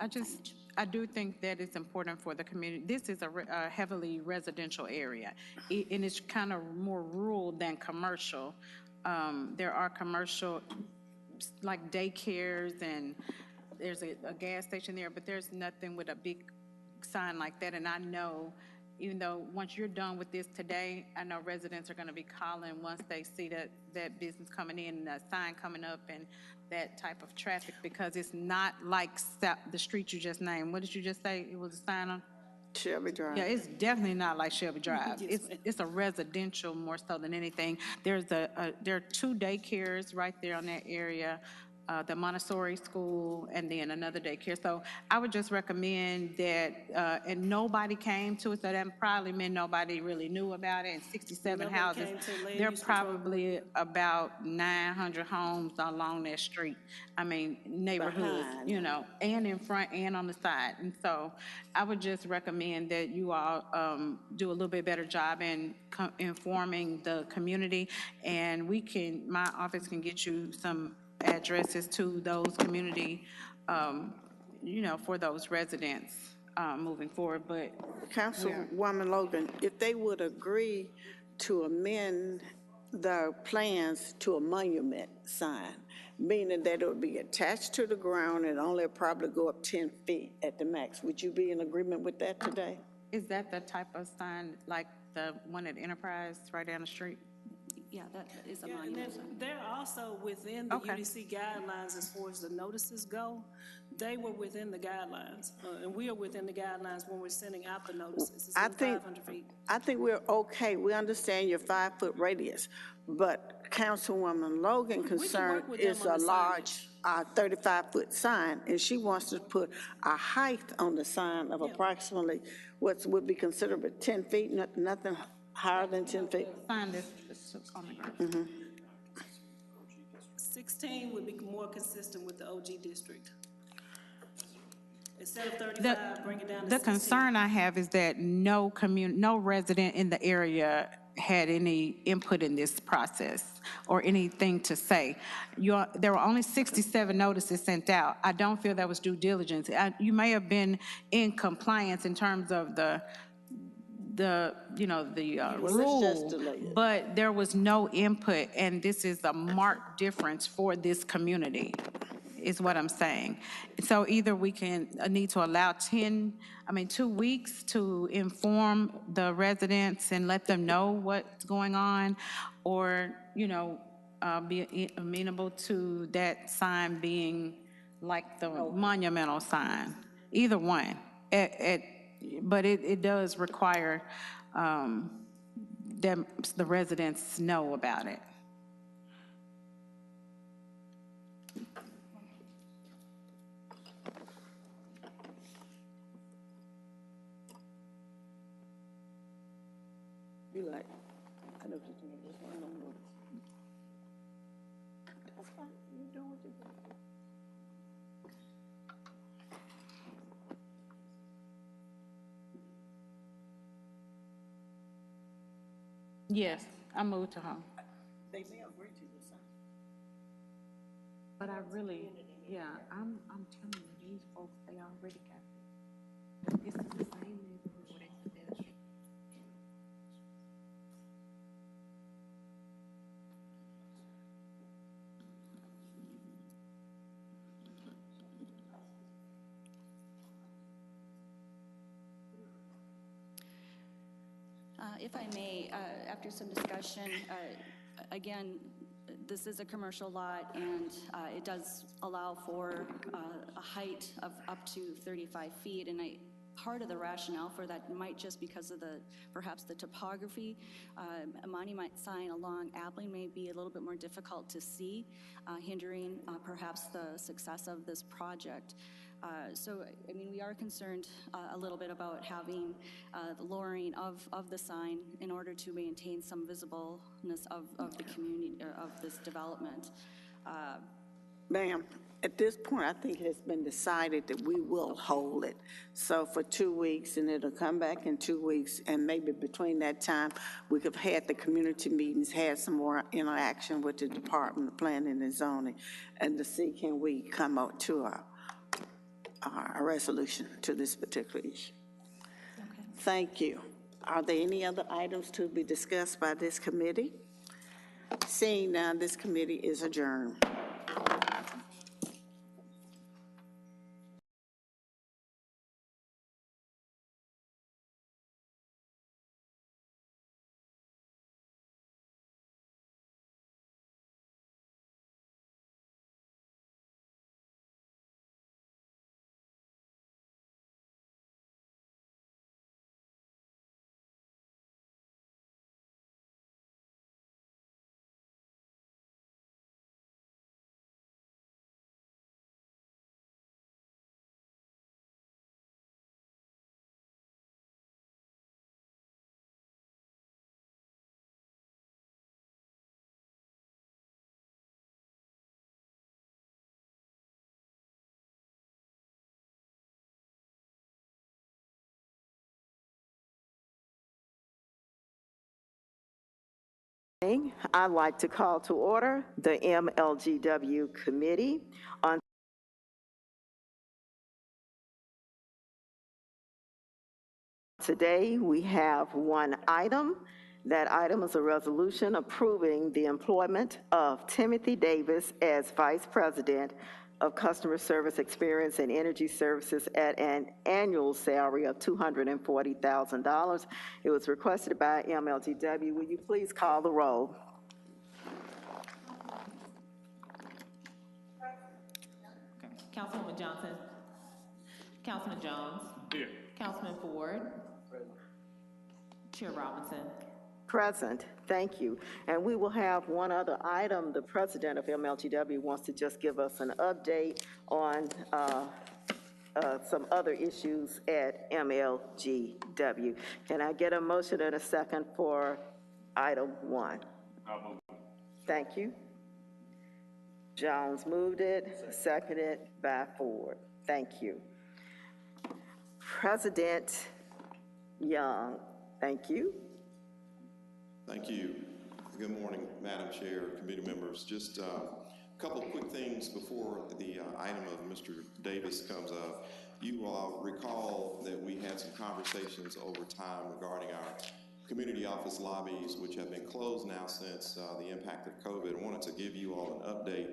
signage. I do think that it's important for the community. This is a heavily residential area, and it's kind of more rural than commercial. There are commercial, like daycares, and there's a gas station there, but there's nothing with a big sign like that. And I know, even though once you're done with this today, I know residents are going to be calling once they see that business coming in and that sign coming up and that type of traffic, because it's not like the street you just named. What did you just say? It was a sign on? Shelby Drive. Yeah, it's definitely not like Shelby Drive. It's a residential more so than anything. There are 2 daycares right there on that area, the Montessori school, and then another daycare. So I would just recommend that, and nobody came to it, so that probably meant nobody really knew about it. And 67 houses, there are probably about 900 homes along that street. I mean, neighborhoods, and in front and on the side. And so I would just recommend that you all do a little bit better job in informing the community, and my office can get you some addresses to those community, for those residents moving forward. But Councilwoman Logan, if they would agree to amend the plans to a monument sign, meaning that it would be attached to the ground and only probably go up 10 feet at the max, would you be in agreement with that today? Is that the type of sign like the one at Enterprise right down the street? Yeah, that is a Yeah, and monument then sign. they're also within the Okay. UDC guidelines as far as the notices go. They were within the guidelines, and we are within the guidelines when we're sending out the notices. It's I in think, 500 feet. I think we're okay. We understand your 5-foot radius, but Councilwoman Logan's concern work with them is on a the large 35-foot sign, and she wants to put a height on the sign of approximately what would be considered 10 feet, nothing higher than 10 feet. Sign this on the ground. 16 would be more consistent with the OG district. Instead of 35, bring it down to 16. The concern I have is that no resident in the area had any input in this process or anything to say. There were only 67 notices sent out. I don't feel that was due diligence. You may have been in compliance in terms of the rule, but there was no input, and this is a marked difference for this community, is what I'm saying. So either we can need to allow 2 weeks to inform the residents and let them know what's going on, or, be amenable to that sign being like the monumental sign. Either one. But it does require them, the residents know about it. You like, I know what you're doing, just one more. That's fine, you're doing what you're doing. Yes, I moved to home. They may agree to this. But I really, I'm telling you, these folks, they already got it. It's the same neighborhood where they put that. If I may, after some discussion, again, this is a commercial lot, and it does allow for a height of up to 35 feet, and part of the rationale for that might just because of perhaps the topography. A monument sign along Abilene may be a little bit more difficult to see, hindering perhaps the success of this project. So, we are concerned a little bit about having the lowering of the sign in order to maintain some visibleness of the community, of this development. Ma'am, at this point, I think it has been decided that we will hold it. So for 2 weeks, and it'll come back in 2 weeks, and maybe between that time, we could have had the community meetings, had some more interaction with the Department of Planning and Zoning, and to see can we come up to a resolution to this particular issue. Okay. Thank you. Are there any other items to be discussed by this committee? Seeing none, this committee is adjourned. I'd like to call to order the MLGW Committee on today. We have one item. That item is a resolution approving the employment of Timothy Davis as Vice President of Customer Service Experience and Energy Services at an annual salary of $240,000. It was requested by MLGW. Will you please call the roll? Johnson. Councilman Jones. Here. Councilman Ford. Chair Robinson. Present, thank you. And we will have one other item. The president of MLGW wants to just give us an update on some other issues at MLGW. Can I get a motion and a second for item 1? Thank you. Jones moved it, seconded by Ford. Thank you. President Young, thank you. Thank you. Good morning, Madam Chair, committee members. Just a couple of quick things before the item of Mr. Davis comes up. You all recall that we had some conversations over time regarding our community office lobbies, which have been closed now since the impact of COVID. I wanted to give you all an update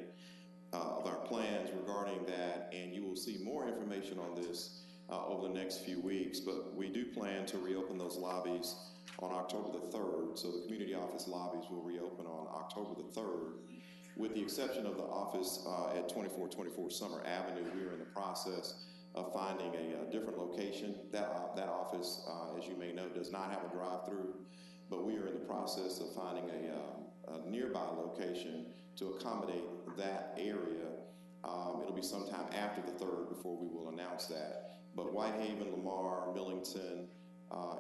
of our plans regarding that, and you will see more information on this over the next few weeks. But we do plan to reopen those lobbies on October the 3rd. So the community office lobbies will reopen on October the 3rd. With the exception of the office at 2424 Summer Avenue, we are in the process of finding a different location. That office, as you may know, does not have a drive-through, but we are in the process of finding a nearby location to accommodate that area. It'll be sometime after the 3rd before we will announce that. But Whitehaven, Lamar, Millington,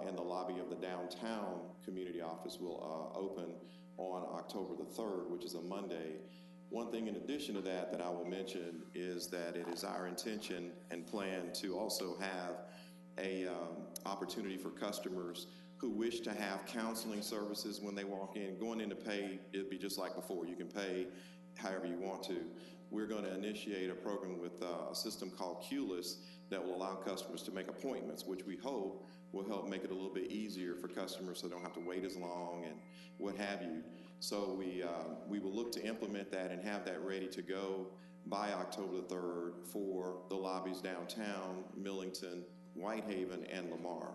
and the lobby of the downtown community office will open on October the 3rd, which is a Monday. One thing in addition to that I will mention is that it is our intention and plan to also have a opportunity for customers who wish to have counseling services when they walk in. Going in to pay, it'd be just like before. You can pay however you want to. We're going to initiate a program with a system called QLIS that will allow customers to make appointments, which we hope will help make it a little bit easier for customers so they don't have to wait as long and what have you. So we will look to implement that and have that ready to go by October the 3rd for the lobbies downtown, Millington, Whitehaven, and Lamar.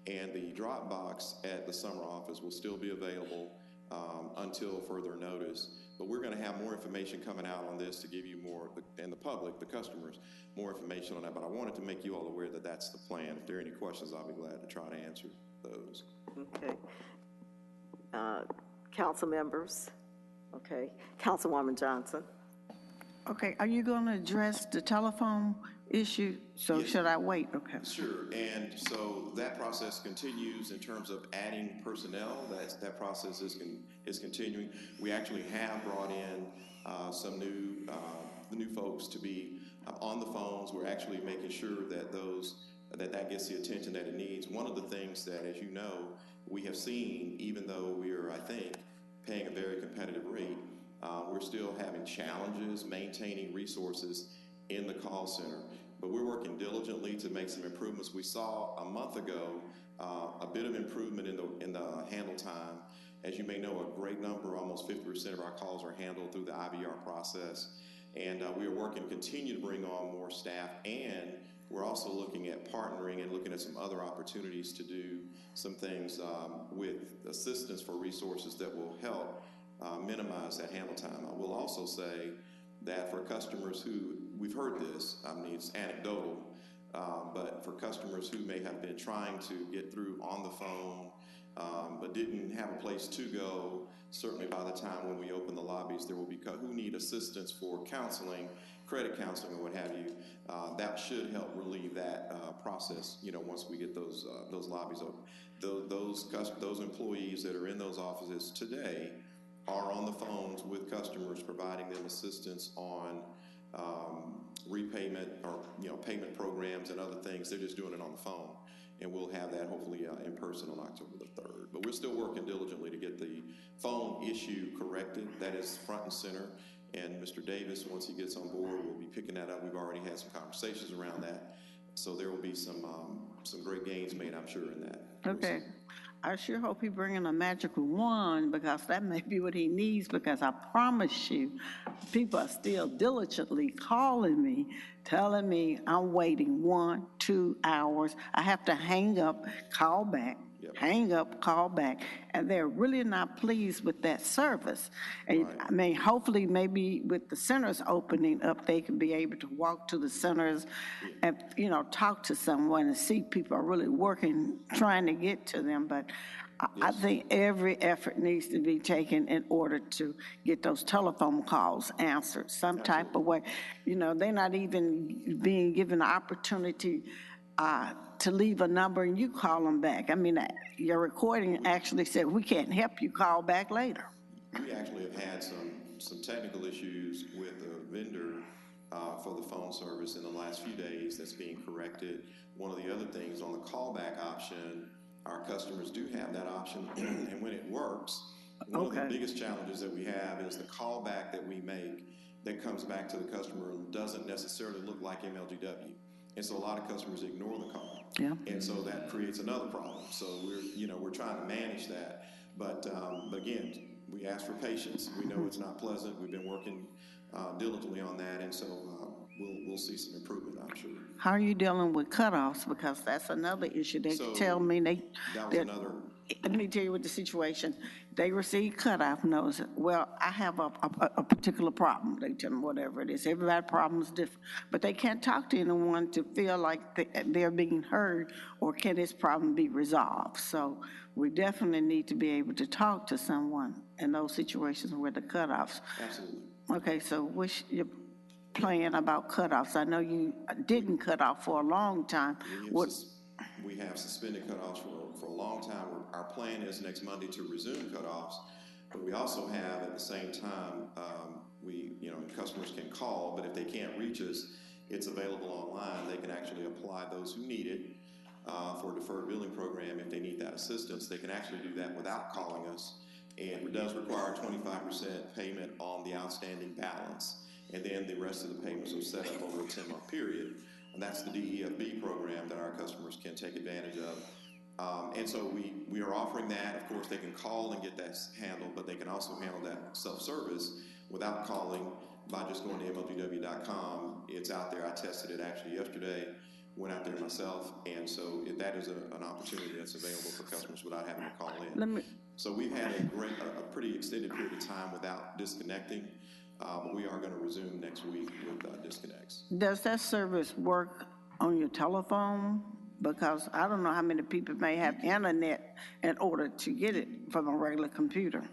And the drop box at the summer office will still be available until further notice. But we're going to have more information coming out on this to give you more, and the public, the customers, more information on that. But I wanted to make you all aware that that's the plan. If there are any questions, I'll be glad to try to answer those. Okay. Council members. Okay. Councilwoman Johnson. Okay, are you going to address the telephone issue? So Yes. should I wait? Okay. Sure, and so that process continues in terms of adding personnel. That process is continuing. We actually have brought in some new folks to be on the phones. We're actually making sure that that gets the attention that it needs. One of the things that, as you know, we have seen, even though we are, I think, paying a very competitive rate, we're still having challenges maintaining resources in the call center. But we're working diligently to make some improvements. We saw a month ago a bit of improvement in the handle time. As you may know, a great number, almost 50% of our calls are handled through the IVR process. And we are working to continue to bring on more staff, and we're also looking at partnering and looking at some other opportunities to do some things with assistance for resources that will help minimize that handle time. I will also say that for customers who, we've heard this, I mean, it's anecdotal, but for customers who may have been trying to get through on the phone, but didn't have a place to go, certainly by the time when we open the lobbies, there will be who need assistance for counseling, credit counseling or what have you. That should help relieve that process, once we get those lobbies open. Those employees that are in those offices today are on the phones with customers, providing them assistance on repayment or payment programs and other things. They're just doing it on the phone, and we'll have that hopefully in person on October the 3rd. But we're still working diligently to get the phone issue corrected. That is front and center, and Mr. Davis, once he gets on board, will be picking that up. We've already had some conversations around that, so there will be some great gains made, I'm sure, in that. Okay. I sure hope he bringing a magical wand, because that may be what he needs, because I promise you, people are still diligently calling me, telling me I'm waiting 1-2 hours. I have to hang up, call back, hang up, call back, and they're really not pleased with that service. And I mean, hopefully, maybe with the centers opening up, they can be able to walk to the centers and, you know, talk to someone and see people are really working, trying to get to them. But I think every effort needs to be taken in order to get those telephone calls answered some type of way. You know, they're not even being given the opportunity to leave a number and you call them back. I mean, your recording actually said, we can't help you, call back later. We actually have had some technical issues with the vendor for the phone service in the last few days that's being corrected. One of the other things on the callback option, our customers do have that option, and when it works, one of the biggest challenges that we have is the callback that we make that comes back to the customer doesn't necessarily look like MLGW. And so a lot of customers ignore the call. Yeah. And so that creates another problem. So we're trying to manage that. But again, we ask for patience. We know it's not pleasant. We've been working diligently on that. And so we'll see some improvement, I'm sure. How are you dealing with cutoffs? Because that's another issue. They tell me that was another. Let me tell you what the situation. They receive cutoff notice. Well, I have a particular problem. They tell them whatever it is. Everybody's problem is different. But they can't talk to anyone to feel like they're being heard, or can this problem be resolved? So we definitely need to be able to talk to someone in those situations where the cutoffs. Absolutely. Okay, so what's your plan about cutoffs? I know you didn't cut off for a long time. We have suspended cutoffs for a long time. Our plan is next Monday to resume cutoffs, but we also have at the same time, customers can call, but if they can't reach us, it's available online. They can actually apply, those who need it, for a deferred billing program. If they need that assistance, they can actually do that without calling us. And it does require 25% payment on the outstanding balance. And then the rest of the payments are set up over a 10-month period. And that's the DEFB program that our customers can take advantage of. And so we are offering that. Of course, they can call and get that handled, but they can also handle that self-service without calling by just going to MLGW.com. It's out there. I tested it actually yesterday, went out there myself. And so that is an opportunity that's available for customers without having to call in. So we've had a pretty extended period of time without disconnecting. But we are going to resume next week with disconnects. Does that service work on your telephone? Because I don't know how many people may have internet in order to get it from a regular computer.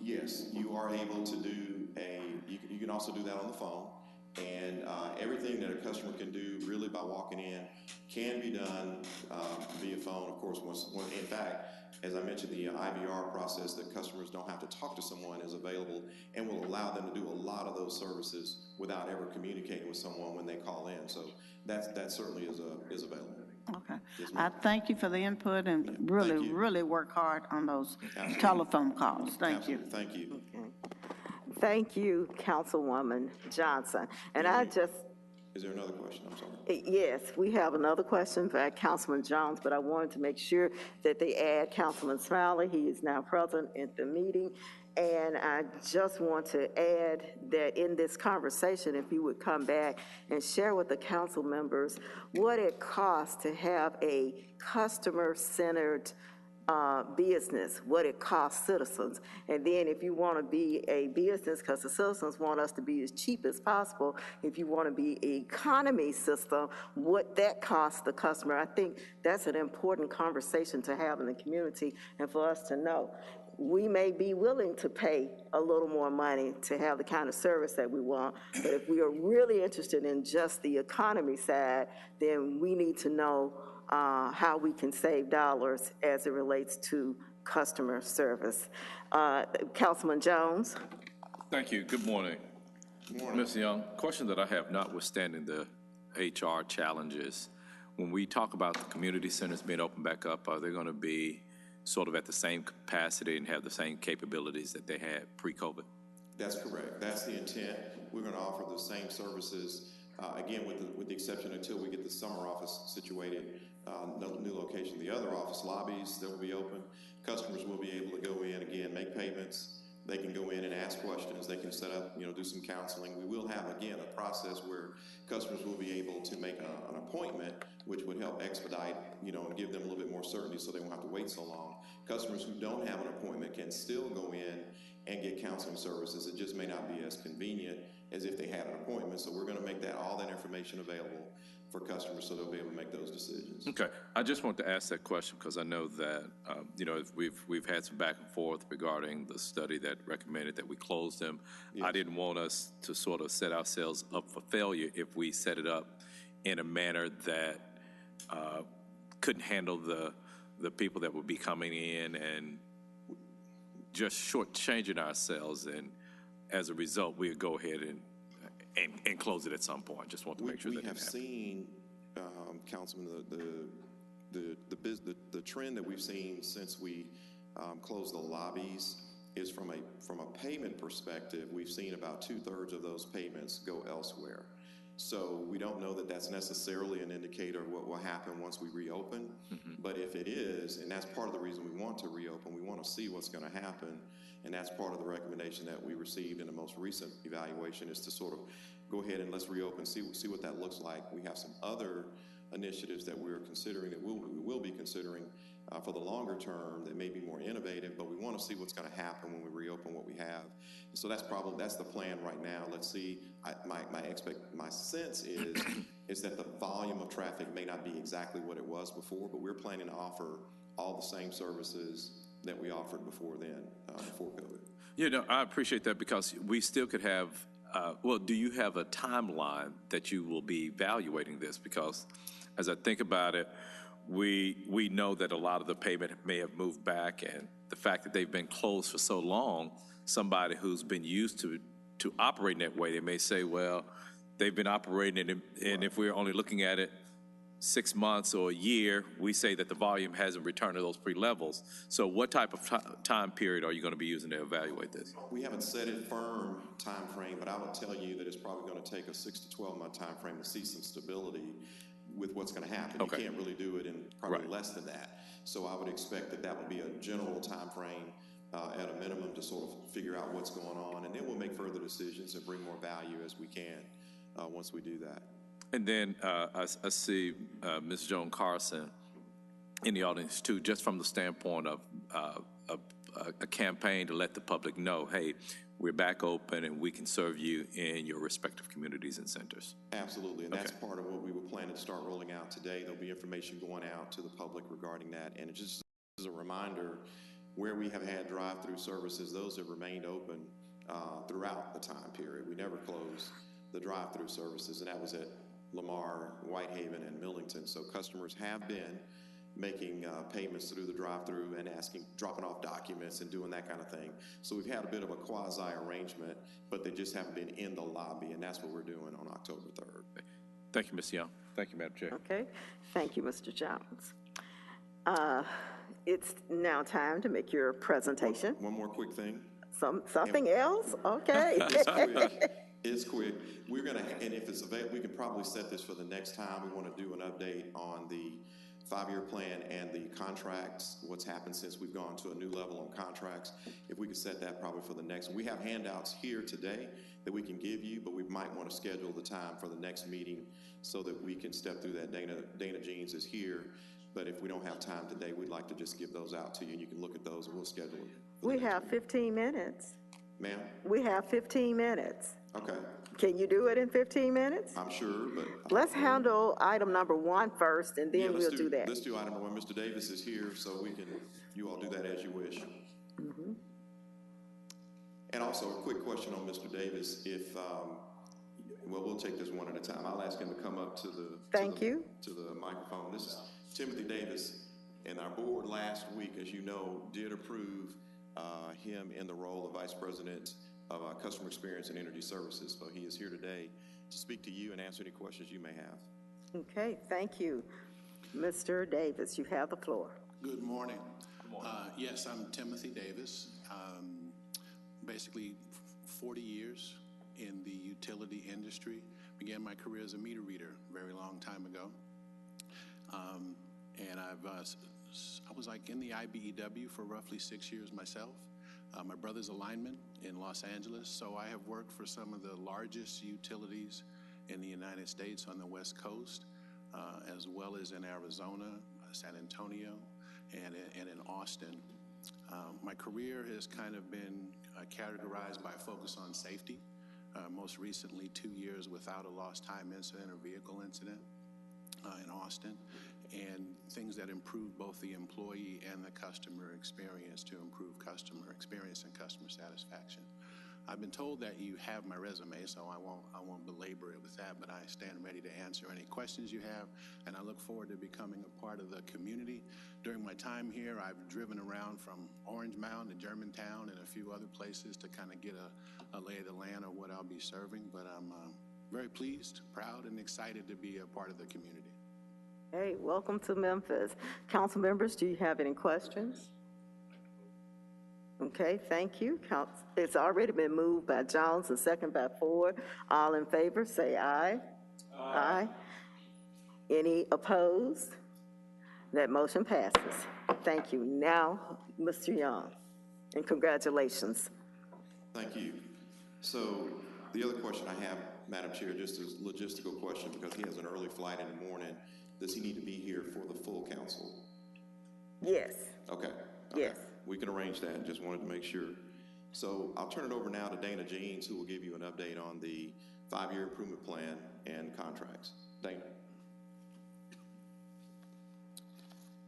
Yes, you are able to do you can also do that on the phone. And everything that a customer can do really by walking in can be done via phone. Of course, in fact, as I mentioned, the IVR process that customers don't have to talk to someone is available and will allow them to do a lot of those services without ever communicating with someone when they call in. So that certainly is available. Okay. I thank you for the input and really work hard on those telephone calls. Thank you. Thank you. Okay. Thank you, Councilwoman Johnson. And Is there another question? I'm sorry. Yes, we have another question for Councilman Jones, but I wanted to make sure that they add Councilman Smiley. He is now present at the meeting. And I just want to add that in this conversation, if you would come back and share with the council members what it costs to have a customer-centered business, what it costs citizens. And then if you want to be a business, because the citizens want us to be as cheap as possible, if you want to be an economy system, what that costs the customer. I think that's an important conversation to have in the community and for us to know. We may be willing to pay a little more money to have the kind of service that we want, but if we are really interested in just the economy side, then we need to know how we can save dollars as it relates to customer service. Councilman Jones. Thank you. Good morning. Good morning. Ms. Young, question that I have, notwithstanding the HR challenges, when we talk about the community centers being opened back up, are they going to be sort of at the same capacity and have the same capabilities that they had pre-COVID? That's correct. That's the intent. We're going to offer the same services, again, with the exception until we get the summer office situated, new location. The other office lobbies that will be open, customers will be able to go in, again, make payments, They can go in and ask questions. They can set up, do some counseling. We will have, again, a process where customers will be able to make an appointment, which would help expedite, and give them a little bit more certainty so they won't have to wait so long. Customers who don't have an appointment can still go in and get counseling services. It just may not be as convenient as if they had an appointment. So we're going to make all that information available for customers so they'll be able to make those decisions. Okay, I just want to ask that question because I know that, we've had some back and forth regarding the study that recommended that we close them. Yes. I didn't want us to sort of set ourselves up for failure if we set it up in a manner that couldn't handle the people that would be coming in and just shortchanging ourselves, and as a result, we'd go ahead and close it at some point. Just want to make sure that we have seen, Councilman, the trend that we've seen since we closed the lobbies is from a payment perspective. We've seen about 2/3 of those payments go elsewhere. So we don't know that that's necessarily an indicator of what will happen once we reopen. But if it is, and that's part of the reason we want to reopen, we want to see what's going to happen. And that's part of the recommendation that we received in the most recent evaluation, is to sort of go ahead and let's reopen, see what that looks like. We have some other initiatives that we're considering, that we will be considering for the longer term, that may be more innovative, but we want to see what's going to happen when we reopen what we have. And so that's the plan right now. Let's see. My sense is that the volume of traffic may not be exactly what it was before, but we're planning to offer all the same services that we offered before then, before COVID. I appreciate that, because we still could have, do you have a timeline that you will be evaluating this? Because as I think about it, we know that a lot of the payment may have moved back, and the fact that they've been closed for so long, somebody who's been used to operating that way, they may say, well, they've been operating, and if we're only looking at it 6 months or a year, we say that the volume hasn't returned to those pre-levels. So what type of time period are you going to be using to evaluate this? We haven't set a firm time frame, but I would tell you that it's probably going to take a 6 to 12 month time frame to see some stability with what's going to happen. Okay. You can't really do it in probably less than that. So I would expect that would be a general time frame at a minimum to sort of figure out what's going on, and then we'll make further decisions and bring more value as we can once we do that. And then I see Ms. Joan Carson in the audience too, just from the standpoint of a campaign to let the public know, hey, we're back open and we can serve you in your respective communities and centers. Absolutely, and that's part of what we were planning to start rolling out today. There'll be information going out to the public regarding that, and just as a reminder, where we have had drive-through services, those have remained open throughout the time period. We never closed the drive-through services, and that was at Lamar, Whitehaven, and Millington. So customers have been making payments through the drive-through and dropping off documents and doing that kind of thing. So we've had a bit of a quasi-arrangement, but they just haven't been in the lobby, and that's what we're doing on October 3rd. Thank you, Ms. Young. Thank you, Madam Chair. Okay, thank you, Mr. Jones. It's now time to make your presentation. One more quick thing. Something else? Okay. It's quick. We're going to, and if it's available, we can probably set this for the next time. We want to do an update on the 5-year plan and the contracts, what's happened since we've gone to a new level on contracts. If we could set that probably for the next, we have handouts here today that we can give you, but we might want to schedule the time for the next meeting so that we can step through that. Dana Jeans is here, but if we don't have time today, we'd like to just give those out to you, and you can look at those, and we'll schedule it. We have 15 minutes. Ma'am? We have 15 minutes. Okay. Can you do it in 15 minutes? I'm sure, but... Let's handle item number 1 first, and then we'll do that. Let's do item number 1. Mr. Davis is here, so you all do that as you wish. Mm-hmm. And also, a quick question on Mr. Davis. We'll take this one at a time. I'll ask him to come up to the microphone. This is Timothy Davis, and our board last week, as you know, did approve him in the role of Vice President of Customer Experience and Energy Services. So he is here today to speak to you and answer any questions you may have. Okay, thank you. Mr. Davis, you have the floor. Good morning. Yes, I'm Timothy Davis. Basically 40 years in the utility industry. Began my career as a meter reader a very long time ago. And I was like in the IBEW for roughly 6 years myself. My brother's a lineman in Los Angeles, so I have worked for some of the largest utilities in the United States on the West Coast, as well as in Arizona, San Antonio, and in Austin. My career has kind of been categorized by a focus on safety, most recently 2 years without a lost time incident or vehicle incident in Austin, and things that improve both the employee and the customer experience to improve customer experience and customer satisfaction. I've been told that you have my resume, so I won't belabor it with that, but I stand ready to answer any questions you have, and I look forward to becoming a part of the community. During my time here, I've driven around from Orange Mound to Germantown and a few other places to kind of get a lay of the land of what I'll be serving, but I'm very pleased, proud, and excited to be a part of the community. Hey, welcome to Memphis. Council members, do you have any questions? Okay, thank you. It's already been moved by Jones and second by Ford. All in favor, say aye. Aye. Any opposed? That motion passes. Thank you. Now, Mr. Young, and congratulations. Thank you. So the other question I have, Madam Chair, just a logistical question, because he has an early flight in the morning. Does he need to be here for the full council? Yes. Okay. Yes. We can arrange that, just wanted to make sure. So I'll turn it over now to Dana Jeans, who will give you an update on the 5-year improvement plan and contracts. Dana.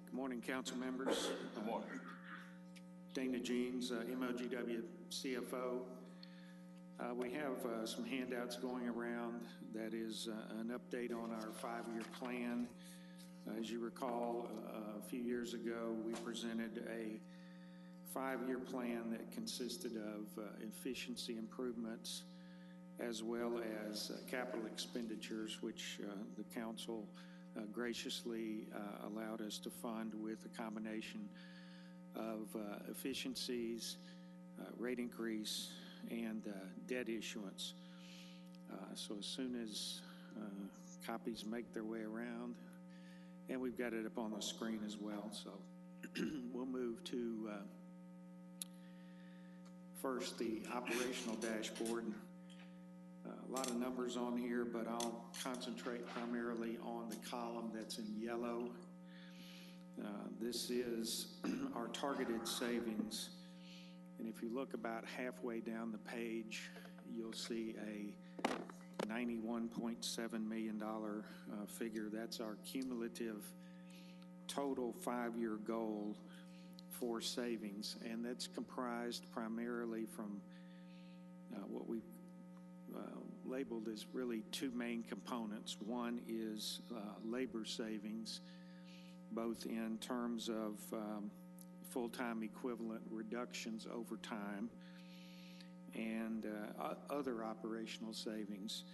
Good morning, council members. Good morning. Dana Jeans, MLGW CFO. We have some handouts going around. That is an update on our 5-year plan. As you recall, a few years ago, we presented a 5-year plan that consisted of efficiency improvements as well as capital expenditures, which the council graciously allowed us to fund with a combination of efficiencies, rate increase, and debt issuance. So as soon as copies make their way around, and we've got it up on the screen as well, so we'll move to first the operational dashboard. A lot of numbers on here, but I'll concentrate primarily on the column that's in yellow. This is our targeted savings. And if you look about halfway down the page, you'll see a $91.7 million figure. That's our cumulative total 5-year goal for savings. And that's comprised primarily from what we've labeled as really 2 main components. One is labor savings, both in terms of full-time equivalent reductions over time and other operational savings.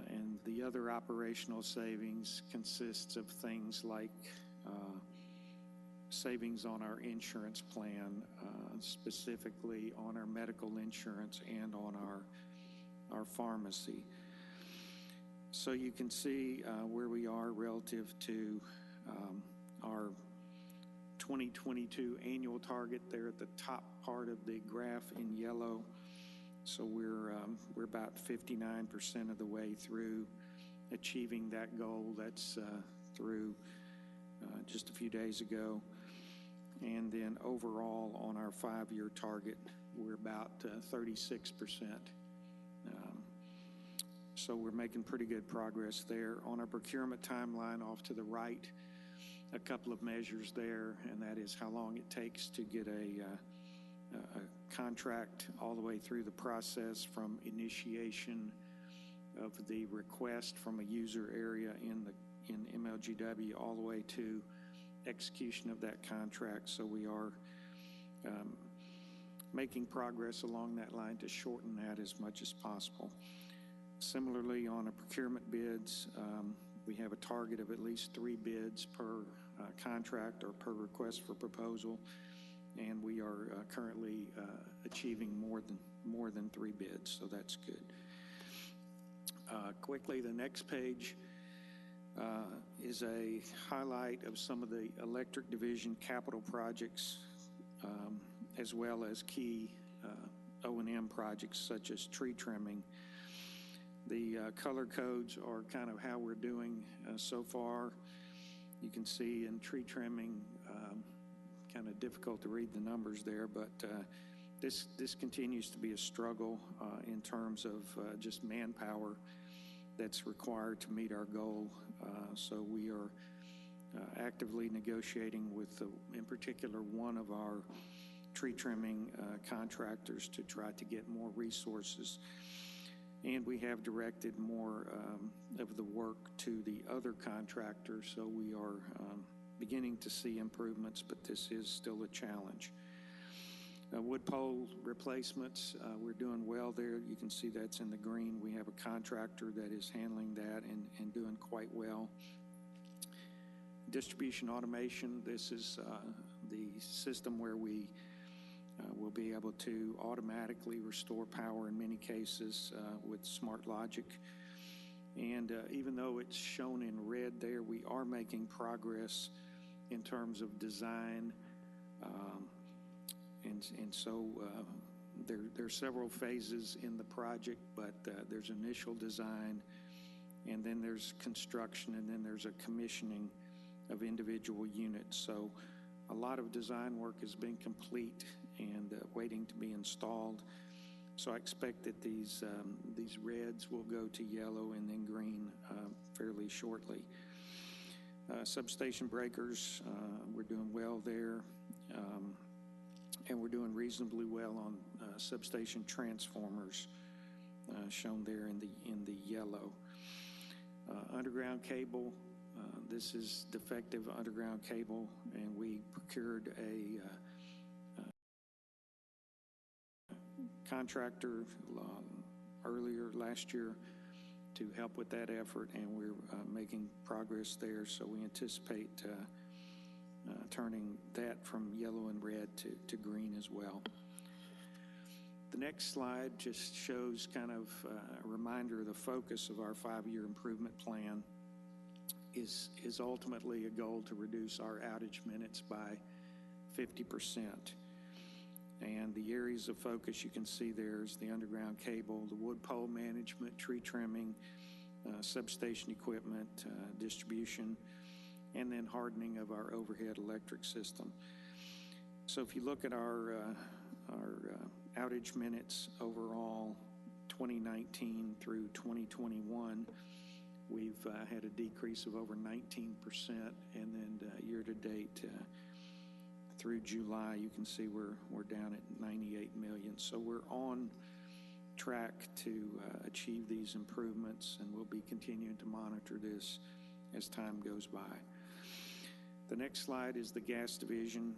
And the other operational savings consists of things like savings on our insurance plan, specifically on our medical insurance and on our pharmacy. So you can see where we are relative to our 2022 annual target there at the top part of the graph in yellow. So we're about 59% of the way through achieving that goal. That's through just a few days ago. And then overall on our 5-year target, we're about 36%. So we're making pretty good progress there. On our procurement timeline off to the right, a couple of measures there, and that is how long it takes to get a contract all the way through the process from initiation of the request from a user area in MLGW all the way to execution of that contract. So we are making progress along that line to shorten that as much as possible. Similarly, on a procurement bids, we have a target of at least 3 bids per contract or per request for proposal, and we are currently achieving more than 3 bids, so that's good. Quickly, the next page is a highlight of some of the electric division capital projects as well as key O&M projects such as tree trimming. The color codes are kind of how we're doing so far. You can see in tree trimming, kind of difficult to read the numbers there, but this continues to be a struggle in terms of just manpower that's required to meet our goal. So we are actively negotiating with, in particular, one of our tree trimming contractors to try to get more resources. And we have directed more of the work to the other contractors, so we are beginning to see improvements, but this is still a challenge. Wood pole replacements, we're doing well there. You can see that's in the green. We have a contractor that is handling that and doing quite well. Distribution automation, this is the system where we will be able to automatically restore power in many cases with smart logic. And even though it's shown in red there, we are making progress in terms of design. And so there are several phases in the project, but there's initial design, and then there's construction, and then there's a commissioning of individual units. So a lot of design work has been complete and waiting to be installed. So I expect that these reds will go to yellow and then green fairly shortly. Substation breakers, we're doing well there. And we're doing reasonably well on substation transformers, shown there in the yellow. Underground cable, this is defective underground cable, and we procured a contractor earlier last year to help with that effort, and we're making progress there. So we anticipate turning that from yellow and red to green as well. The next slide just shows kind of a reminder of the focus of our 5-year improvement plan is ultimately a goal to reduce our outage minutes by 50%. And the areas of focus you can see there is the underground cable, the wood pole management, tree trimming, substation equipment, distribution, and then hardening of our overhead electric system. So if you look at our outage minutes overall, 2019 through 2021, we've had a decrease of over 19%, and then year to date through July, you can see we're down at 98 million. So we're on track to achieve these improvements, and we'll be continuing to monitor this as time goes by. The next slide is the gas division.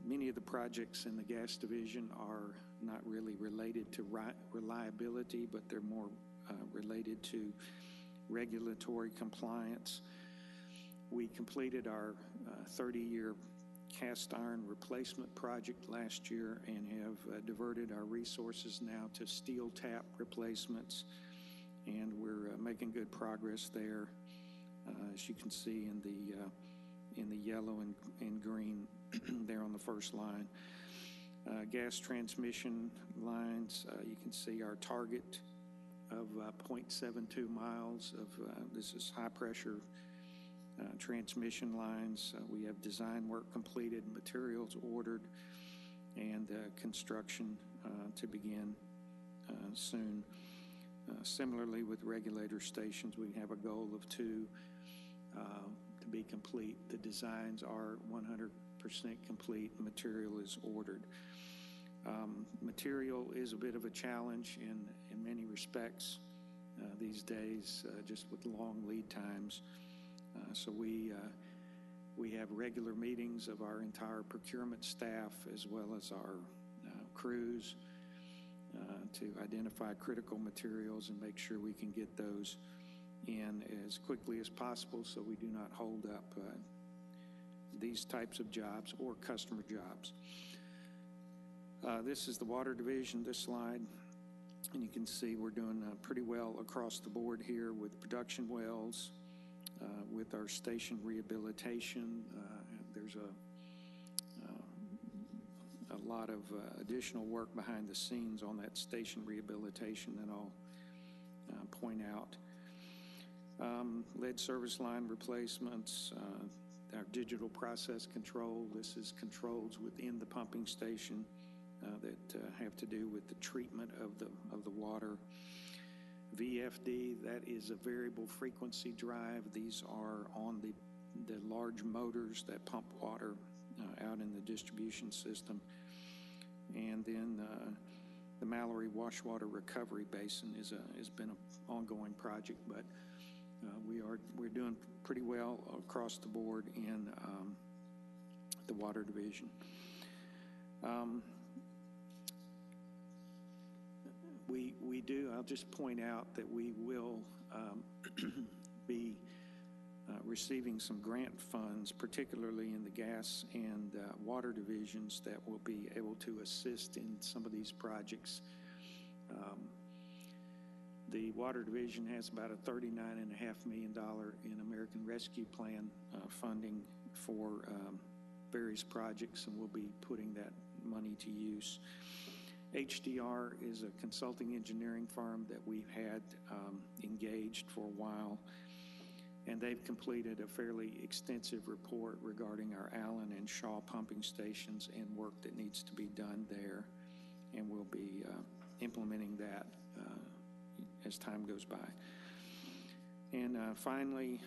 Many of the projects in the gas division are not really related to reliability, but they're more related to regulatory compliance. We completed our 30-year cast iron replacement project last year and have diverted our resources now to steel tap replacements, and we're making good progress there. As you can see in the yellow and green there on the first line. Gas transmission lines, you can see our target of 0.72 miles of, this is high pressure transmission lines. We have design work completed, materials ordered, and construction to begin soon. Similarly with regulator stations, we have a goal of 2 to be complete. The designs are 100% complete. Material is ordered. Material is a bit of a challenge in many respects these days, just with long lead times. So we have regular meetings of our entire procurement staff as well as our crews to identify critical materials and make sure we can get those in as quickly as possible so we do not hold up these types of jobs or customer jobs. This is the water division, this slide, and you can see we're doing pretty well across the board here with production wells, with our station rehabilitation. There's a lot of additional work behind the scenes on that station rehabilitation that I'll point out. Lead service line replacements, our digital process control. This is controls within the pumping station that have to do with the treatment of the water. VFD, that is a variable frequency drive. These are on the large motors that pump water out in the distribution system. And then the Mallory Washwater Recovery Basin has been an ongoing project, but we're doing pretty well across the board in the water division. I'll just point out that we will be receiving some grant funds, particularly in the gas and water divisions, that will be able to assist in some of these projects. The water division has about a $39.5 million in American Rescue Plan funding for various projects, and we'll be putting that money to use. HDR is a consulting engineering firm that we've had engaged for a while, and they've completed a fairly extensive report regarding our Allen and Shaw pumping stations and work that needs to be done there, and we'll be implementing that as time goes by. And finally,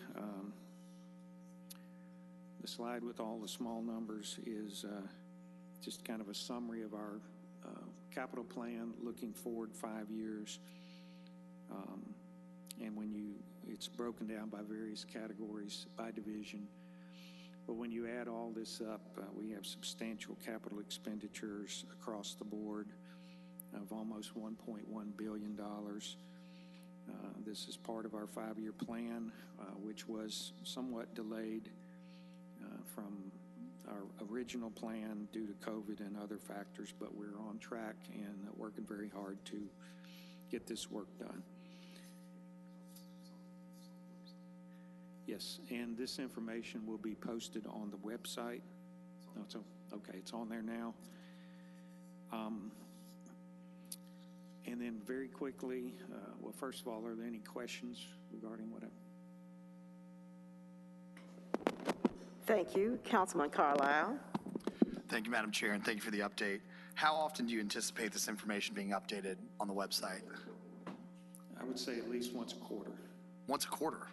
the slide with all the small numbers is just kind of a summary of our capital plan looking forward 5 years. And it's broken down by various categories by division. But when you add all this up, we have substantial capital expenditures across the board of almost $1.1 billion. This is part of our 5-year plan, which was somewhat delayed from our original plan due to COVID and other factors, but we're on track and working very hard to get this work done. Yes, and this information will be posted on the website. Oh, okay, it's on there now. And then very quickly, well, first of all, are there any questions regarding what Thank you. Councilman Carlisle. Thank you, Madam Chair, and thank you for the update. How often do you anticipate this information being updated on the website? I would say at least once a quarter. Once a quarter?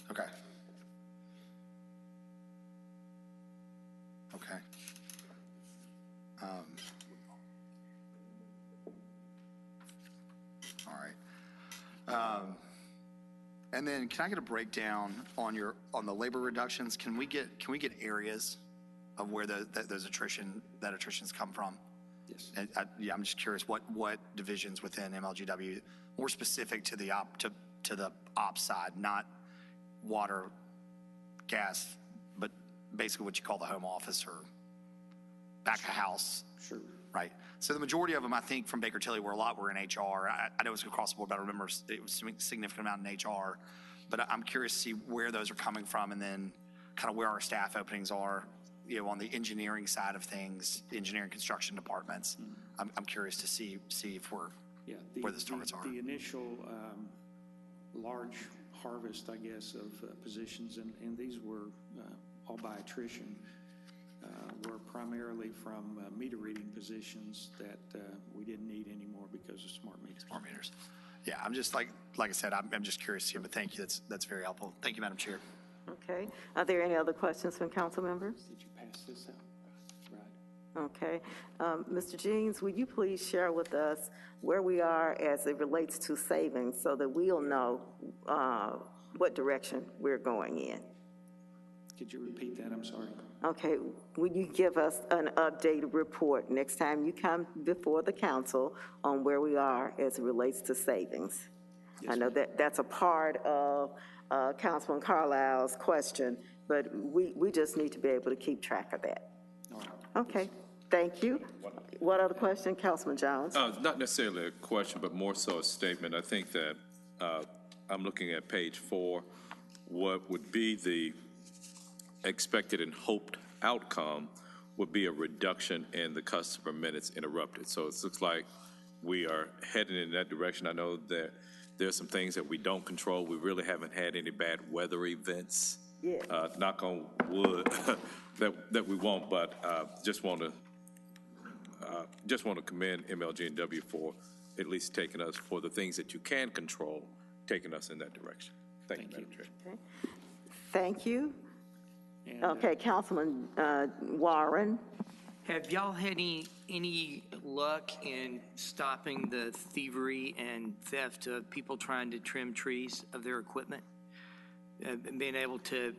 Okay. Okay. All right. And then can I get a breakdown on the labor reductions? Can we get areas of where those attritions come from? Yes. And I'm just curious what divisions within MLGW, more specific to the ops side, not water, gas, but basically what you call the home office or back of house. Sure. Right. So the majority of them, I think, from Baker Tilly were in HR. I know it was across the board, but I remember it was a significant amount in HR. But I'm curious to see where those are coming from, and then kind of where our staff openings are, on the engineering side of things, engineering construction departments. I'm curious to see if where the targets are. The initial large harvest, I guess, of positions, and these were all by attrition, were primarily from meter reading positions that we didn't need anymore because of smart meters. Smart meters. Yeah, I'm just like I said, I'm just curious to hear, but thank you. That's very helpful. Thank you, Madam Chair. Okay. Are there any other questions from council members? Did you pass this out? Right. Okay. Mr. Jeans, would you please share with us where we are as it relates to savings so that we'll know what direction we're going in? Could you repeat that? I'm sorry. Okay. Would you give us an updated report next time you come before the council on where we are as it relates to savings? Yes, I know that's a part of Councilman Carlisle's question, but we just need to be able to keep track of that. All right. Okay. Thank you. What other question, Councilman Jones? Not necessarily a question, but more so a statement. I think that I'm looking at page 4. What would be the expected and hoped outcome would be a reduction in the customer minutes interrupted. So it looks like we are heading in that direction. I know that there's some things that we don't control. We really haven't had any bad weather events. Yes. Knock on wood, that we won't, but just want to commend MLGW for at least taking us, for the things that you can control, taking us in that direction. Thank you, Madam Chair. Okay. Thank you. And, Okay, Councilman Warren. Have y'all had any luck in stopping the thievery and theft of people trying to trim trees of their equipment? Being able to,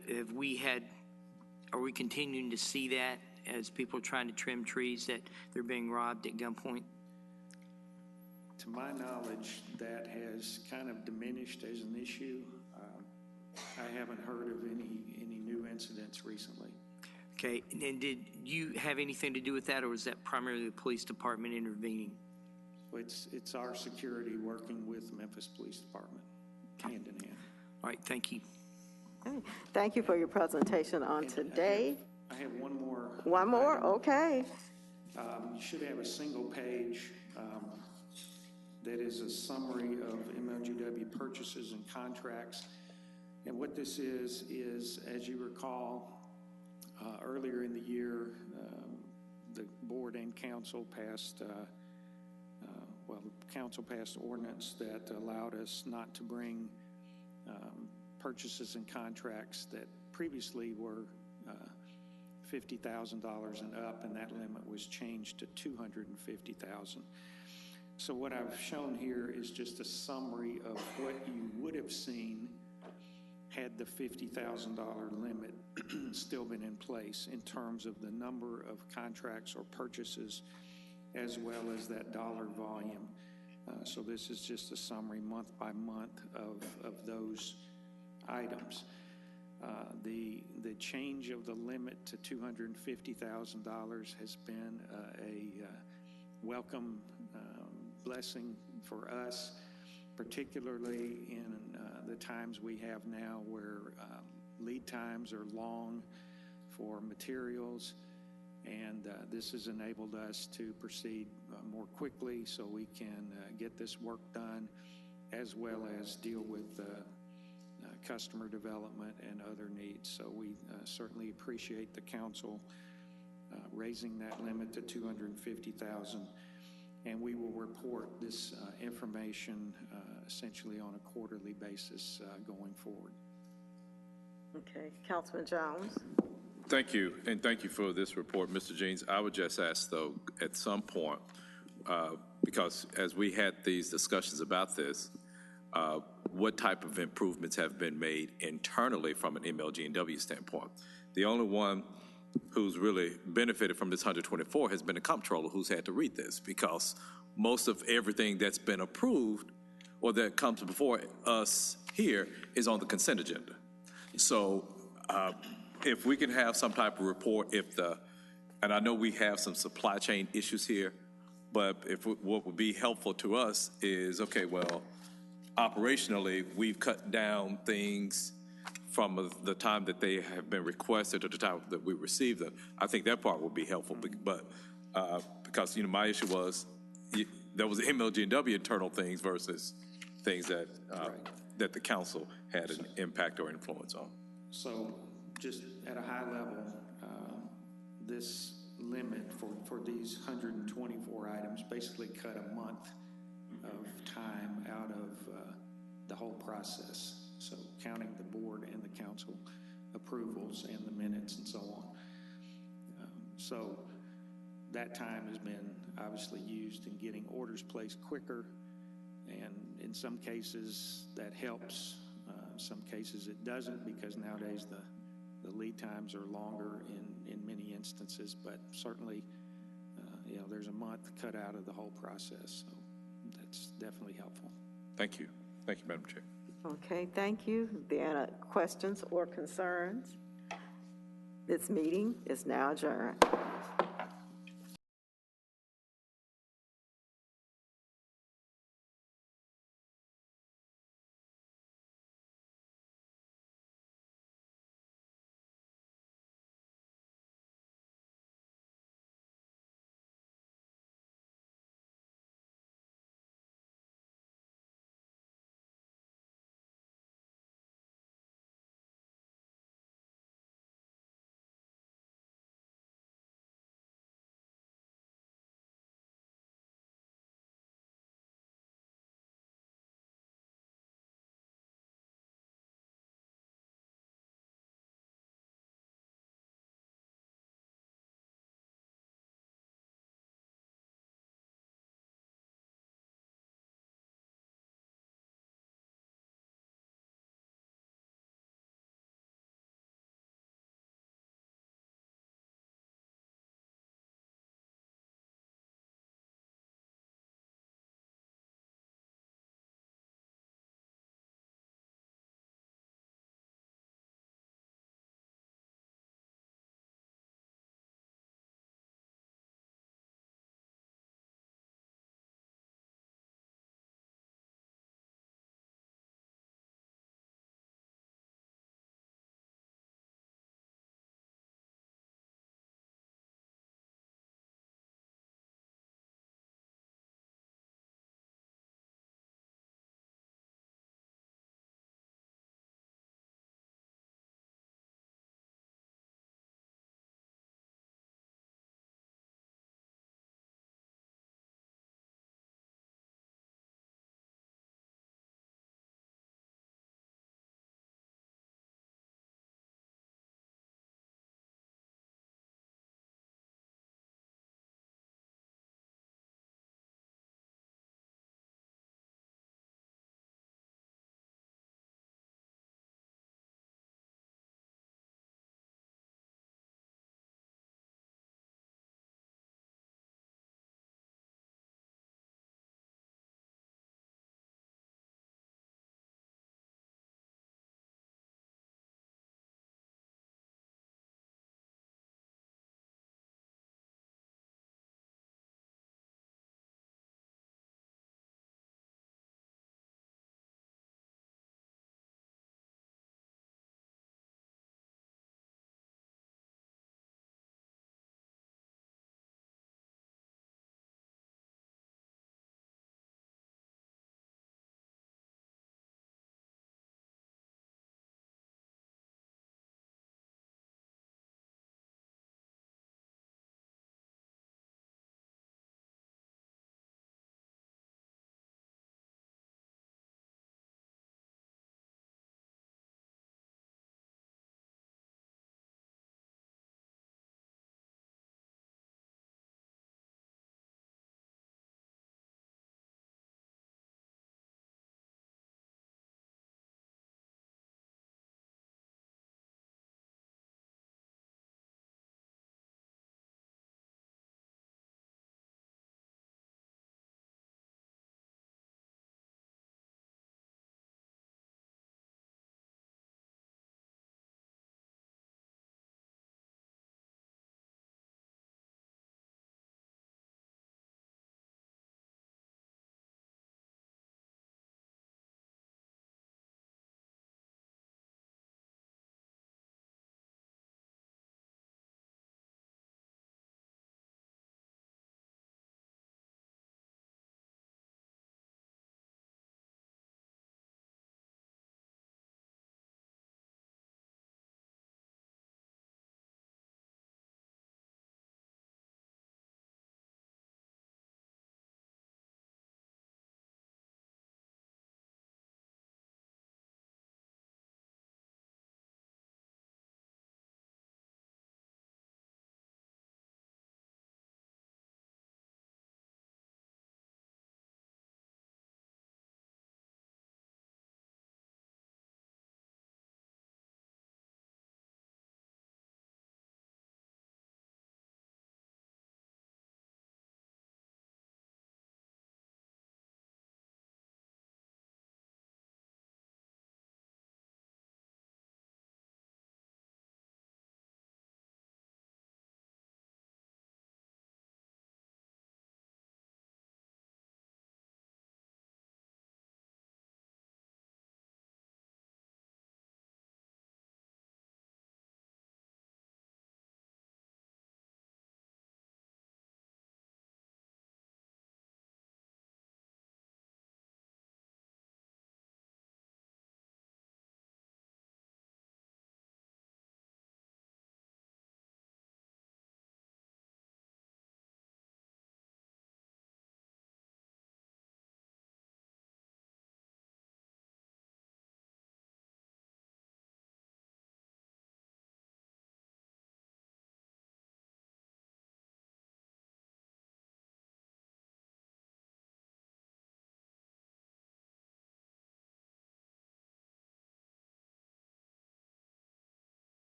are we continuing to see that as people are trying to trim trees, that they're being robbed at gunpoint? to my knowledge, that has kind of diminished as an issue. I haven't heard of any new incidents recently. Okay, and did you have anything to do with that, or was that primarily the police department intervening? It's our security working with Memphis Police Department, hand in hand. All right, thank you. Okay. Thank you for your presentation on today. I have one more. One more, okay. You should have a single page that is a summary of MLGW purchases and contracts. And what this is, as you recall, earlier in the year, the board and council passed, council passed ordinance that allowed us not to bring purchases and contracts that previously were $50,000 and up, and that limit was changed to $250,000. So what I've shown here is just a summary of what you would have seen had the $50,000 limit still been in place in terms of the number of contracts or purchases, as well as that dollar volume. So this is just a summary month by month of those items. The change of the limit to $250,000 has been a welcome blessing for us, particularly in the times we have now where lead times are long for materials, and this has enabled us to proceed more quickly so we can get this work done, as well as deal with customer development and other needs. So we certainly appreciate the council raising that limit to $250,000, and we will report this information essentially on a quarterly basis going forward. Okay, Councilman Jones. Thank you, and thank you for this report, Mr. Jeans. I would just ask, though, at some point, because as we had these discussions about this, what type of improvements have been made internally from an MLGW standpoint? The only one who's really benefited from this 124 has been the comptroller, who's had to read this, because most of everything that's been approved or that comes before us here is on the consent agenda. So if we can have some type of report, and I know we have some supply chain issues here, but what would be helpful to us is, okay, well, operationally, we've cut down things from the time that they have been requested to the time that we receive them. I think that part would be helpful, but because, my issue was there was MLGW internal things versus things that that the council had an impact or influence on. So just at a high level, this limit for these 124 items basically cut a month of time out of the whole process. So counting the board and the council approvals and the minutes and so on. So that time has been obviously used in getting orders placed quicker, and in some cases that helps. Some cases it doesn't, because nowadays the lead times are longer in many instances, but certainly there's a month cut out of the whole process, so that's definitely helpful. Thank you. Thank you, Madam Chair. Okay, thank you. If there are questions or concerns, this meeting is now adjourned.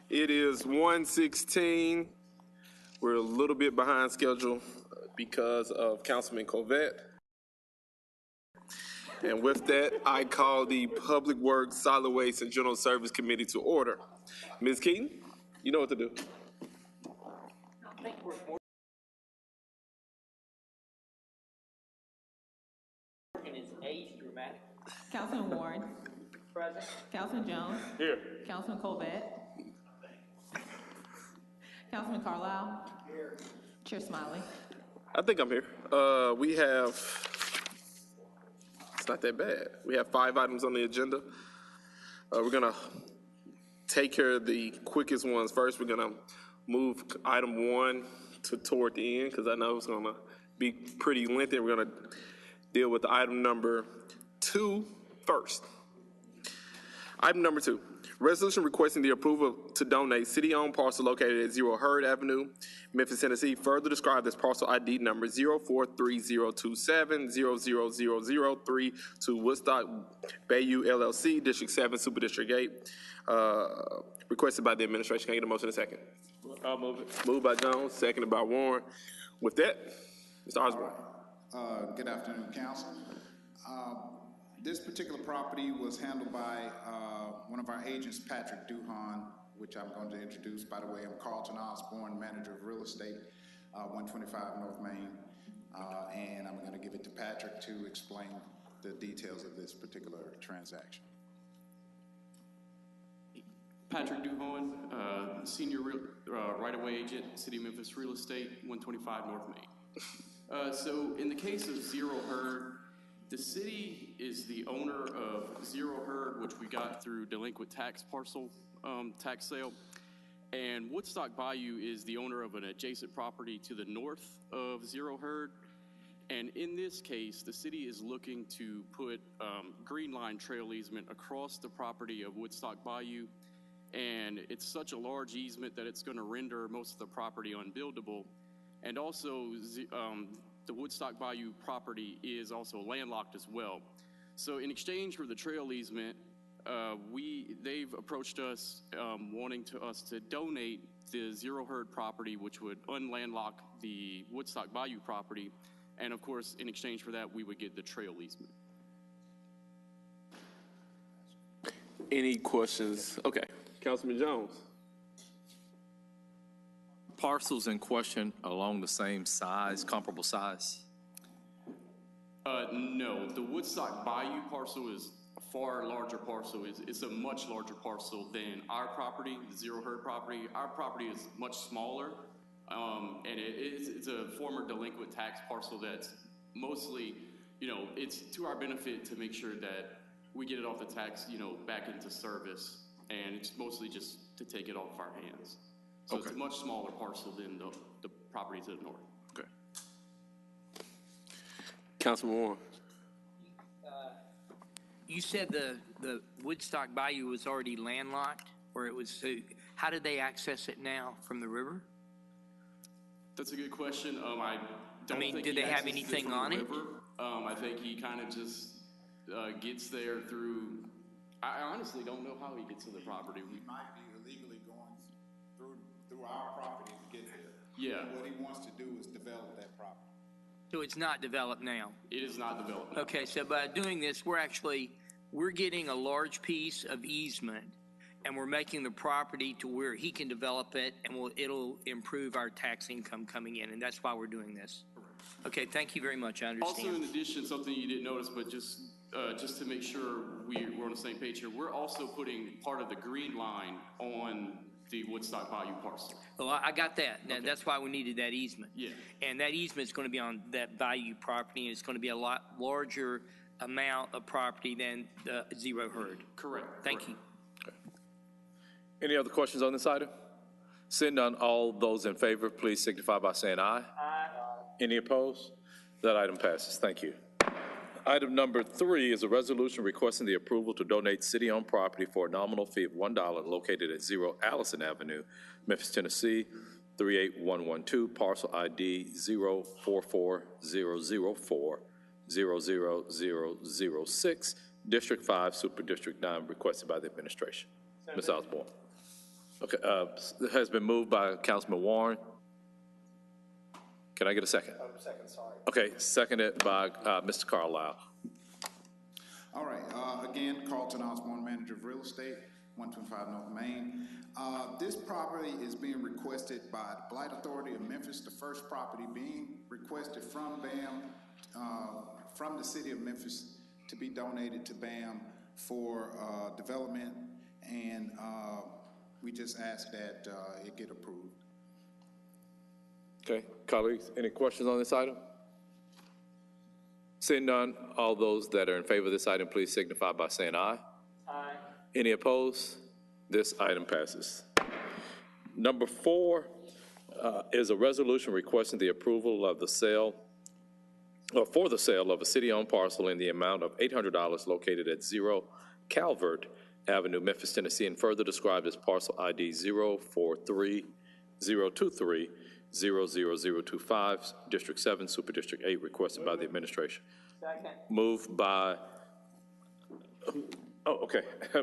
It is 1:16. We're a little bit behind schedule because of Councilman Covette. And with that, I call the Public Works, Solid Waste, and General Service Committee to order. Ms. Keaton, you know what to do. Councilman Warren. Present. Councilman Jones. Here. Councilman Colbert. Councilman Carlisle. Here. Chair Smiley. I think I'm here. We have, it's not that bad. We have 5 items on the agenda. We're gonna take care of the quickest ones first. We're gonna move item 1 toward the end because I know it's gonna be pretty lengthy. We're gonna deal with item number 2 first. Item number 2, resolution requesting the approval to donate city-owned parcel located at 0 Hurd Avenue, Memphis, Tennessee, further described as parcel ID number 043027000003 to Woodstock Bayou LLC, District 7, Super District 8, requested by the administration. Can I get a motion in a second? I'll move it. Moved by Jones, seconded by Warren. With that, Mr. Osborne. Good afternoon, Council. This particular property was handled by one of our agents, Patrick Duhon, which I'm going to introduce. By the way, I'm Carlton Osborne, Manager of Real Estate, 125 North Main, and I'm going to give it to Patrick to explain the details of this particular transaction. Patrick Duhon, Senior Right-of-Way Agent, City of Memphis Real Estate, 125 North Main. So in the case of 0 Hurd, the city is the owner of 0 Hurd, which we got through delinquent tax parcel tax sale. And Woodstock Bayou is the owner of an adjacent property to the north of 0 Hurd. And in this case, the city is looking to put green line trail easement across the property of Woodstock Bayou. And it's such a large easement that it's going to render most of the property unbuildable. And also, the Woodstock Bayou property is also landlocked as well. So in exchange for the trail easement, they've approached us wanting us to donate the 0 Hurd property, which would unlandlock the Woodstock Bayou property. And of course, in exchange for that, we would get the trail easement. Any questions? Okay, Councilman Jones. Parcels in question along the same size, comparable size? No, the Woodstock Bayou parcel is a far larger parcel. It's a much larger parcel than our property, the 0 Hurd property. Our property is much smaller, and it's a former delinquent tax parcel that's mostly, it's to our benefit to make sure that we get it off the tax, back into service, and it's mostly just to take it off our hands. So It's a much smaller parcel than the property to the north. Okay. Councilman Warren. You said the Woodstock Bayou was already landlocked, or it was, so how did they access it now from the river? That's a good question. I think did they have anything on it? I think he kind of just gets there through, I honestly don't know how he gets to the property. He might be illegally going through our property to get there. Yeah. And what he wants to do is develop that property. So it's not developed now? It is not developed now. Okay, so by doing this, we're getting a large piece of easement, and we're making the property to where he can develop it, and it'll improve our tax income coming in, and that's why we're doing this. Okay, thank you very much, I understand. Also, in addition, something you didn't notice, but just to make sure we're on the same page here, we're also putting part of the green line on the Woodstock Bayou parcel. Well, I got that. Okay. That's why we needed that easement. Yeah. And that easement is going to be on that Bayou property, and it's going to be a lot larger amount of property than the 0 Hurd. Correct. Thank you. Okay. Any other questions on this item? Seeing none, all those in favor, please signify by saying aye. Aye. Any opposed? That item passes. Thank you. Item number 3 is a resolution requesting the approval to donate city-owned property for a nominal fee of $1 located at 0 Allison Avenue, Memphis, Tennessee, 38112, parcel ID 0440040006, District 5, Super District 9, requested by the administration. Ms. Osborne. Okay, it has been moved by Councilman Warren. Can I get a second? Second, sorry. Okay, seconded by Mr. Carlisle. All right, again, Carlton Osborne, Manager of Real Estate, 125 North Main. This property is being requested by the Blight Authority of Memphis, the first property being requested from BAM, from the city of Memphis to be donated to BAM for development, and we just ask that it get approved. Okay, colleagues, any questions on this item? Seeing none, all those that are in favor of this item, please signify by saying aye. Aye. Any opposed? This item passes. Number 4 is a resolution requesting the approval of the sale, or for the sale of a city-owned parcel in the amount of $800 located at 0 Calvert Avenue, Memphis, Tennessee, and further described as parcel ID 043-023-00025, District 7, Super District 8, requested by the administration. Second. Moved by,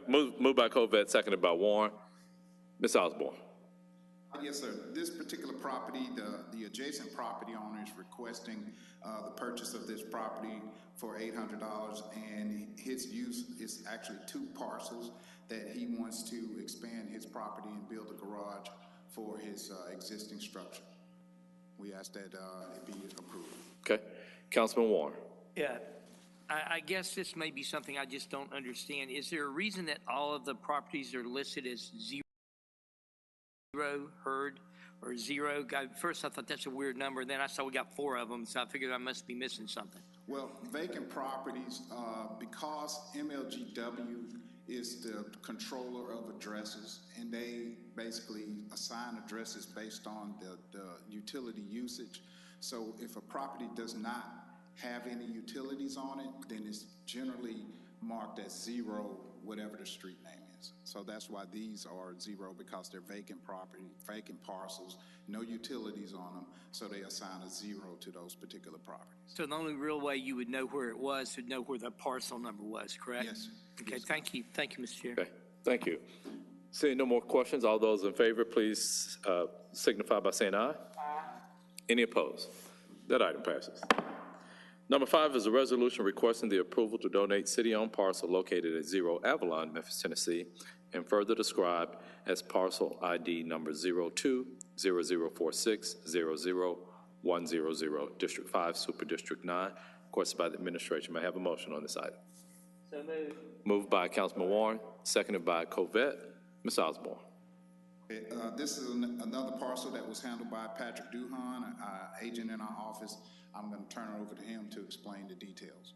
moved by Covette, seconded by Warren. Ms. Osborne. Yes, sir. This particular property, the adjacent property owner is requesting the purchase of this property for $800, and his use is actually 2 parcels that he wants to expand his property and build a garage for his existing structure. We ask that it be approved. Okay. Councilman Warren. Yeah, I guess this may be something I just don't understand. Is there a reason that all of the properties are listed as 0 heard or 0? First, I thought that's a weird number. Then I saw we got 4 of them, so I figured I must be missing something. Well, vacant properties, because MLGW is the controller of addresses, and they basically assign addresses based on the utility usage. So if a property does not have any utilities on it, then it's generally marked as 0, whatever the street name is. So that's why these are 0, because they're vacant property, vacant parcels, no utilities on them, so they assign a 0 to those particular properties. So the only real way you would know where it was to know where the parcel number was, correct? Yes. Okay, thank you. Thank you, Mr. Chair. Okay, thank you. Seeing no more questions, all those in favor, please signify by saying aye. Aye. Any opposed? That item passes. Number 5 is a resolution requesting the approval to donate city-owned parcel located at 0 Avalon, Memphis, Tennessee, and further described as parcel ID number 02-0046-00100, District 5, Super District 9, requested by the administration. May I have a motion on this item? So moved. Moved by Councilman Warren, seconded by Covette. Ms. Osborne. Okay, this is another parcel that was handled by Patrick Duhon, agent in our office. I'm going to turn it over to him to explain the details.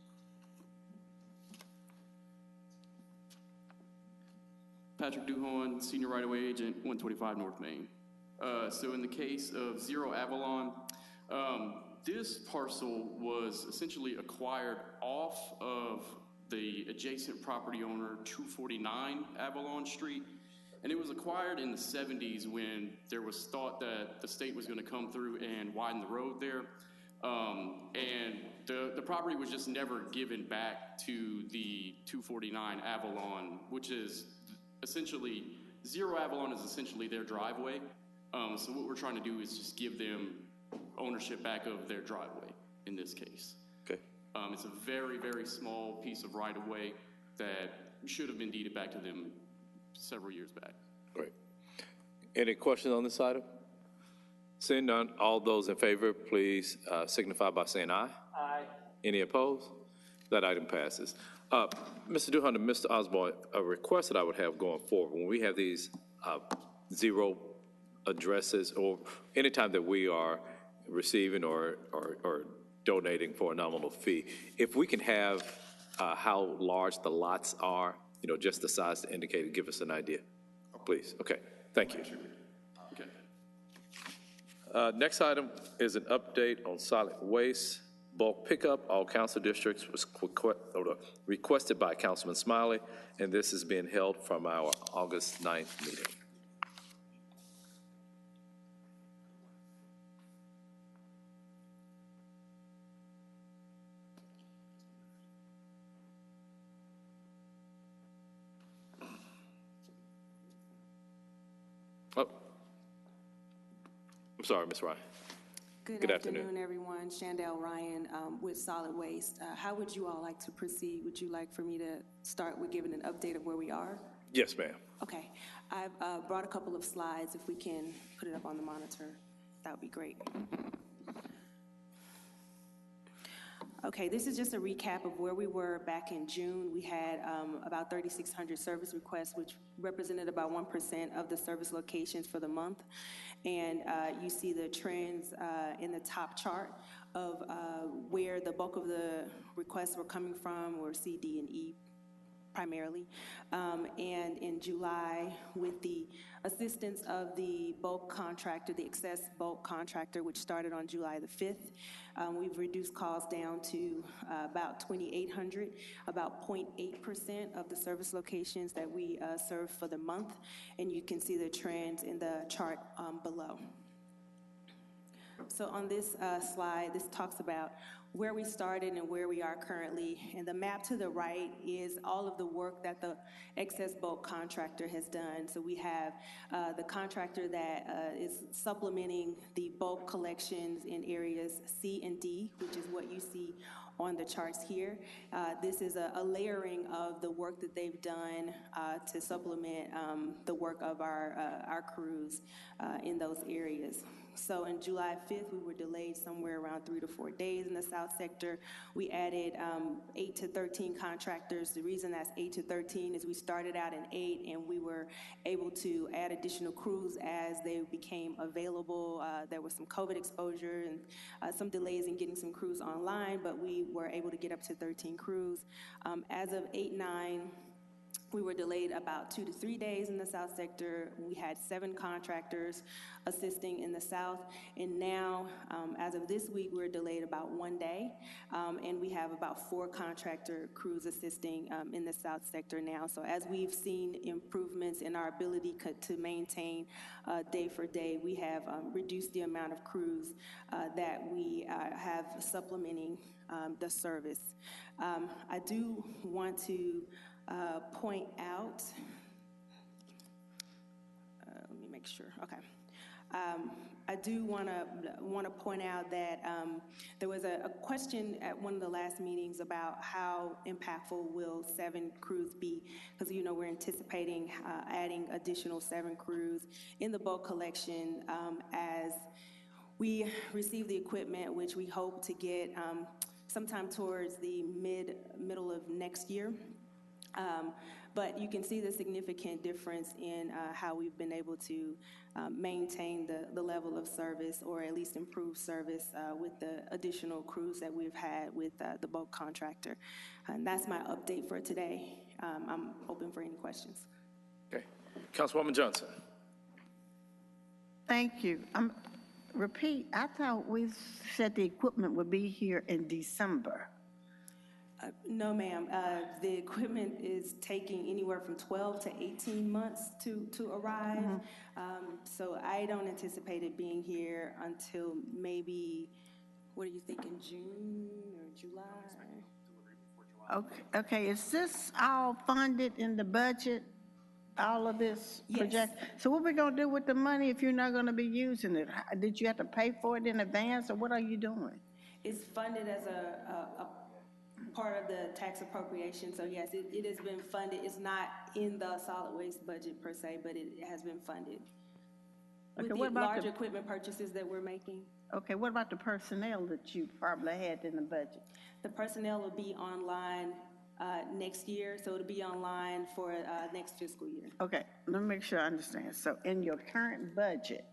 Patrick Duhon, Senior Right-of-Way Agent, 125 North Main. So in the case of 0 Avalon, this parcel was essentially acquired off of the adjacent property owner, 249 Avalon Street. And it was acquired in the 70s when there was thought that the state was going to come through and widen the road there. And the property was just never given back to the 249 Avalon, which is essentially, 0 Avalon is essentially their driveway. So what we're trying to do is just give them ownership back of their driveway in this case. Okay. It's a very, very small piece of right-of-way that should have been deeded back to them several years back. Great. Any questions on this item? Seeing none, all those in favor, please signify by saying aye. Aye. Any opposed? That item passes. Mr. Duhon and Mr. Osborne, a request that I would have going forward, when we have these 0 addresses, or anytime that we are receiving or donating for a nominal fee, if we can have how large the lots are, just the size to indicate and give us an idea, please. Okay, thank you. Okay. Next item is an update on solid waste bulk pickup. All council districts was requested by Councilman Smiley, and this is being held from our August 9th meeting. Oh, I'm sorry, Ms. Ryan. Good afternoon, everyone. Chandel Ryan with Solid Waste. How would you all like to proceed? Would you like for me to start with giving an update of where we are? Yes, ma'am. Okay. I've brought a couple of slides. If we can put it up on the monitor, that would be great. Okay, this is just a recap of where we were back in June. We had about 3,600 service requests, which represented about 1% of the service locations for the month. And you see the trends in the top chart of where the bulk of the requests were coming from, were C, D, and E primarily. And in July, with the assistance of the bulk contractor, the excess bulk contractor, which started on July the 5th, we've reduced calls down to about 2,800, about 0.8% of the service locations that we serve for the month. And you can see the trends in the chart below. So on this slide, this talks about where we started and where we are currently. And the map to the right is all of the work that the excess bulk contractor has done. So we have the contractor that is supplementing the bulk collections in areas C and D, which is what you see on the charts here. This is a layering of the work that they've done to supplement the work of our crews in those areas. So in July 5th, we were delayed somewhere around 3 to 4 days in the South sector. We added 8 to 13 contractors. The reason that's 8 to 13 is we started out in 8, and we were able to add additional crews as they became available. There was some COVID exposure and some delays in getting some crews online, but we were able to get up to 13 crews. As of 8/9, we were delayed about 2 to 3 days in the South sector. We had 7 contractors assisting in the South. And now, as of this week, we're delayed about 1 day. And we have about 4 contractor crews assisting in the South sector now. So as we've seen improvements in our ability to maintain day for day, we have reduced the amount of crews that we have supplementing the service. I do want to point out, let me make sure, okay. I do want to point out that there was a question at one of the last meetings about how impactful will 7 crews be, because we're anticipating adding additional 7 crews in the bulk collection as we receive the equipment, which we hope to get sometime towards the middle of next year. But you can see the significant difference in how we've been able to maintain the level of service, or at least improve service with the additional crews that we've had with the bulk contractor. And that's my update for today. I'm open for any questions. Okay. Councilwoman Johnson. Thank you. Repeat, I thought we said the equipment would be here in December. No, ma'am. The equipment is taking anywhere from 12 to 18 months to arrive. So I don't anticipate it being here until maybe, what are you thinking, June or July? Okay. Is this all funded in the budget? All of this project? Yes. So what are we going to do with the money if you're not going to be using it? Did you have to pay for it in advance, or what are you doing? It's funded as a part of the tax appropriation. So yes, it has been funded. It's not in the solid waste budget per se, but it has been funded. Okay, with the large equipment purchases that we're making. Okay, what about the personnel that you probably had in the budget? The personnel will be online next year, so it'll be online for next fiscal year. Okay, let me make sure I understand. So in your current budget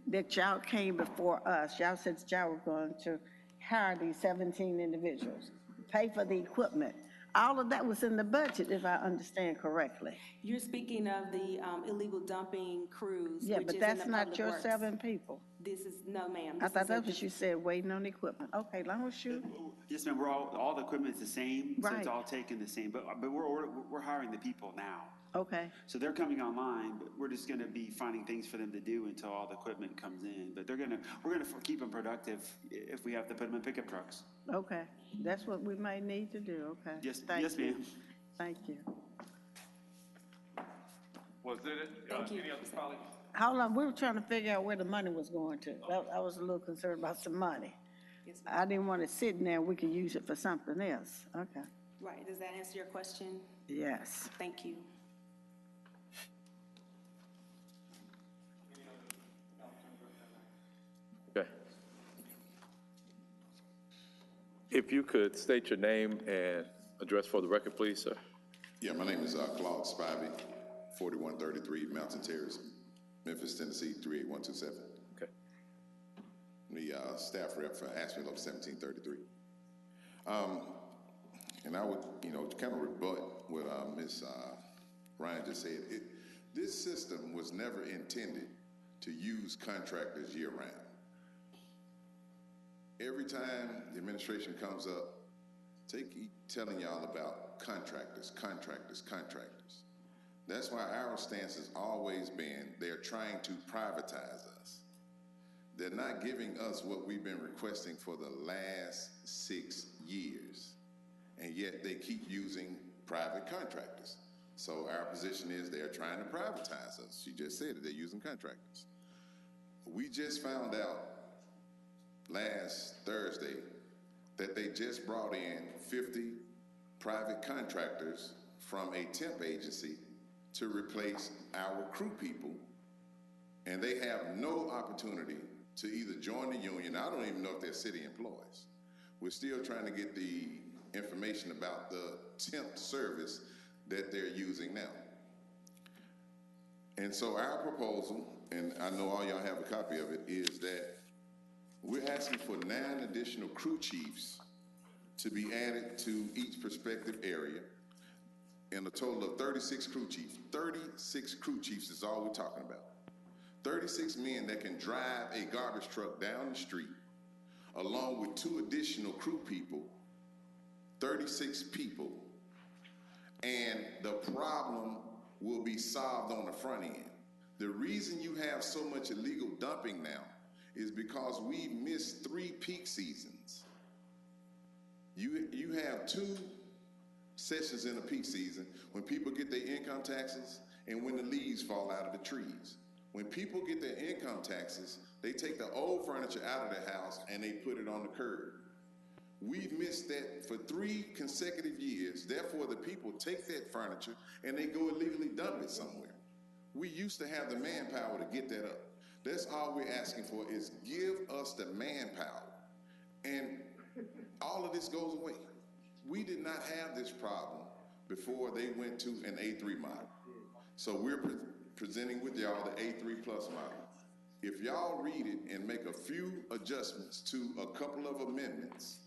that y'all came before us, y'all said y'all were going to hire these 17 individuals, pay for the equipment. All of that was in the budget, if I understand correctly. You're speaking of the illegal dumping crews. Yeah, which but is that's in the not public your works. 7 people. This is, no, ma'am. I thought that's what you said, waiting on the equipment. Okay, long as you. Yes, ma'am, all the equipment's the same, so Right. it's all taken the same, but we're hiring the people now. Okay. So they're coming online, but we're just gonna be finding things for them to do until all the equipment comes in. But we're gonna keep them productive if we have to put them in pickup trucks. Okay, that's what we might need to do, okay. Yes, Thank yes, you. ma'am. Thank you. Was that it? Thank you. Any other colleagues? hold on, we were trying to figure out where the money was going to. I was a little concerned about some money. I didn't want it sitting there, we could use it for something else. Okay, Right, does that answer your question? yes. Thank you. Okay. If you could state your name and address for the record, please, sir. Yeah, my name is Claude Spivey, 4133 Mountain Terrace, Memphis, Tennessee, 38127. Okay. The staff rep for ASME Local 1733. And I would, kind of rebut what Ms. Ryan just said. This system was never intended to use contractors year-round. Every time the administration comes up, telling y'all about contractors. That's why our stance has always been they're trying to privatize us. They're not giving us what we've been requesting for the last 6 years, and yet they keep using private contractors. So our position is they're trying to privatize us. She just said it, they're using contractors. We just found out last Thursday that they just brought in 50 private contractors from a temp agency to replace our crew people, and they have no opportunity to either join the union. I don't even know if they're city employees. We're still trying to get the information about the temp service that they're using now. And so our proposal, and I know all y'all have a copy of it, is that we're asking for 9 additional crew chiefs to be added to each prospective area, and a total of 36 crew chiefs. 36 crew chiefs is all we're talking about. 36 men that can drive a garbage truck down the street, along with 2 additional crew people, 36 people, and the problem will be solved on the front end. The reason you have so much illegal dumping now is because we missed 3 peak seasons. You have 2 sessions in a peak season when people get their income taxes and when the leaves fall out of the trees. When people get their income taxes, they take the old furniture out of the house and they put it on the curb. We've missed that for 3 consecutive years. Therefore, the people take that furniture and they go illegally dump it somewhere. We used to have the manpower to get that up. That's all we're asking for, is give us the manpower. And all of this goes away. We did not have this problem before they went to an A3 model. So we're presenting with y'all the A3 plus model. If y'all read it and make a few adjustments to a couple of amendments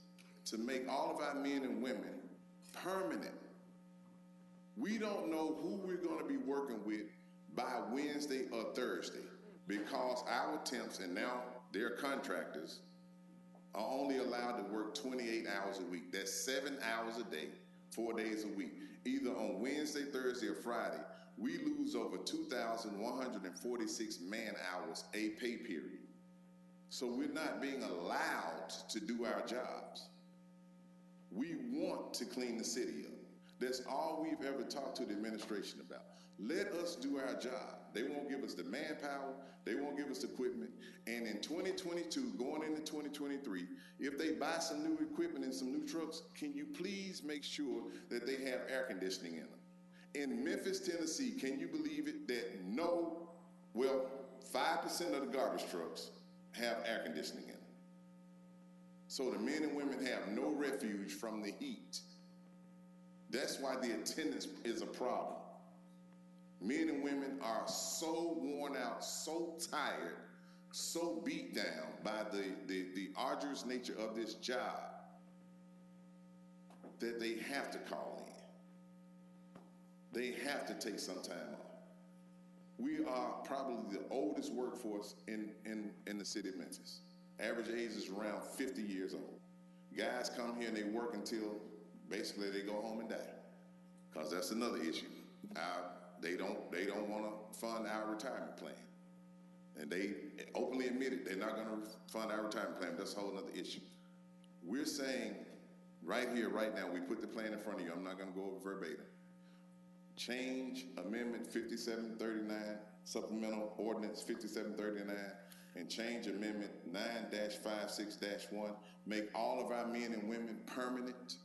to make all of our men and women permanent, we don't know who we're going to be working with by Wednesday or Thursday, because our temps, and now their contractors, are only allowed to work 28 hours a week. That's 7 hours a day, 4 days a week. Either on Wednesday, Thursday, or Friday, we lose over 2,146 man hours a pay period. So we're not being allowed to do our jobs. We want to clean the city up. That's all we've ever talked to the administration about. Let us do our job. They won't give us the manpower, they won't give us the equipment, and in 2022, going into 2023, if they buy some new equipment and some new trucks, can you please make sure that they have air conditioning in them? In Memphis, Tennessee, can you believe it that 5% of the garbage trucks have air conditioning in them? So the men and women have no refuge from the heat. That's why the attendance is a problem. Men and women are so worn out, so tired, so beat down by the arduous nature of this job that they have to call in. They have to take some time off. We are probably the oldest workforce in the city of Memphis. Average age is around 50 years old. Guys come here and they work until basically they go home and die, because that's another issue. They don't want to fund our retirement plan, and they openly admitted they're not going to fund our retirement plan. That's a whole other issue. We're saying right here, right now, we put the plan in front of you. I'm not going to go over verbatim. Change Amendment 5739 supplemental ordinance 5739, and change amendment 9-56-1, make all of our men and women permanent.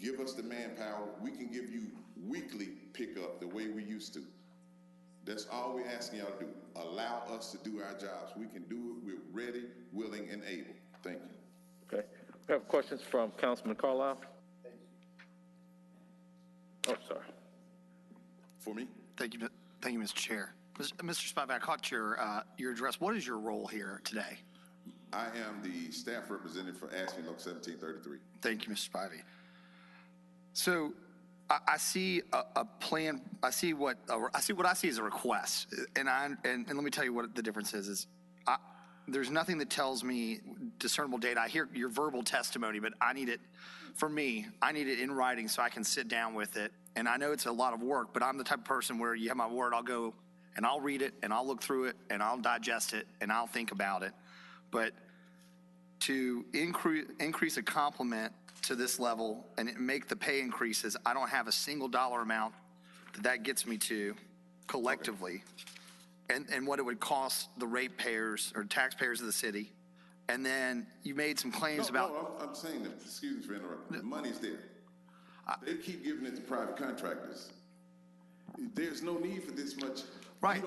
Give us the manpower. We can give you weekly pickup the way we used to. That's all we're asking y'all to do. Allow us to do our jobs. We can do it. We're ready, willing, and able. Thank you. Okay. We have questions from Councilman Carlisle. Oh, sorry. For me? Thank you, Mr. Chair. Mr. Spivey, I caught your address. What is your role here today? I am the staff representative for ASME Local 1733. Thank you, Mr. Spivey. So I see a plan. I see what I see as a request, and let me tell you what the difference is. There's nothing that tells me discernible data. I hear your verbal testimony, but I need it, for me, I need it in writing so I can sit down with it. And I know it's a lot of work, but I'm the type of person where you have my word, I'll go and I'll read it and I'll look through it and I'll digest it and I'll think about it. But to increase a complement to this level and make the pay increases, I don't have a single dollar amount that gets me to collectively. And what it would cost the ratepayers or taxpayers of the city. And then you made some claims about. No, I'm saying that, excuse me for interrupting. The money's there. They keep giving it to private contractors. There's no need for this much. Right.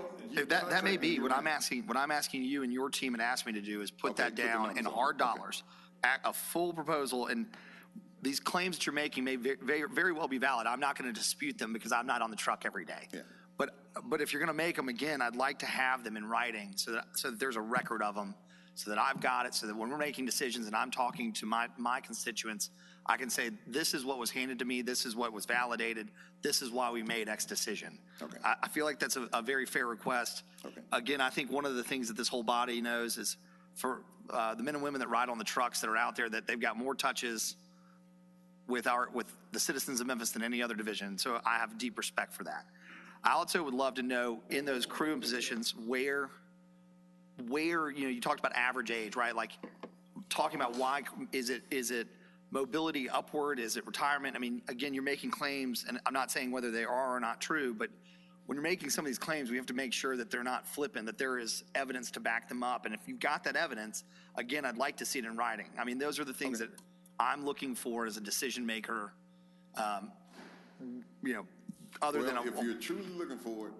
That may be what I'm asking. What I'm asking you and your team and asked me to do is put that down in hard dollars, a full proposal. And these claims that you're making may very well be valid. I'm not going to dispute them because I'm not on the truck every day. Yeah. But if you're going to make them again, I'd like to have them in writing so that there's a record of them, so that I've got it, so that when we're making decisions and I'm talking to my constituents, I can say, this is what was handed to me, this is what was validated, this is why we made X decision. Okay. I feel like that's a very fair request. Okay. Again, I think one of the things that this whole body knows is for the men and women that ride on the trucks that are out there, that they've got more touches with the citizens of Memphis than any other division. So I have deep respect for that. I also would love to know in those crew positions where you talked about average age, right? Like talking about why is it mobility upward? Is it retirement? I mean, again, you're making claims, and I'm not saying whether they are or not true, but when you're making some of these claims, we have to make sure that they're not flippant, that there is evidence to back them up. And if you've got that evidence, again, I'd like to see it in writing. I mean, those are the things that I'm looking for as a decision maker, other than if you're truly looking for it,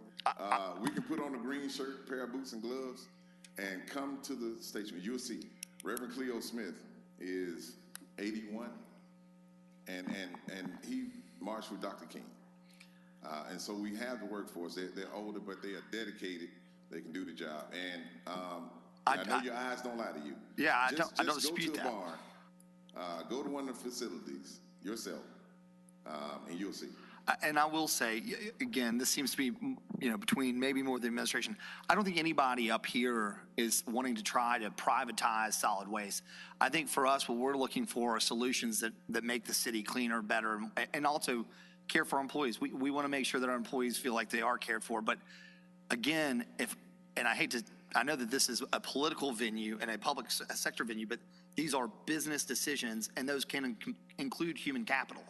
we can put on a green shirt, pair of boots and gloves, and come to the station. You'll see Reverend Cleo Smith is 81, and he marched with Dr. King. And so we have the workforce. They're older, but they are dedicated. They can do the job. And I know your eyes don't lie to you. Yeah, I don't dispute that. Go to a bar, go to one of the facilities yourself, and you'll see. And I will say, again, this seems to be, between maybe more the administration. I don't think anybody up here is wanting to try to privatize solid waste. I think for us, what we're looking for are solutions that make the city cleaner, better, and also care for our employees. We want to make sure that our employees feel like they are cared for. But again, I know that this is a political venue and a public sector venue, but these are business decisions, and those can include human capital.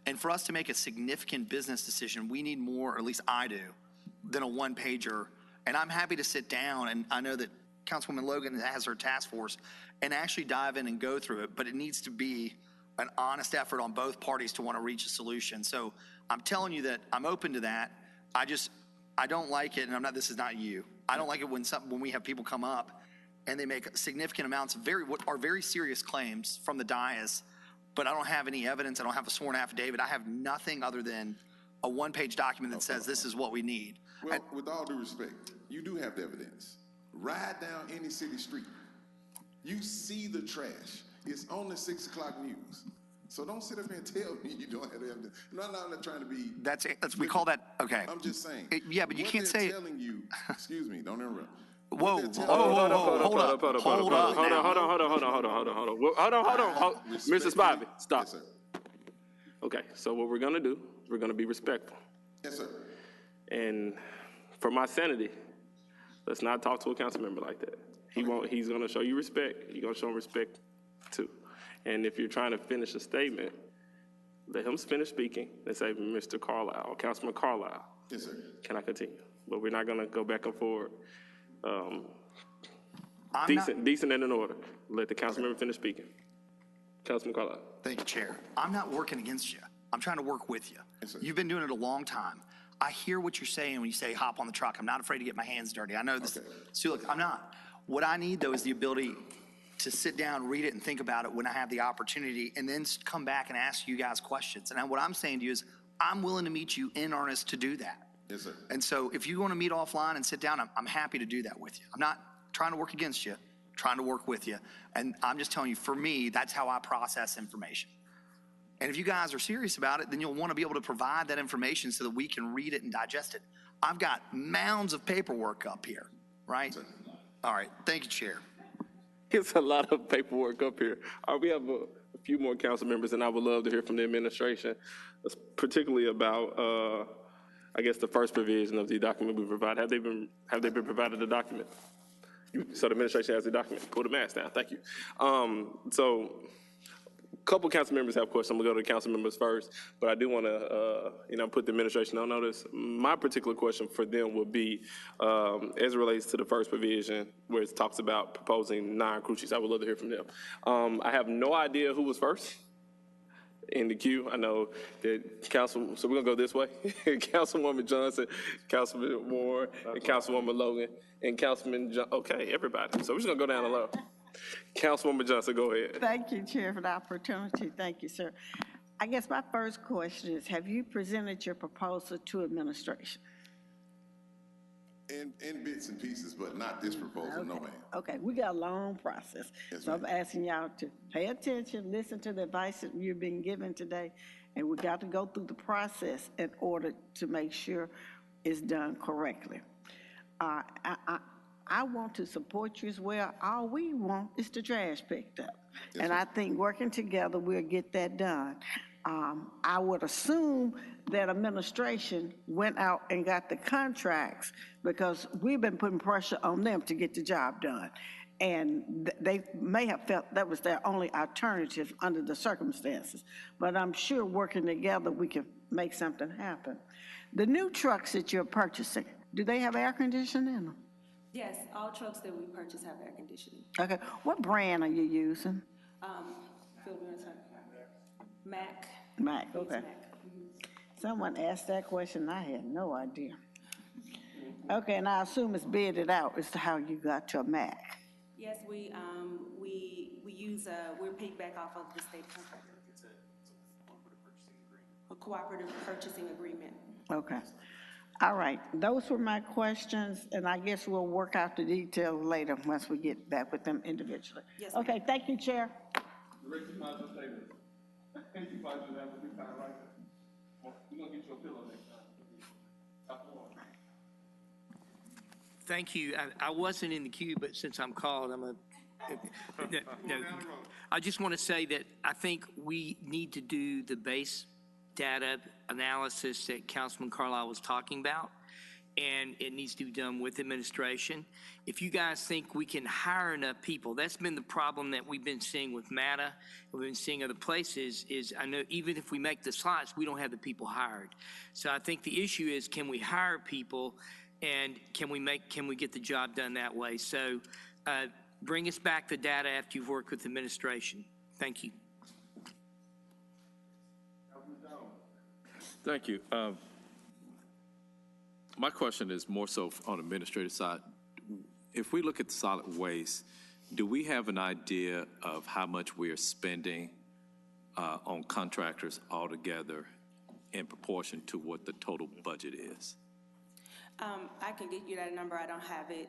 And for us to make a significant business decision, we need more, or at least I do, than a one-pager. And I'm happy to sit down, and I know that Councilwoman Logan has her task force, and actually dive in and go through it, but it needs to be an honest effort on both parties to want to reach a solution. So I'm telling you that I'm open to that. I don't like it, and this is not you. I don't like it when we have people come up and they make significant amounts of what are very serious claims from the dais, but I don't have any evidence. I don't have a sworn affidavit. I have nothing other than a one-page document that says this is what we need. Well, with all due respect, you do have the evidence. Ride down any city street. You see the trash. It's on the 6 o'clock news. So don't sit up here and tell me you don't have the evidence. No, I'm not trying to be. We call that, okay. I'm just saying. Yeah, but you can't say. Telling you, excuse me, don't interrupt. Whoa, hold up. Mr. Spivey, stop. Yes, sir. Okay, so what we're gonna do, we're gonna be respectful. Yes, sir. And for my sanity, let's not talk to a council member like that. He's gonna show you respect, you're gonna show him respect too. And if you're trying to finish a statement, let him finish speaking and say, Mr. Carlisle, or Councilman Carlisle. Yes, sir. Can I continue? but we're not gonna go back and forth. I'm Decent and in order. Let the council member finish speaking. Councilman Carlisle. Thank you, Chair. I'm not working against you. I'm trying to work with you. You've been doing it a long time. I hear what you're saying when you say hop on the truck. I'm not afraid to get my hands dirty. I know this. So look, I'm not. What I need, though, is the ability to sit down, read it, and think about it when I have the opportunity, and then come back and ask you guys questions. And what I'm saying to you is I'm willing to meet you in earnest to do that. Yes, sir. And so if you want to meet offline and sit down, I'm happy to do that with you. I'm not trying to work against you, trying to work with you. And I'm just telling you, for me, that's how I process information. And if you guys are serious about it, then you'll want to be able to provide that information so that we can read it and digest it. I've got mounds of paperwork up here, right? All right. Thank you, Chair. It's a lot of paperwork up here. We have a few more council members, and I would love to hear from the administration, particularly about, I guess, the first provision of the document we provide. Have they been provided the document? So the administration has the document. Pull the mask down. Thank you. So a couple council members have questions. I'm gonna go to the council members first, but I do want to, put the administration on notice. My particular question for them would be, as it relates to the first provision, where it talks about proposing 9 crew chiefs. I would love to hear from them. I have no idea who was first in the queue. I know that so we're gonna go this way. Councilwoman Johnson, Councilman Ward, and Councilwoman Logan, and Councilman okay, everybody. So we're just gonna go down the low. Councilwoman Johnson, go ahead. Thank you, Chair, for the opportunity. Thank you, sir. I guess my first question is, have you presented your proposal to administration? In bits and pieces, but not this proposal, no, ma'am. Okay, we got a long process. Yes, so I'm asking y'all to pay attention, listen to the advice that you're being given today, and we got to go through the process in order to make sure it's done correctly. I want to support you as well. All we want is the trash picked up. Yes, and I think working together, we'll get that done. I would assume that administration went out and got the contracts because we've been putting pressure on them to get the job done. And they may have felt that was their only alternative under the circumstances. But I'm sure working together, we can make something happen. The new trucks that you're purchasing, do they have air conditioning in them? Yes, all trucks that we purchase have air conditioning. Okay, what brand are you using? Mac. Mac, okay. Someone asked that question, I had no idea. Okay, and I assume it's bidded out as to how you got your Mac. Yes, we use, we're paid back off of the state contract. A cooperative purchasing agreement. Okay. All right, those were my questions, and I guess we'll work out the details later once we get back with them individually. Yes, okay, thank you, Chair. Thank you. I wasn't in the queue, but since I'm called, no. I just want to say that I think we need to do the base data analysis that Councilman Carlisle was talking about, and it needs to be done with administration. If you guys think we can hire enough people, that's been the problem that we've been seeing with MATA, we've been seeing other places, is I know even if we make the slots, we don't have the people hired. So I think the issue is, can we hire people, and can we get the job done that way? So bring us back the data after you've worked with administration. Thank you. Thank you. My question is more so on the administrative side. If we look at solid waste, do we have an idea of how much we are spending on contractors altogether in proportion to what the total budget is? I can get you that number. I don't have it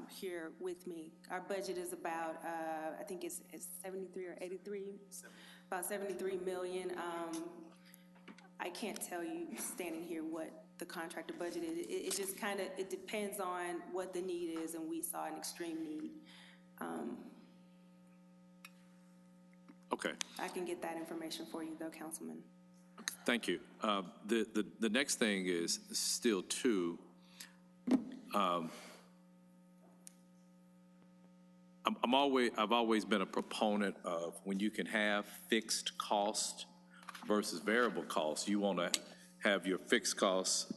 here with me. Our budget is about, I think it's 73 or 83, about 73 million. I can't tell you standing here what the contractor budget is. It just it depends on what the need is, and we saw an extreme need. Okay. I can get that information for you though, Councilman. Thank you. The next thing is still too, I've always been a proponent of when you can have fixed cost versus variable costs. You want to have your fixed costs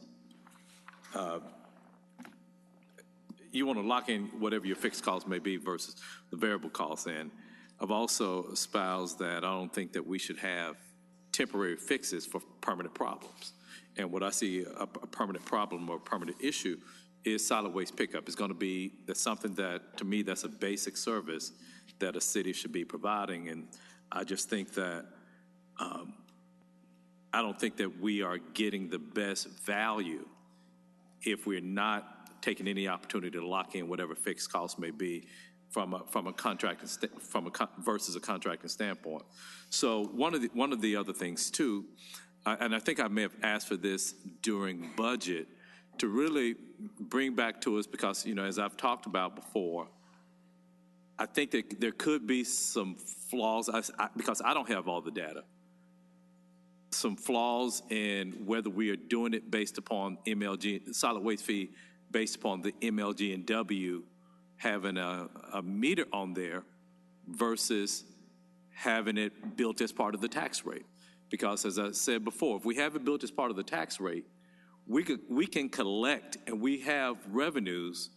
you want to lock in whatever your fixed costs may be versus the variable costs. And I've also espoused that I don't think that we should have temporary fixes for permanent problems. And what I see a permanent problem or permanent issue is solid waste pickup. It's going to be, that's something that, to me, that's a basic service that a city should be providing. And I just think that, I don't think that we are getting the best value if we're not taking any opportunity to lock in whatever fixed costs may be from a contracting versus a contracting standpoint. So one of the other things too, and I think I may have asked for this during budget, to really bring back to us, because, you know, as I've talked about before, I think that there could be some flaws, because I don't have all the data, some flaws in whether we are doing it based upon MLG, solid waste fee, based upon the MLG&W having a meter on there versus having it built as part of the tax rate. Because as I said before, if we have it built as part of the tax rate, we can collect, and we have revenues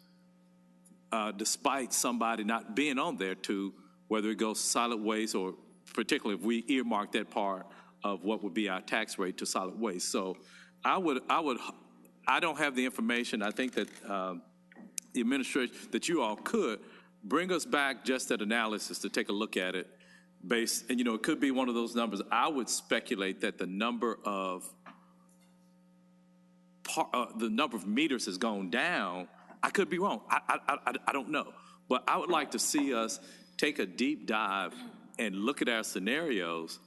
despite somebody not being on there, to whether it goes solid waste, or particularly if we earmark that part of what would be our tax rate to solid waste. So I don't have the information. I think that the administration, that you all could bring us back just that analysis to take a look at it based, and, you know, it could be one of those numbers. I would speculate that the number of meters has gone down. I could be wrong. I don't know. But I would like to see us take a deep dive and look at our scenarios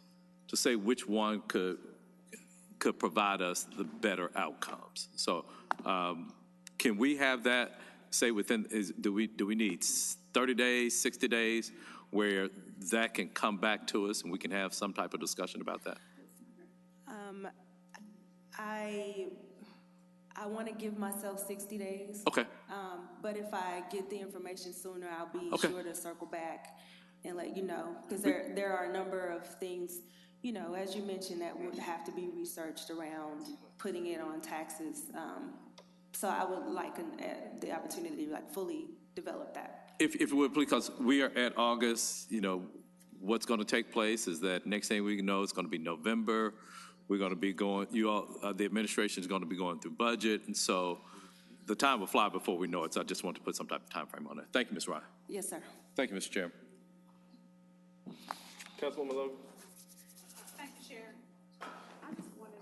to say which one could provide us the better outcomes. So can we have that, say, within, do we need 30 days, 60 days, where that can come back to us and we can have some type of discussion about that? I want to give myself 60 days. Okay. But if I get the information sooner, I'll be Okay. sure to circle back and let you know. Because there are a number of things, you know, as you mentioned, that would have to be researched around putting it on taxes. So I would like the opportunity to like fully develop that. If you would, please, because we are at August, you know, what's going to take place is that next thing we know, it's going to be November. We're going to be going, the administration is going to be going through budget. And so the time will fly before we know it. So I just want to put some type of time frame on it. Thank you, Ms. Ryan. Yes, sir. Thank you, Mr. Chairman. Councilwoman Logan. Thank you, Chair. I just wanted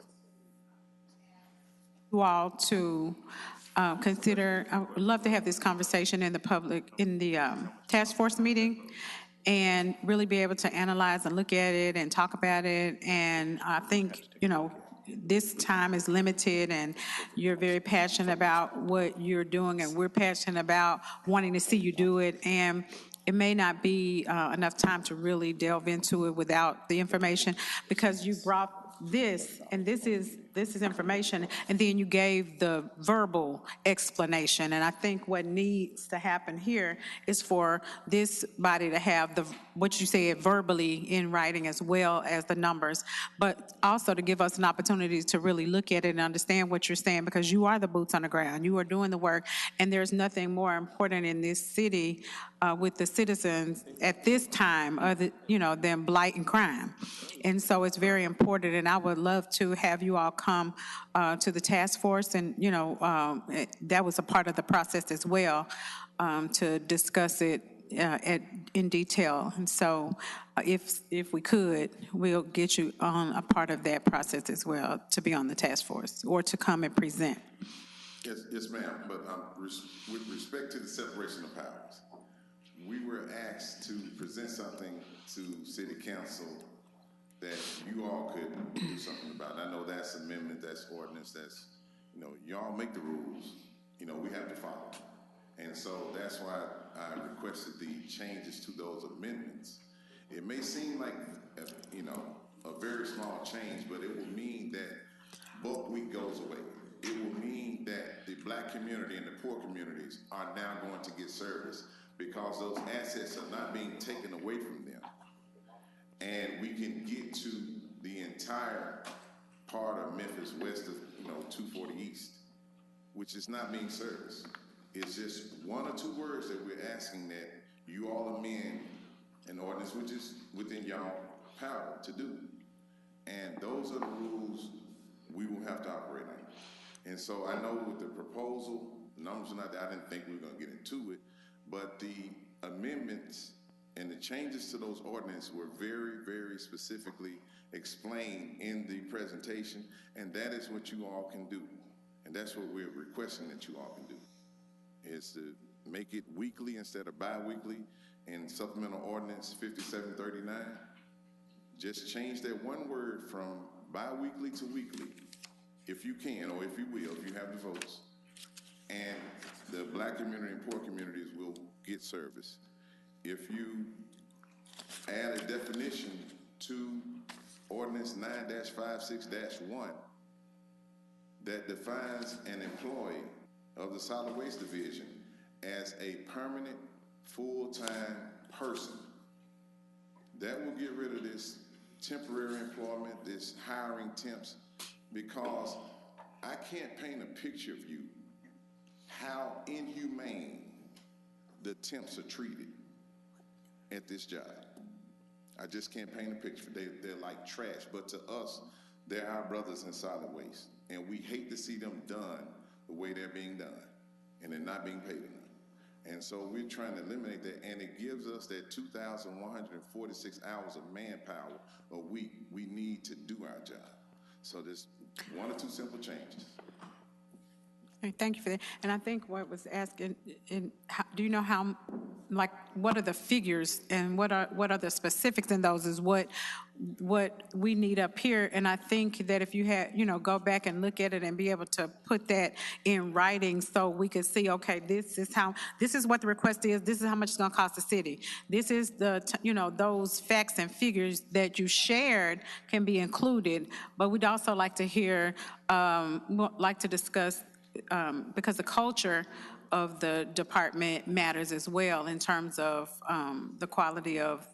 you all to consider, I would love to have this conversation in the public, in the task force meeting, and really be able to analyze and look at it and talk about it. And I think, you know, this time is limited, and you're very passionate about what you're doing, and we're passionate about wanting to see you do it. And it may not be enough time to really delve into it without the information, because you brought this, and this is information, and then you gave the verbal explanation. And I think what needs to happen here is for this body to have what you said verbally in writing, as well as the numbers, but also to give us an opportunity to really look at it and understand what you're saying, because you are the boots on the ground. You are doing the work, and there's nothing more important in this city with the citizens at this time, than blight and crime. And so it's very important, and I would love to have you all come to the task force, and, that was a part of the process as well, to discuss it in detail. And so if we could, we'll get you on a part of that process as well, to be on the task force or to come and present. Yes, ma'am, but with respect to the separation of powers, we were asked to present something to City Council that you all could do something about. And I know that's amendment, that's ordinance, that's, y'all make the rules, we have to follow. And so that's why I requested the changes to those amendments. It may seem like, a very small change, but it will mean that bulk week goes away. It will mean that the black community and the poor communities are now going to get service, because those assets are not being taken away from them. And we can get to the entire part of Memphis west of 240 East, which is not being serviced. It's just one or two words that we're asking that you all amend an ordinance which is within y'all power to do. And those are the rules we will have to operate on. And so I know with the proposal, the numbers are not there. I didn't think we were going to get into it, but the amendments and the changes to those ordinances were very, very specifically explained in the presentation, and that is what you all can do. And that's what we're requesting that you all can do, is to make it weekly instead of bi-weekly in supplemental ordinance 5739. Just change that one word from bi-weekly to weekly, if you can, or if you will, if you have the votes. And the black community and poor communities will get service. If you add a definition to ordinance 9-56-1 that defines an employee of the solid waste division as a permanent full-time person, that will get rid of this temporary employment, this hiring temps, because I can't paint a picture of you how inhumane the temps are treated at this job. I just can't paint a picture. They're like trash, but to us, they're our brothers in solid waste, and we hate to see them done the way they're being done, and they're not being paid enough. And so we're trying to eliminate that, and it gives us that 2,146 hours of manpower a week we need to do our job. So there's one or two simple changes. Thank you for that. And I think what was asking, do you know how, like, what are the figures and what are the specifics in those is what we need up here. And I think that if you had, go back and look at it and be able to put that in writing so we could see, okay, this is what the request is, this is how much it's going to cost the city. This is those facts and figures that you shared can be included. But we'd also like to hear, like to discuss, because the culture of the department matters as well in terms of the quality of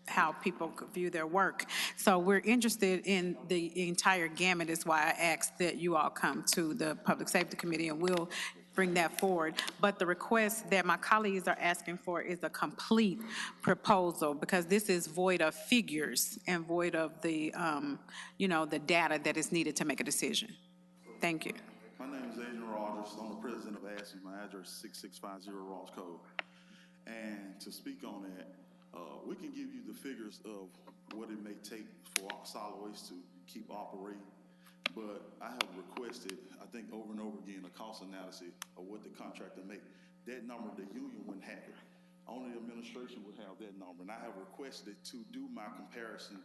how people view their work. So we're interested in the entire gamut, is why I asked that you all come to the Public Safety Committee, and we'll bring that forward. But the request that my colleagues are asking for is a complete proposal, because this is void of figures and void of the, the data that is needed to make a decision. Thank you. My name is Adrian Rogers. I'm the president of ASME. My address is 6650 Ross Code. And to speak on that, we can give you the figures of what it may take for solid waste to keep operating. But I have requested, I think over and over again, a cost analysis of what the contractor make. That number, the union wouldn't have it. Only the administration would have that number. And I have requested to do my comparison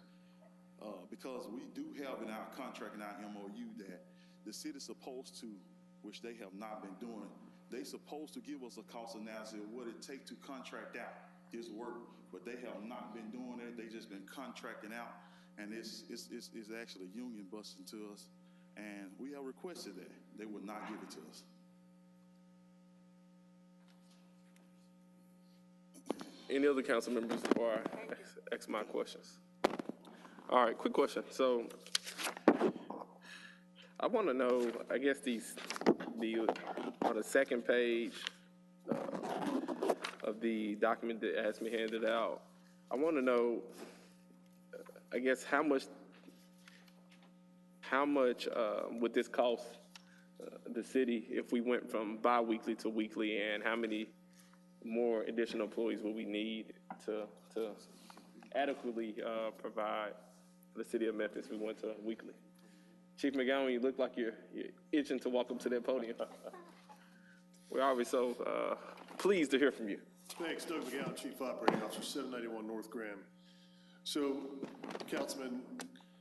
because we do have in our contract and our MOU that the city's supposed to, which they have not been doing, they supposed to give us a cost analysis of what it takes to contract out this work, but they have not been doing that. They just been contracting out, and it's actually union busting to us, and we have requested that. They would not give it to us. Any other council members before I ask my questions? All right, quick question. So I want to know, I guess on the second page of the document that ASME handed out, I want to know, I guess, how much would this cost the city if we went from bi-weekly to weekly, and how many more additional employees would we need to adequately provide the city of Memphis if we went to weekly? Chief McGowan, you look like you're itching to walk up to that podium. We're always so pleased to hear from you. Thanks, Doug McGowan, Chief Operating Officer, 791 North Graham. So, Councilman,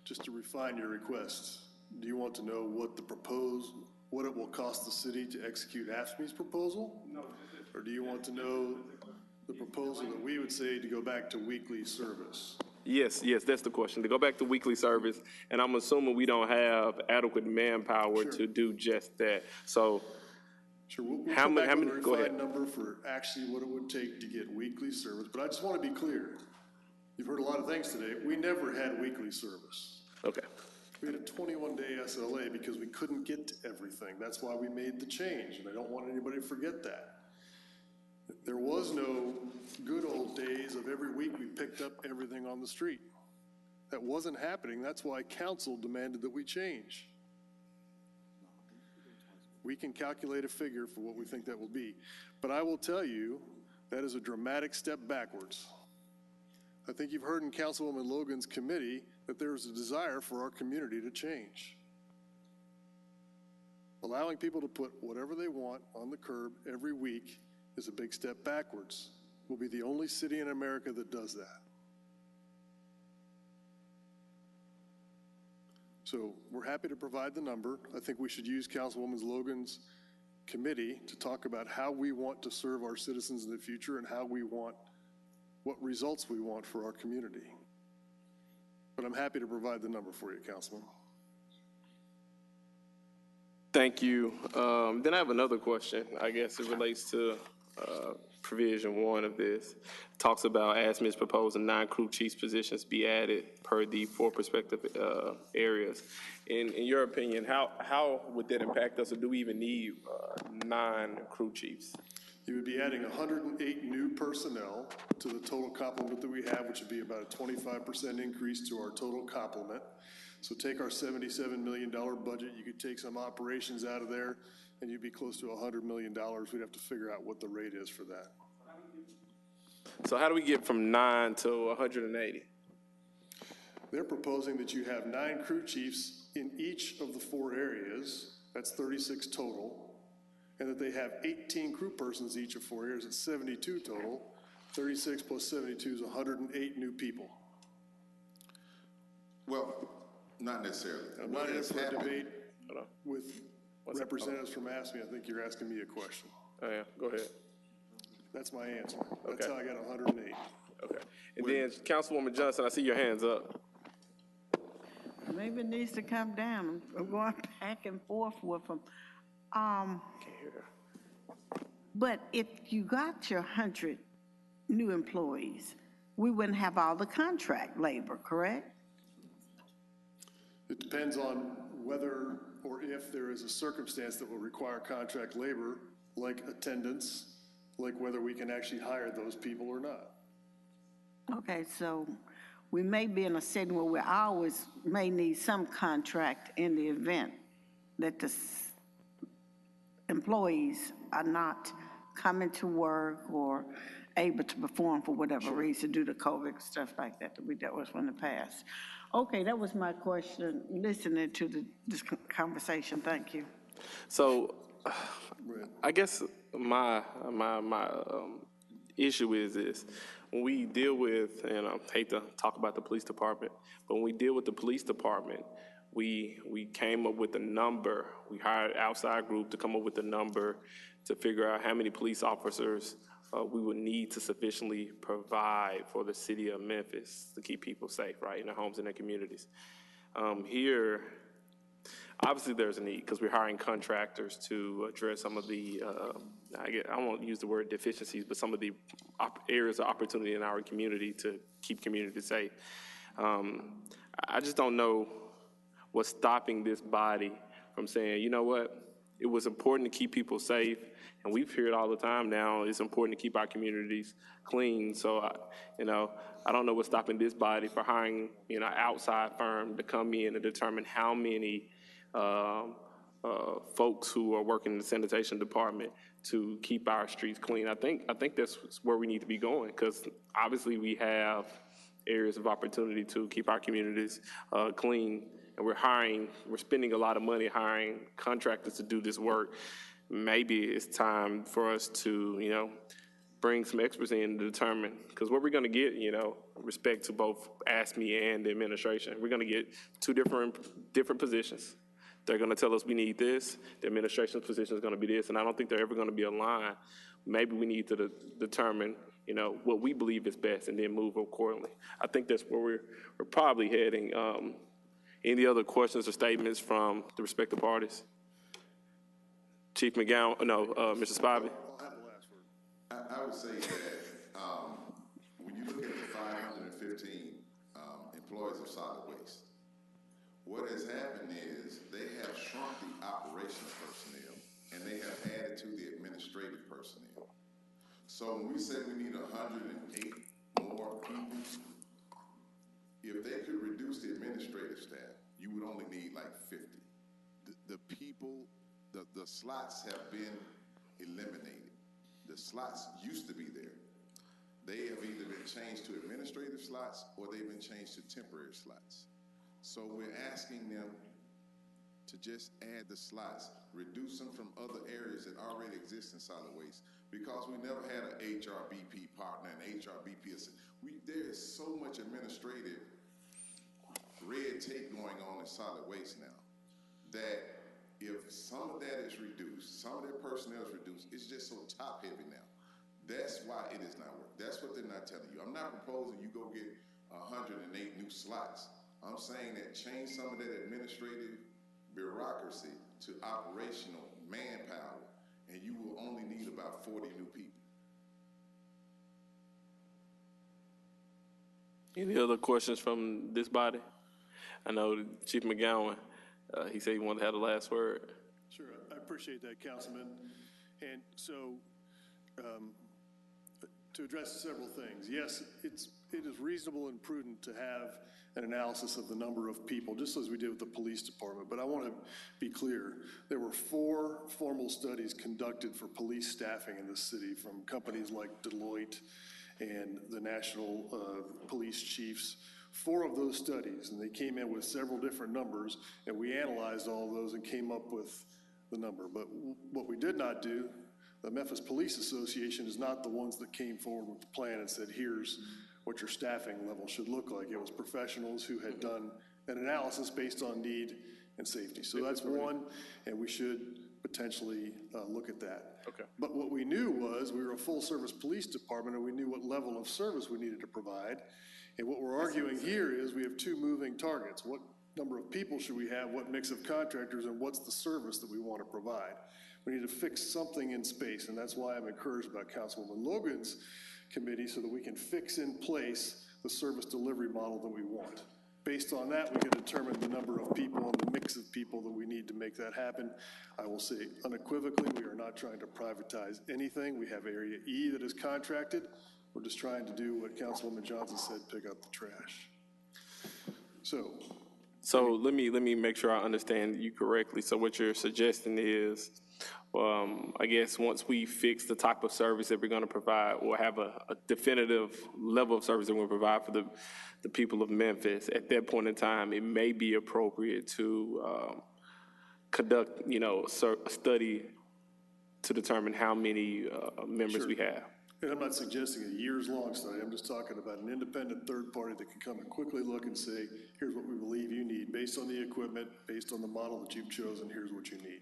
just to refine your request, do you want to know what it will cost the city to execute AFSCME's proposal? No. Or do you want to know the proposal that we would say to go back to weekly service? Yes, that's the question. To go back to weekly service, and I'm assuming we don't have adequate manpower to do just that. So, sure, we'll how many? Go ahead. Number for actually what it would take to get weekly service. But I just want to be clear. You've heard a lot of things today. We never had weekly service. Okay. We had a 21-day SLA because we couldn't get to everything. That's why we made the change, and I don't want anybody to forget that. There was no good old days of every week we picked up everything on the street. That wasn't happening. That's why council demanded that we change. We can calculate a figure for what we think that will be. But I will tell you, that is a dramatic step backwards. I think you've heard in Councilwoman Logan's committee that there is a desire for our community to change. Allowing people to put whatever they want on the curb every week is a big step backwards. We'll be the only city in America that does that. So we're happy to provide the number. I think we should use Councilwoman Logan's committee to talk about how we want to serve our citizens in the future and what results we want for our community. But I'm happy to provide the number for you, Councilman. Thank you. Then I have another question. I guess it relates to provision 1 of this. It talks about ASME proposing 9 crew chiefs positions be added per the 4 prospective areas. In your opinion, how would that impact us, or do we even need 9 crew chiefs? You would be adding 108 new personnel to the total complement that we have, which would be about a 25% increase to our total complement. So take our $77 million budget, you could take some operations out of there, and you'd be close to $100 million. We'd have to figure out what the rate is for that. So how do we get from 9 to 180? They're proposing that you have 9 crew chiefs in each of the 4 areas. That's 36 total. And that they have 18 crew persons each of 4 areas. It's 72 total. 36 plus 72 is 108 new people. Well, not necessarily. I'm not in for a debate with representatives from ASME. I think you're asking me a question. Oh, yeah, go ahead. That's my answer. That's how I got 108. Okay. And then, Councilwoman Johnson, I see your hands up. Maybe it needs to come down. I'm going back and forth with them. But if you got your 100 new employees, we wouldn't have all the contract labor, correct? It depends on whether or if there is a circumstance that will require contract labor, like attendance, like whether we can actually hire those people or not. Okay, so we may be in a setting where we always may need some contract in the event that the employees are not coming to work or able to perform for whatever reason due to COVID, stuff like that we dealt with in the past. Okay, that was my question, listening to this conversation. Thank you. So I guess my issue is this. When we deal with, and I hate to talk about the police department, but when we deal with the police department, we came up with a number. We hired an outside group to come up with a number to figure out how many police officers we would need to sufficiently provide for the city of Memphis to keep people safe, right, in their homes and their communities. Here, obviously there's a need because we're hiring contractors to address some of the, I won't use the word deficiencies, but some of the areas of opportunity in our community to keep communities safe. I just don't know what's stopping this body from saying, you know what, it was important to keep people safe, and we've heard all the time now it's important to keep our communities clean. So, I don't know what's stopping this body for hiring, an outside firm to come in and determine how many folks who are working in the sanitation department to keep our streets clean. I think that's where we need to be going, because obviously we have areas of opportunity to keep our communities clean. And we're spending a lot of money hiring contractors to do this work. Maybe it's time for us to, bring some experts in to determine, because what we're going to get, respect to both ASME and the administration, we're going to get 2 different positions. They're going to tell us we need this. The administration's position is going to be this, and I don't think they're ever going to be aligned. Maybe we need to determine, what we believe is best, and then move accordingly. I think that's where we're probably heading. Any other questions or statements from the respective parties? Chief McGowan, Mr. Spivey. I would say that when you look at the 515 employees of solid waste, what has happened is they have shrunk the operations personnel and they have added to the administrative personnel. So when we say we need 108 more people, if they could reduce the administrative staff, you would only need like 50. The people, the slots have been eliminated. The slots used to be there. They have either been changed to administrative slots or they've been changed to temporary slots. So we're asking them to just add the slots, reduce them from other areas that already exist in solid waste, because we never had an HRBP partner and HRBP assistant. There is so much administrative red tape going on in solid waste now that if some of that is reduced, some of their personnel is reduced, it's just so top heavy now. That's why it is not working. That's what they're not telling you. I'm not proposing you go get 108 new slots. I'm saying that change some of that administrative bureaucracy to operational manpower, and you will only need about 40 new people. Any other questions from this body? I know Chief McGowan, he said he wanted to have the last word. Sure, I appreciate that, Councilman. And so, to address several things, yes, it is reasonable and prudent to have an analysis of the number of people, just as we did with the police department. But I want to be clear, there were 4 formal studies conducted for police staffing in the city from companies like Deloitte and the national police chiefs. 4 of those studies, and they came in with several different numbers, and we analyzed all of those and came up with the number. But what we did not do, the Memphis Police Association is not the ones that came forward with the plan and said, here's what your staffing level should look like. It was professionals who had done an analysis based on need and safety. So that's one, and we should potentially look at that. Okay. But what we knew was we were a full-service police department, and we knew what level of service we needed to provide. And what we're arguing here is we have 2 moving targets. What number of people should we have, what mix of contractors, and what's the service that we want to provide? We need to fix something in space, and that's why I'm encouraged about Councilwoman Logan's committee, so that we can fix in place the service delivery model that we want. Based on that, we can determine the number of people and the mix of people that we need to make that happen. I will say unequivocally, we are not trying to privatize anything. We have Area E that is contracted. We're just trying to do what Councilwoman Johnson said, pick up the trash. So let me make sure I understand you correctly. So what you're suggesting is, I guess once we fix the type of service that we're going to provide, or have a definitive level of service that we're going to provide for the people of Memphis, at that point in time, it may be appropriate to conduct, a study to determine how many members we have. And I'm not suggesting a years-long study. I'm just talking about an independent third party that can come and quickly look and say, here's what we believe you need, based on the equipment, based on the model that you've chosen, here's what you need.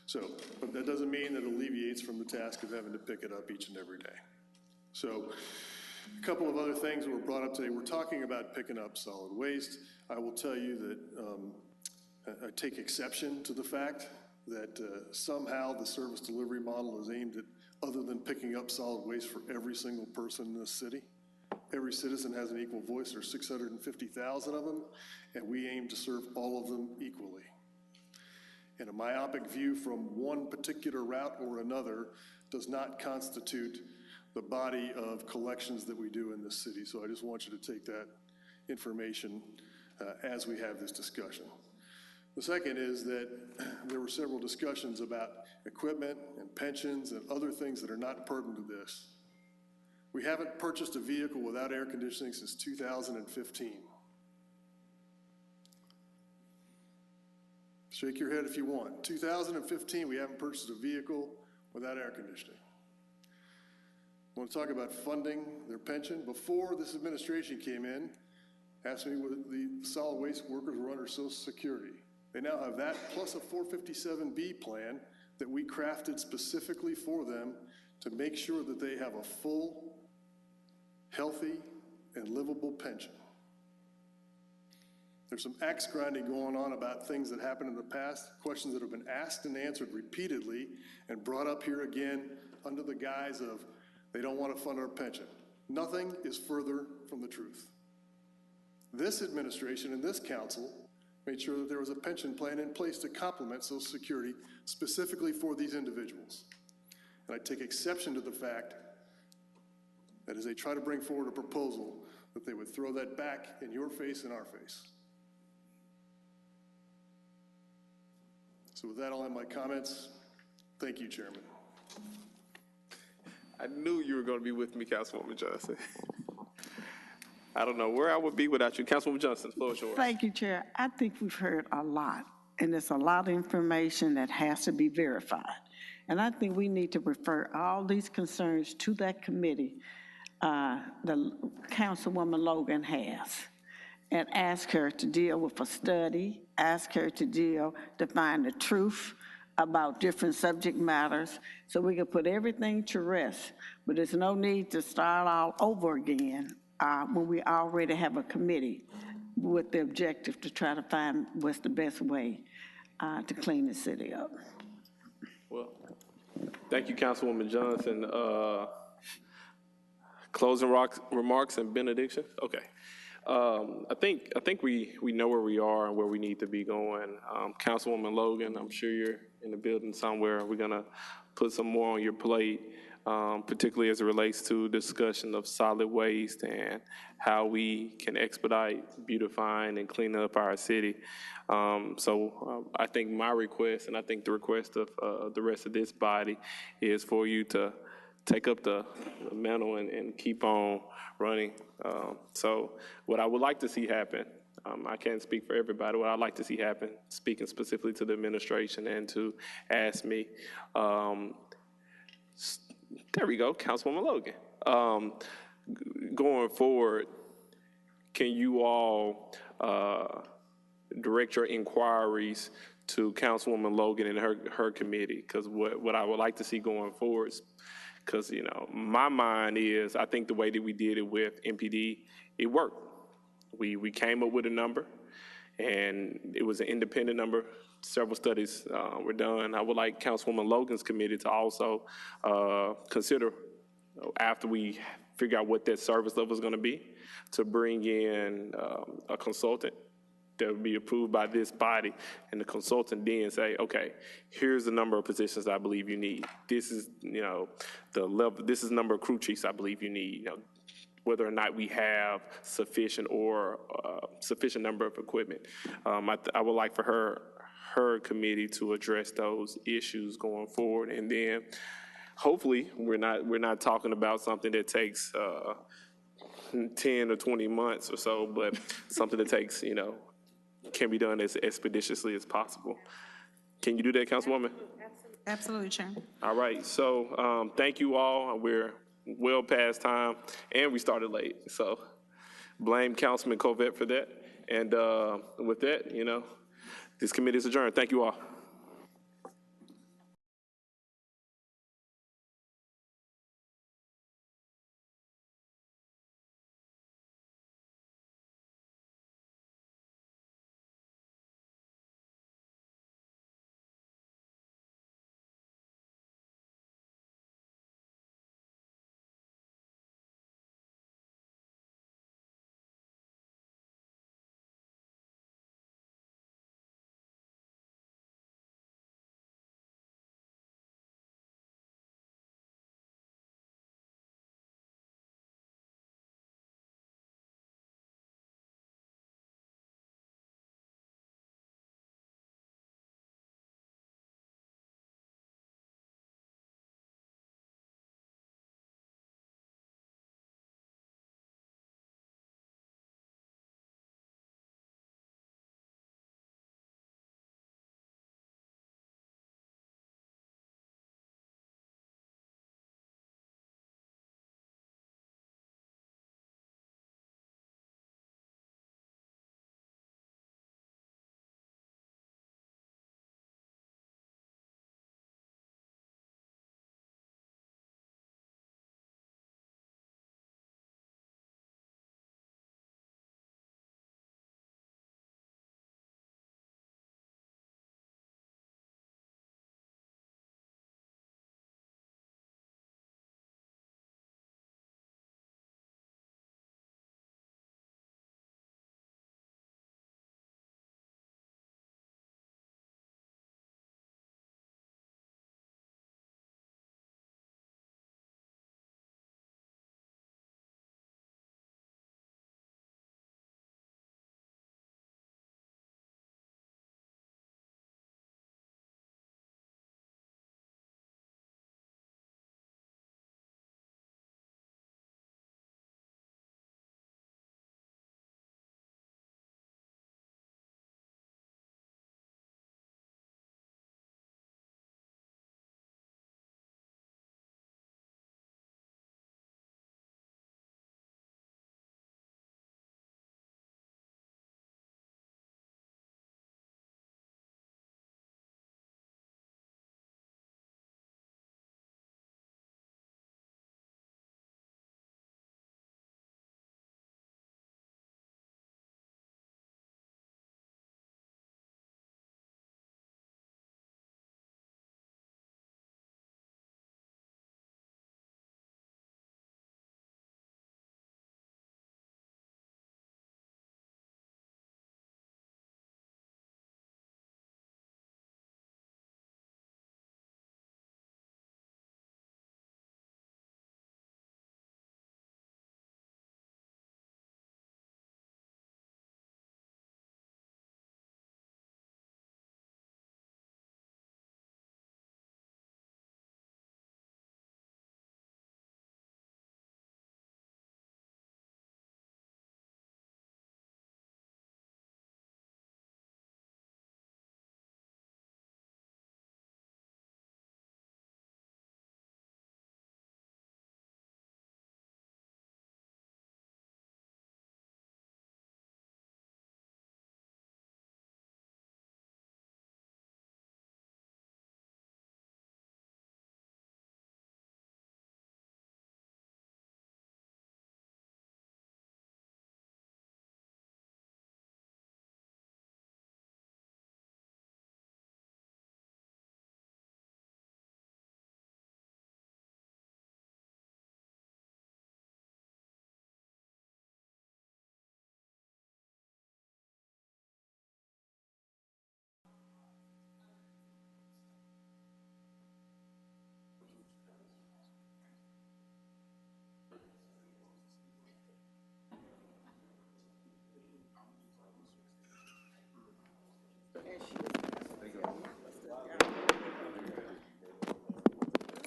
So, but that doesn't mean that it alleviates from the task of having to pick it up each and every day. So, a couple of other things that were brought up today. We're talking about picking up solid waste. I will tell you that I take exception to the fact that somehow the service delivery model is aimed at other than picking up solid waste for every single person in this city. Every citizen has an equal voice. There's 650,000 of them, and we aim to serve all of them equally. And a myopic view from one particular route or another does not constitute the body of collections that we do in this city. So I just want you to take that information as we have this discussion. The second is that there were several discussions about equipment and pensions and other things that are not pertinent to this. We haven't purchased a vehicle without air conditioning since 2015. Shake your head if you want. 2015, we haven't purchased a vehicle without air conditioning. I want to talk about funding their pension. Before this administration came in, asked me whether the solid waste workers were under Social Security. They now have that plus a 457B plan that we crafted specifically for them to make sure that they have a full, healthy, and livable pension. There's some axe grinding going on about things that happened in the past, questions that have been asked and answered repeatedly and brought up here again under the guise of they don't want to fund our pension. Nothing is further from the truth. This administration and this council made sure that there was a pension plan in place to complement Social Security specifically for these individuals. And I take exception to the fact that as they try to bring forward a proposal, that they would throw that back in your face and our face. So with that, I'll end my comments. Thank you, Chairman. I knew you were going to be with me, Councilwoman Johnson. I don't know where I would be without you. Councilwoman Johnson, the floor is yours. Thank you, Chair. I think we've heard a lot, and there's a lot of information that has to be verified. And I think we need to refer all these concerns to that committee the Councilwoman Logan has, and ask her to deal with a study, ask her to find the truth about different subject matters so we can put everything to rest. But there's no need to start all over again when we already have a committee with the objective to try to find what's the best way to clean the city up. Well, thank you, Councilwoman Johnson. Closing remarks and benediction? Okay. I think we know where we are and where we need to be going. Councilwoman Logan, I'm sure you're in the building somewhere. We're gonna put some more on your plate, particularly as it relates to discussion of solid waste and how we can expedite beautifying and cleaning up our city. I think my request, and I think the request of the rest of this body, is for you to take up the mantle and keep on running. So what I would like to see happen, I can't speak for everybody, what I'd like to see happen, speaking specifically to the administration and to ask me, there we go, Councilwoman Logan. Going forward, can you all direct your inquiries to Councilwoman Logan and her committee? Because what I would like to see going forward is, because, my mind is, I think the way that we did it with MPD, it worked. We came up with a number, and it was an independent number. Several studies were done. I would like Councilwoman Logan's committee to also consider, after we figure out what that service level is going to be, to bring in a consultant that would be approved by this body, and the consultant then say, okay, here's the number of positions I believe you need. This is, the level, this is the number of crew chiefs I believe you need, whether or not we have sufficient number of equipment. I would like for her committee to address those issues going forward, and then hopefully we're not talking about something that takes 10 or 20 months or so, but something that takes, can be done as expeditiously as possible. Can you do that, Councilwoman? Absolutely, Chair. All right, so thank you all. We're well past time, and we started late, so blame Councilman Covette for that. And with that, this committee is adjourned. Thank you all.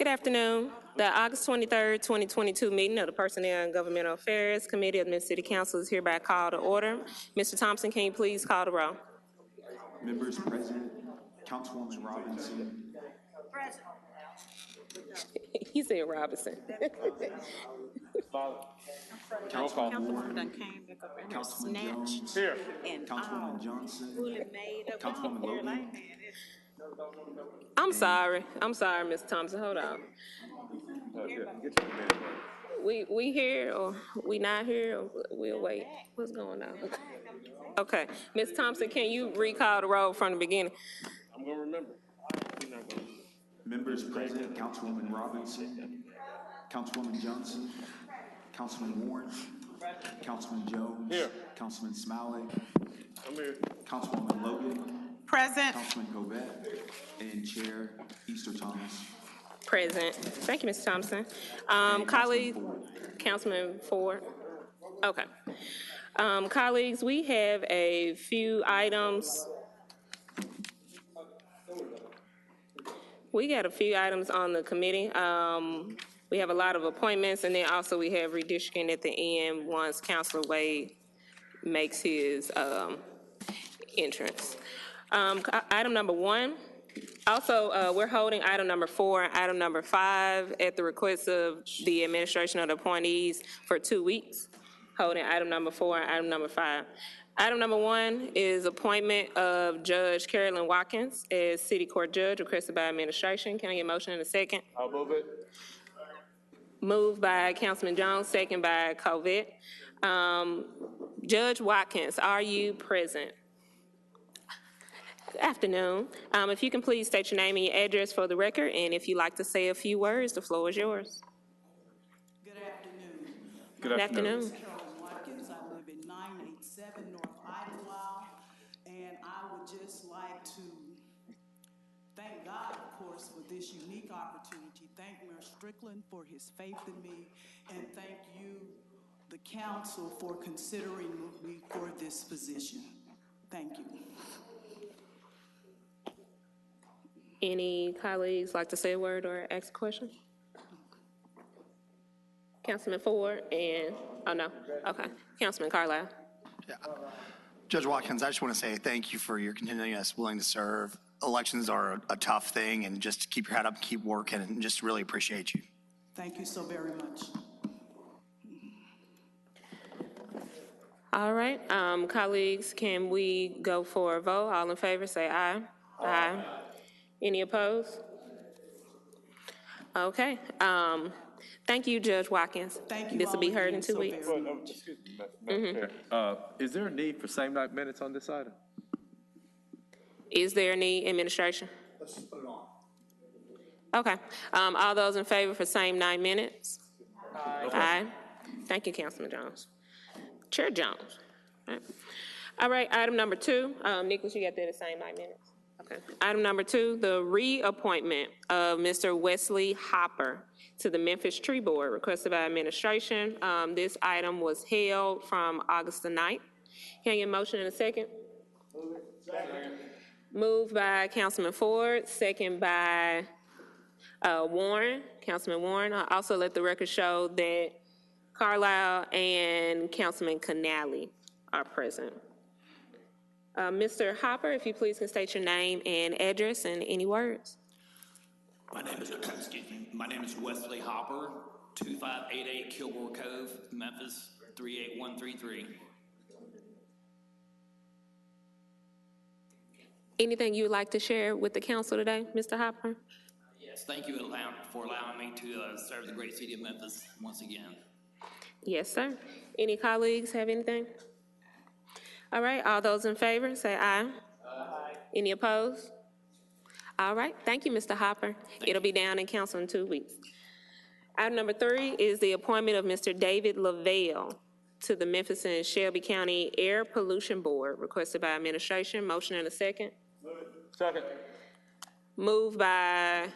Good afternoon. The August 23rd, 2022 meeting of the Personnel and Governmental Affairs Committee of the Memphis City Council is hereby called to order. Mr. Thompson, can you please call the roll? Members present, Councilwoman Robinson. Present. He said Robinson. Councilwoman Jones. Here. Councilwoman Johnson. Councilwoman Logan. I'm sorry, Mr. Thompson, hold on. We here or we not here, or we'll wait? What's going on? Okay, Ms. Thompson, can you recall the roll from the beginning? I'm gonna remember. Members present, Councilwoman Robinson, Councilwoman Johnson, Councilman Warren, Councilman Jones. Here. Councilman Smiley. I'm here. Councilwoman Logan. Present. Councilman Covette, and Chair Easter Thomas. Present. Thank you, Mr. Thompson. Colleagues, Councilman Ford. Okay. Colleagues, we have a few items. We got a few items on the committee. We have a lot of appointments, and then also we have redistricting at the end once Councilor Wade makes his entrance. Item number 1. Also, we're holding item number 4 and item number 5 at the request of the administration of the appointees for 2 weeks, holding item number 4 and item number 5. Item number 1 is appointment of Judge Carolyn Watkins as City Court Judge, requested by administration. Can I get a motion in a second? I'll move it. Moved by Councilman Jones, second by Covette. Judge Watkins, are you present? Good afternoon. If you can please state your name and your address for the record, and if you'd like to say a few words, the floor is yours. Good afternoon. Good afternoon. Carolyn Watkins. I live at 987 North Idlewild, and I would just like to thank God, of course, for this unique opportunity. Thank Mayor Strickland for his faith in me, and thank you, the council, for considering me for this position. Thank you. Any colleagues like to say a word or ask a question? Councilman Ford and, oh no, okay. Councilman Carlisle. Yeah. Judge Watkins, I just want to say thank you for your continuous willing to serve. Elections are a tough thing, and just keep your head up, keep working, and just really appreciate you. Thank you so very much. All right, colleagues, can we go for a vote? All in favor, say aye. Aye. Any opposed? Okay. Thank you, Judge Watkins. Thank you. This will be heard in 2 weeks. Excuse me, Madam Chair. Is there a need for same-night minutes on this item? Is there a need, administration? Let's just put it on. Okay. All those in favor for same 9 minutes? Aye. Aye. Thank you, Councilman Jones. Chair Jones. All right, item number 2. Nicholas, you got that at same 9 minutes? Okay. Item number 2, the reappointment of Mr. Wesley Hopper to the Memphis Tree Board, requested by administration. This item was held from August the 9th. Can I get a motion in a second? Move it. Second. Moved by Councilman Ford, second by Warren, Councilman Warren. I also let the record show that Carlisle and Councilman Canali are present. Mr. Hopper, if you please can state your name and address and any words. My name is Wesley Hopper, 2588 Kilgore Cove, Memphis 38133. Anything you would like to share with the council today, Mr. Hopper? Yes, thank you for allowing me to serve the great city of Memphis once again. Yes, sir. Any colleagues have anything? All right, all those in favor, say aye. Aye. Any opposed? All right, thank you, Mr. Hopper. It'll be down in council in 2 weeks. Item number 3 is the appointment of Mr. David Lavelle to the Memphis and Shelby County Air Pollution Board, requested by administration. Motion in a second. Move it. Second. Moved by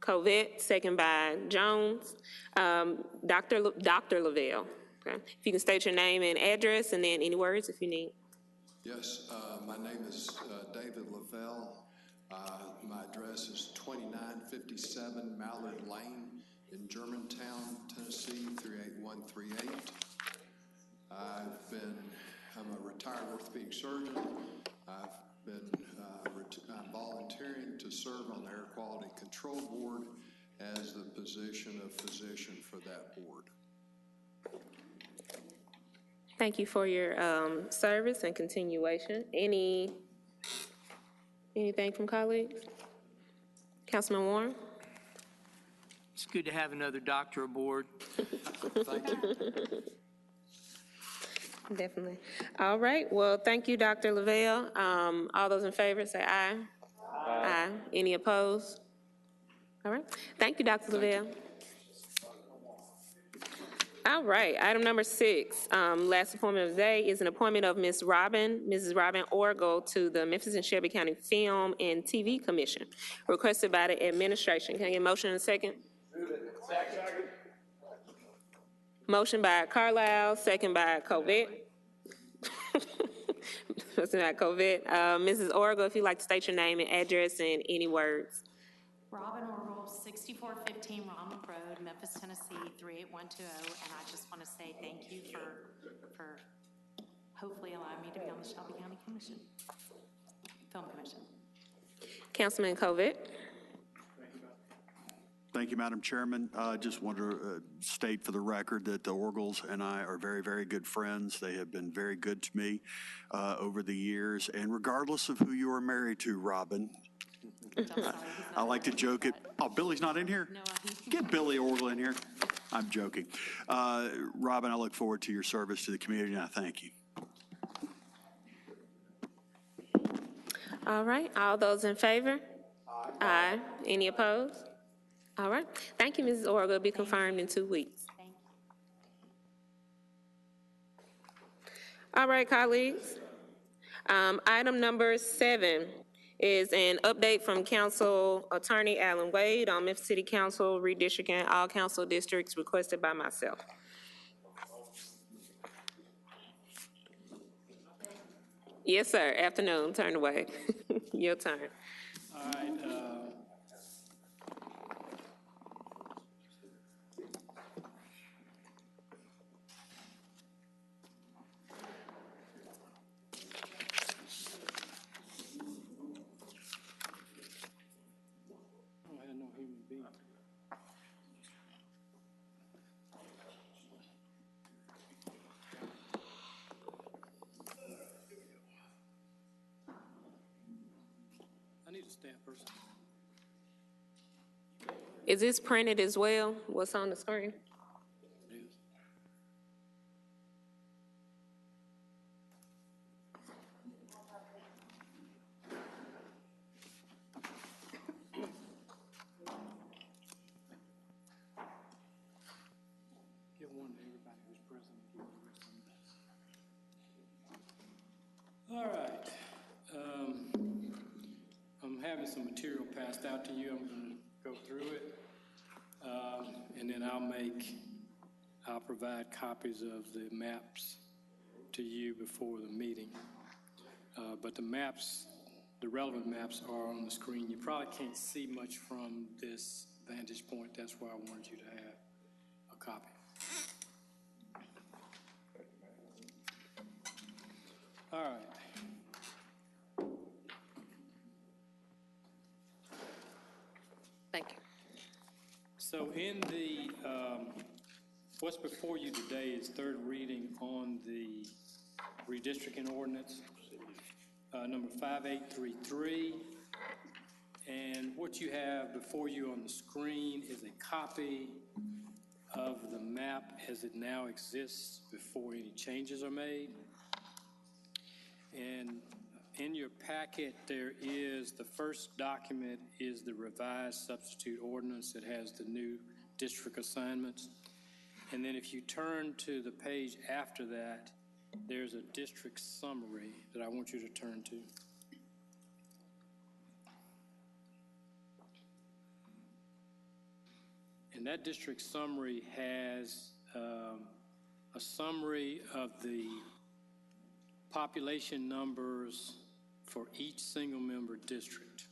Covette, second by Jones. Dr. Lavelle. Okay. If you can state your name and address, and then any words if you need. Yes, my name is David Lavelle. My address is 2957 Mallard Lane in Germantown, Tennessee, 38138. I'm a retired orthopedic surgeon. I've been I'm volunteering to serve on the Air Quality Control Board as the position of physician for that board. Thank you for your service and continuation. Anything from colleagues? Councilman Warren? It's good to have another doctor aboard. Thank you. Definitely. All right. Well, thank you, Dr. Lavelle. All those in favor say aye. Aye. Any opposed? All right. Thank you, Dr. Lavelle. All right. Item number 6, last appointment of the day is an appointment of Mrs. Robin Orgel to the Memphis and Shelby County Film and TV Commission, requested by the administration. Can I get a motion in a second? Move it. Second. Motion by Carlisle, second by Covette. Motion by Covette. Mrs. Orgel, if you'd like to state your name and address and any words. Robin Orgel, 6415 Ronald Road, Memphis, Tennessee, 38120. And I just want to say thank you for hopefully allowing me to be on the Shelby County Commission, Film Commission. Councilman Covette. Thank you, Madam Chairman. Just want to state for the record that the Orgels and I are very, very good friends. They have been very good to me over the years. And regardless of who you are married to, Robin, I like to joke it. Oh, Billy's not in here? No, Get Billy Orgel in here. I'm joking. Robin, I look forward to your service to the community, and I thank you. All right. All those in favor? Aye. Any opposed? All right. Thank you, Mrs. Orgel. It'll be confirmed in 2 weeks. Thank you. All right, colleagues. Item number 7 is an update from Council Attorney Alan Wade on Memphis City Council redistricting all council districts, requested by myself. Yes, sir. Afternoon. Turn away. Your turn. All right. Is this printed as well? What's on the screen? Give one to everybody who's present. All right. I'm having some material passed out to you. I'm going to go through it. And then I'll provide copies of the maps to you before the meeting. But the maps, the relevant maps are on the screen. You probably can't see much from this vantage point. That's why I wanted you to have a copy. All right. Thank you. So in the, what's before you today is third reading on the redistricting ordinance, number 5833. And what you have before you on the screen is a copy of the map as it now exists before any changes are made. And in your packet, there is, the first document is the revised substitute ordinance that has the new district assignments. And then if you turn to the page after that, there's a district summary that I want you to turn to. And that district summary has a summary of the population numbers for each single member district.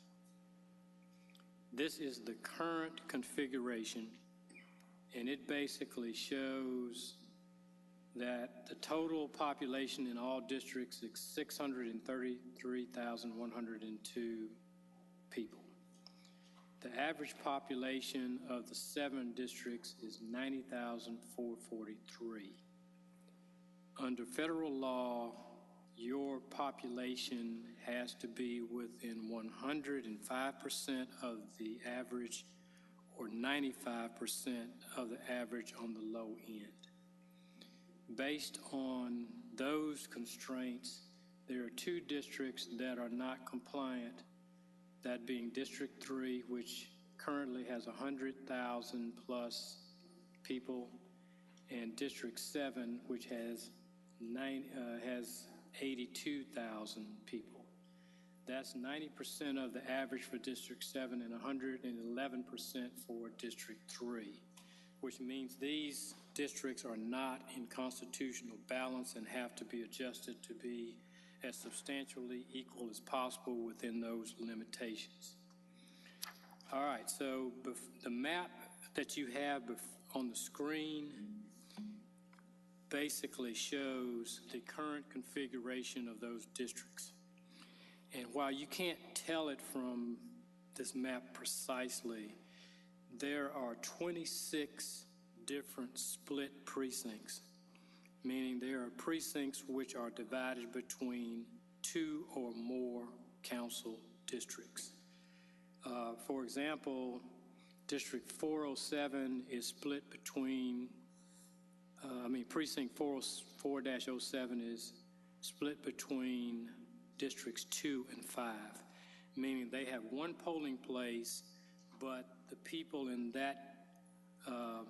This is the current configuration, and it basically shows that the total population in all districts is 633,102 people. The average population of the 7 districts is 90,443. Under federal law, your population has to be within 105% of the average or 95% of the average on the low end. Based on those constraints, there are 2 districts that are not compliant, that being District 3, which currently has 100,000 plus people, and District 7, which has 82,000 people. That's 90% of the average for District 7 and 111% for District 3, which means these districts are not in constitutional balance and have to be adjusted to be as substantially equal as possible within those limitations. All right, so the map that you have on the screen basically shows the current configuration of those districts. And while you can't tell it from this map precisely, there are 26 different split precincts, meaning there are precincts which are divided between 2 or more council districts. For example, District 407 is split between, Precinct 4-07 is split between Districts 2 and 5, meaning they have 1 polling place, but the people in that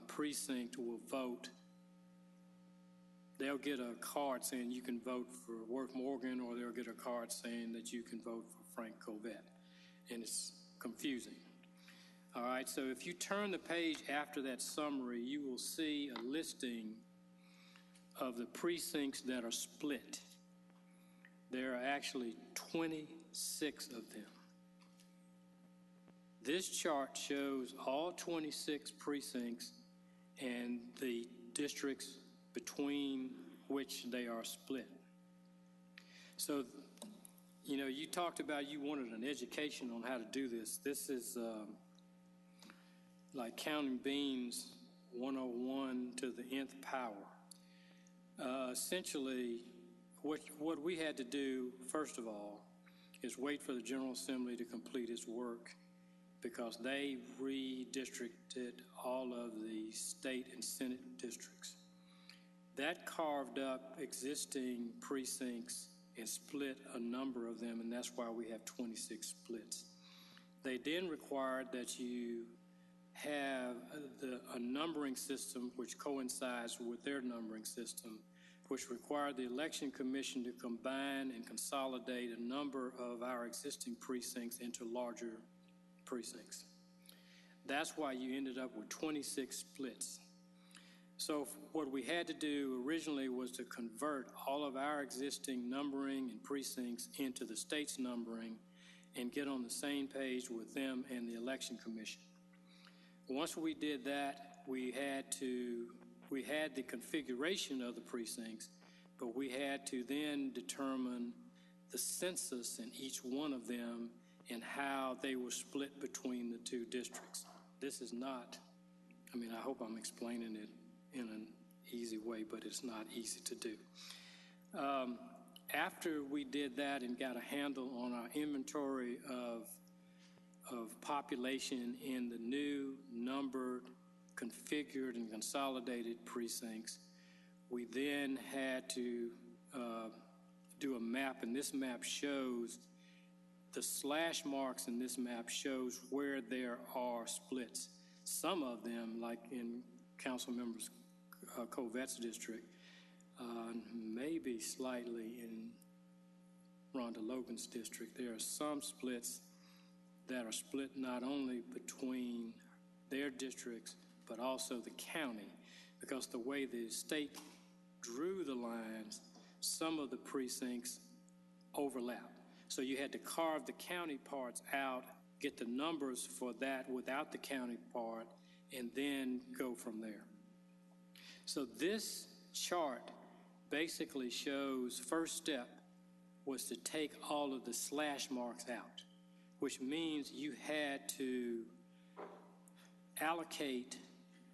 precinct will vote. They'll get a card saying you can vote for Worth Morgan, or they'll get a card saying that you can vote for Frank Covette, and it's confusing. All right, so if you turn the page after that summary, you will see a listing of the precincts that are split. There are actually 26 of them. This chart shows all 26 precincts and the districts between which they are split. So, you talked about you wanted an education on how to do this. This is like counting beans 101 to the nth power. Essentially, what we had to do, first of all, is wait for the General Assembly to complete its work, because they redistricted all of the state and Senate districts. That carved up existing precincts and split a number of them, and that's why we have 26 splits. They then required that you have a numbering system which coincides with their numbering system, which required the Election Commission to combine and consolidate a number of our existing precincts into larger precincts. That's why you ended up with 26 splits. So what we had to do originally was to convert all of our existing numbering and precincts into the state's numbering and get on the same page with them and the Election Commission. Once we did that, we had the configuration of the precincts, but we had to then determine the census in each one of them and how they were split between the 2 districts. This is not, I hope I'm explaining it in an easy way, but it's not easy to do. After we did that and got a handle on our inventory of population in the new numbered, configured, and consolidated precincts, we then had to do a map, and this map shows the slash marks in this map shows where there are splits. Some of them, like in Councilmember Covette's district, maybe slightly in Rhonda Logan's district, there are some splits that are split not only between their districts, but also the county, because the way the state drew the lines, some of the precincts overlap. So you had to carve the county parts out get the numbers for that without the county part, and then go from there. So this chart basically shows first step was to take all of the slash marks out, which means you had to allocate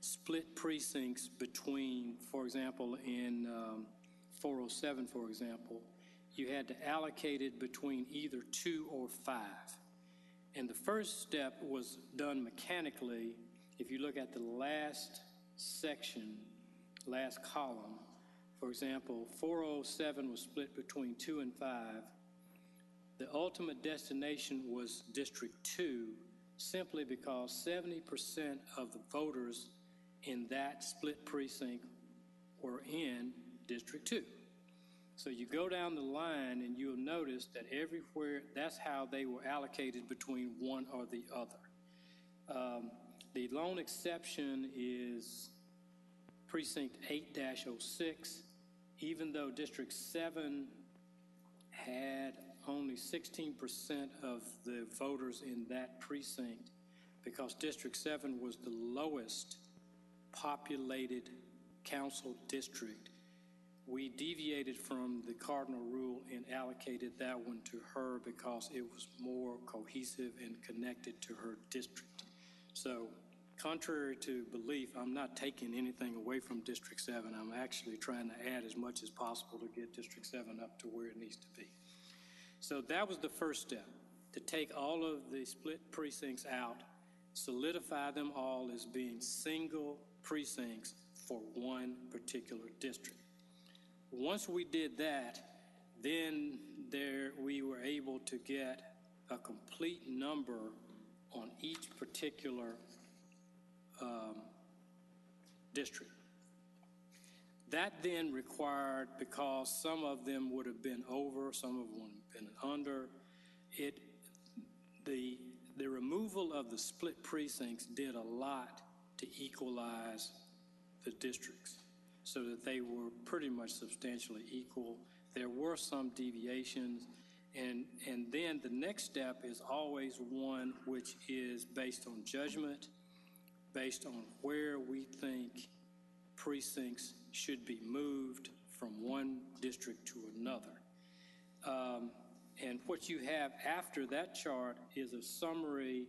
split precincts between, for example, in 407, for example, you had to allocate it between either 2 or 5. And the first step was done mechanically. If you look at the last section, last column, for example, 407 was split between 2 and 5. The ultimate destination was District 2, simply because 70% of the voters in that split precinct were in District 2. So you go down the line and you'll notice that everywhere, that's how they were allocated between one or the other. The lone exception is Precinct 8-06, even though District 7 had only 16% of the voters in that precinct, because District 7 was the lowest populated council district. We deviated from the cardinal rule and allocated that one to her because it was more cohesive and connected to her district. So, contrary to belief, I'm not taking anything away from District 7. I'm actually trying to add as much as possible to get District 7 up to where it needs to be. So that was the first step, to take all of the split precincts out, solidify them all as being single precincts for one particular district. Once we did that, then we were able to get a complete number on each particular district. That then required, because some of them would have been over, some of them would have been under, the removal of the split precincts did a lot to equalize the districts so that they were pretty much substantially equal. There were some deviations, and then the next step is always one which is based on judgment, based on where we think precincts should be moved from one district to another. And what you have after that chart is a summary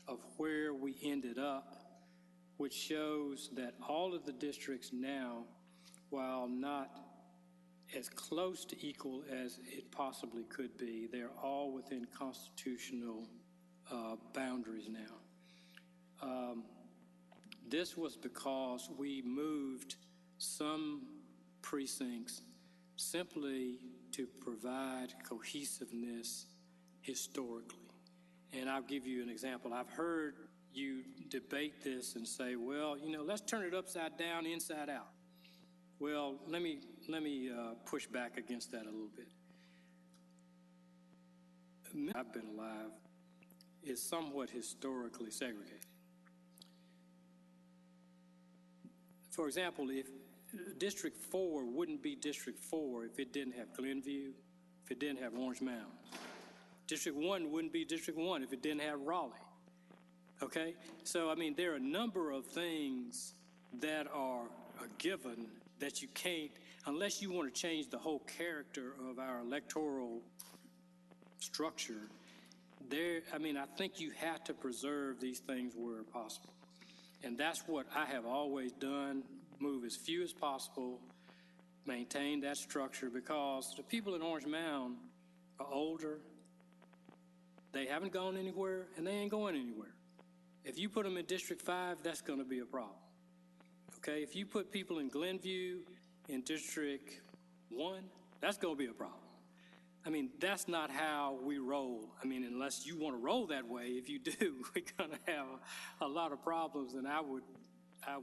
of where we ended up, which shows that all of the districts now, while not as close to equal as it possibly could be, they're all within constitutional boundaries now. This was because we moved some precincts simply to provide cohesiveness historically. And I'll give you an example. I've heard you debate this and say, well, let's turn it upside down, inside out. Well, let me push back against that a little bit. I've been alive is somewhat historically segregated. For example, if District 4 wouldn't be District 4 if it didn't have Glenview, if it didn't have Orange Mound. District 1 wouldn't be District 1 if it didn't have Raleigh. Okay? So, there are a number of things that are a given that you can't, unless you want to change the whole character of our electoral structure, I think you have to preserve these things where possible. And that's what I have always done, move as few as possible, maintain that structure, because the people in Orange Mound are older, they haven't gone anywhere, and they ain't going anywhere. If you put them in District 5, that's going to be a problem. Okay, if you put people in Glenview in District 1, that's going to be a problem. That's not how we roll. Unless you want to roll that way, if you do, we're going to have a lot of problems, and I would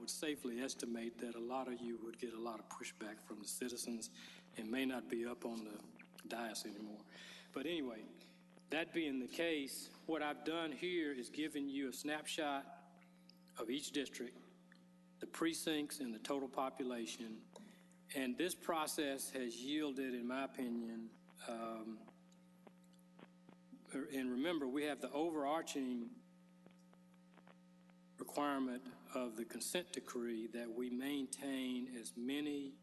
safely estimate that a lot of you would get a lot of pushback from the citizens and may not be up on the dais anymore. But anyway, that being the case, what I've done here is given you a snapshot of each district, the precincts and the total population, and this process has yielded, in my opinion, and remember, we have the overarching requirement of the consent decree that we maintain as many,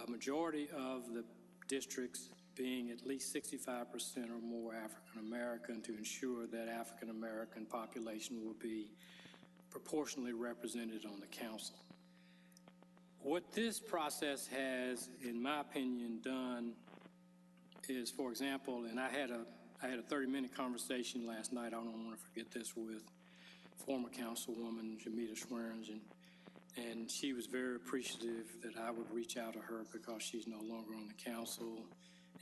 a majority of the districts being at least 65% or more African-American to ensure that African-American population will be proportionally represented on the council. What this process has, in my opinion, done is, for example, and I had a 30-minute conversation last night, I don't want to forget this, with former Councilwoman Jamita Schwerin, and she was very appreciative that I would reach out to her because she's no longer on the council,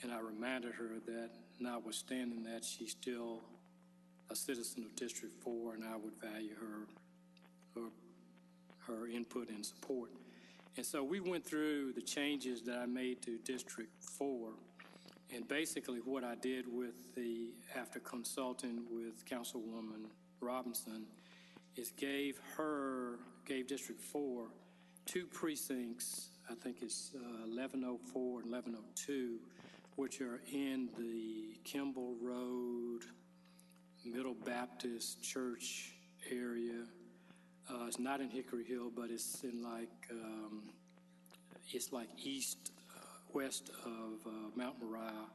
and I reminded her that notwithstanding that, she's still a citizen of District 4, and I would value her input and support. And so we went through the changes that I made to District 4, and basically what I did after consulting with Councilwoman Robinson, is gave District 4 two precincts, I think it's 1104 and 1102, which are in the Kimball Road, Middle Baptist Church area. It's not in Hickory Hill, but it's in it's like west of Mount Moriah.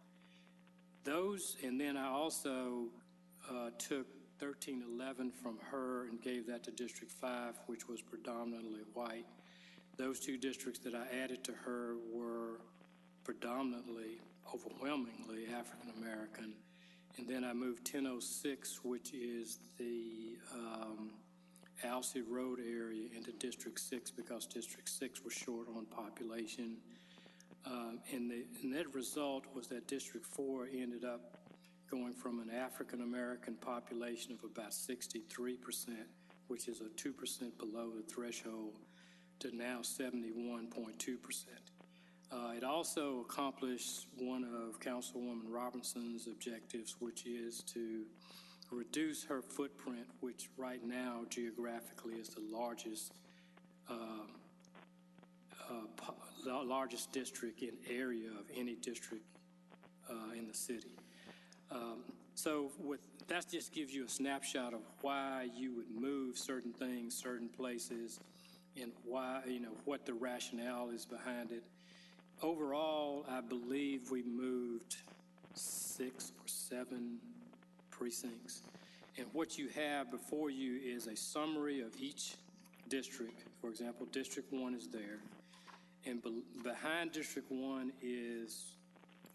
Those, and then I also took 1311 from her and gave that to District 5, which was predominantly white. Those two districts that I added to her were predominantly, overwhelmingly African American. And then I moved 1006, which is the Alcee Road area, into District 6 because District 6 was short on population. And the net result was that District 4 ended up going from an African American population of about 63%, which is a 2% below the threshold, to now 71.2%. It also accomplished one of Councilwoman Robinson's objectives, which is to reduce her footprint, which right now geographically is the largest district in area of any district in the city. So that just gives you a snapshot of why you would move certain things, certain places, and why, what the rationale is behind it. Overall, I believe we moved 6 or 7 precincts. And what you have before you is a summary of each district. For example, District 1 is there. And behind District 1 is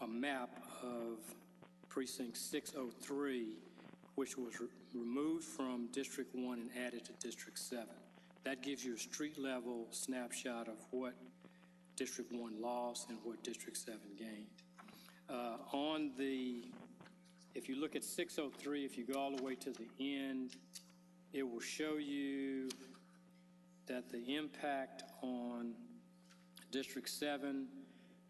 a map of Precinct 603, which was removed from District 1 and added to District 7. That gives you a street-level snapshot of what District 1 lost and what District 7 gained. If you look at 603, if you go all the way to the end, it will show you that the impact on District 7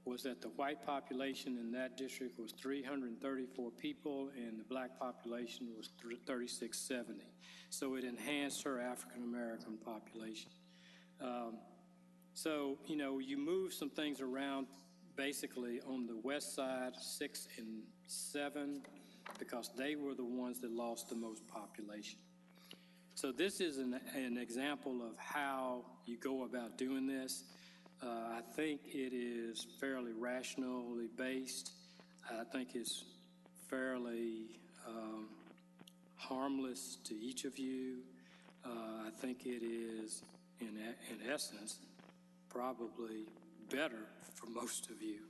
was that the white population in that district was 334 people and the black population was 3670. So it enhanced her African American population. So, you move some things around basically on the west side, 6 and 7, because they were the ones that lost the most population. So this is an example of how you go about doing this. I think it is fairly rationally based. I think it's fairly harmless to each of you. I think it is, in essence, probably better for most of you.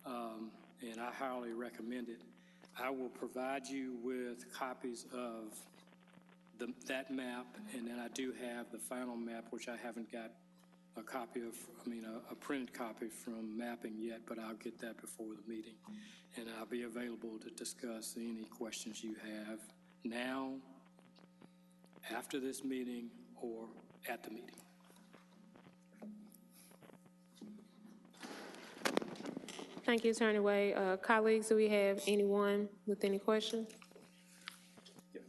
And I highly recommend it. I will provide you with copies of that map, and then I do have the final map, which I haven't got a copy of, a printed copy from mapping yet, but I'll get that before the meeting. And I'll be available to discuss any questions you have now, after this meeting, or at the meeting. Thank you, Attorney Wade. Colleagues, do we have anyone with any questions? Yes.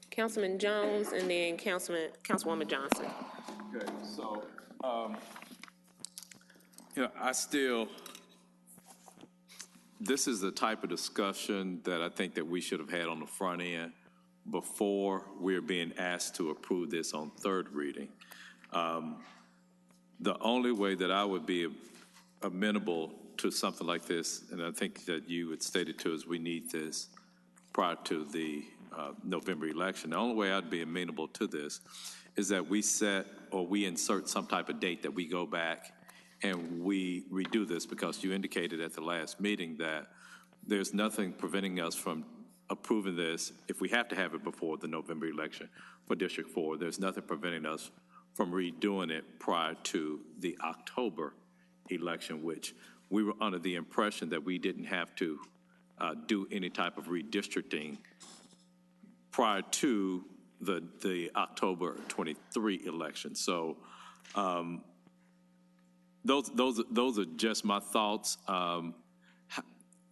Councilman Jones and then Councilwoman Johnson. Okay, so, I still, this is the type of discussion that I think that we should have had on the front end before we're being asked to approve this on third reading. The only way that I would be amenable to something like this, and I think that you had stated to us, we need this prior to the November election. The only way I'd be amenable to this is that we set or we insert some type of date that we go back and we redo this, because you indicated at the last meeting that there's nothing preventing us from approving this if we have to have it before the November election for District 4. There's nothing preventing us from redoing it prior to the October election, which we were under the impression that we didn't have to do any type of redistricting prior to the October 23 election. So those are just my thoughts.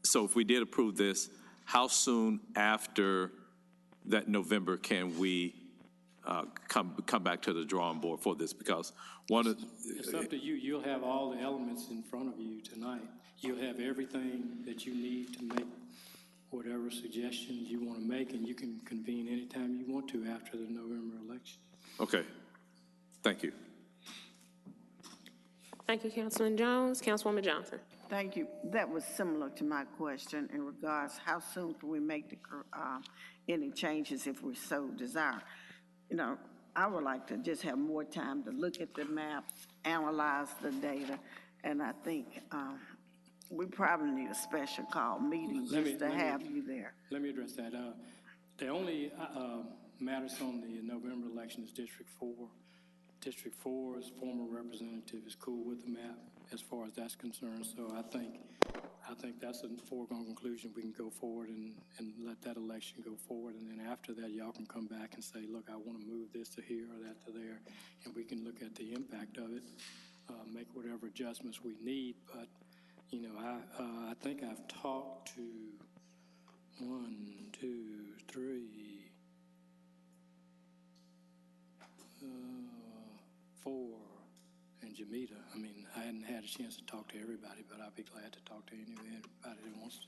So if we did approve this, how soon after that November can we come back to the drawing board for this? Because it's up to you. You'll have all the elements in front of you tonight. You'll have everything that you need to make whatever suggestions you want to make, and you can convene anytime you want to after the November election. Okay. Thank you. Thank you, Councilman Jones. Councilwoman Johnson. Thank you. That was similar to my question in regards, how soon can we make any changes if we so desire? You know, I would like to just have more time to look at the maps, analyze the data, and I think we probably need a special call meeting just to have you there. Let me address that. The only matters on the November election is District 4. District 4's former representative is cool with the map as far as that's concerned. So I think that's a foregone conclusion. We can go forward and let that election go forward. And then after that, y'all can come back and say, look, I want to move this to here or that to there. And we can look at the impact of it, make whatever adjustments we need. But, you know, I think I've talked to 1, 2, 3, 4, and Jamita. I mean, I hadn't had a chance to talk to everybody, but I'll be glad to talk to anybody that wants to.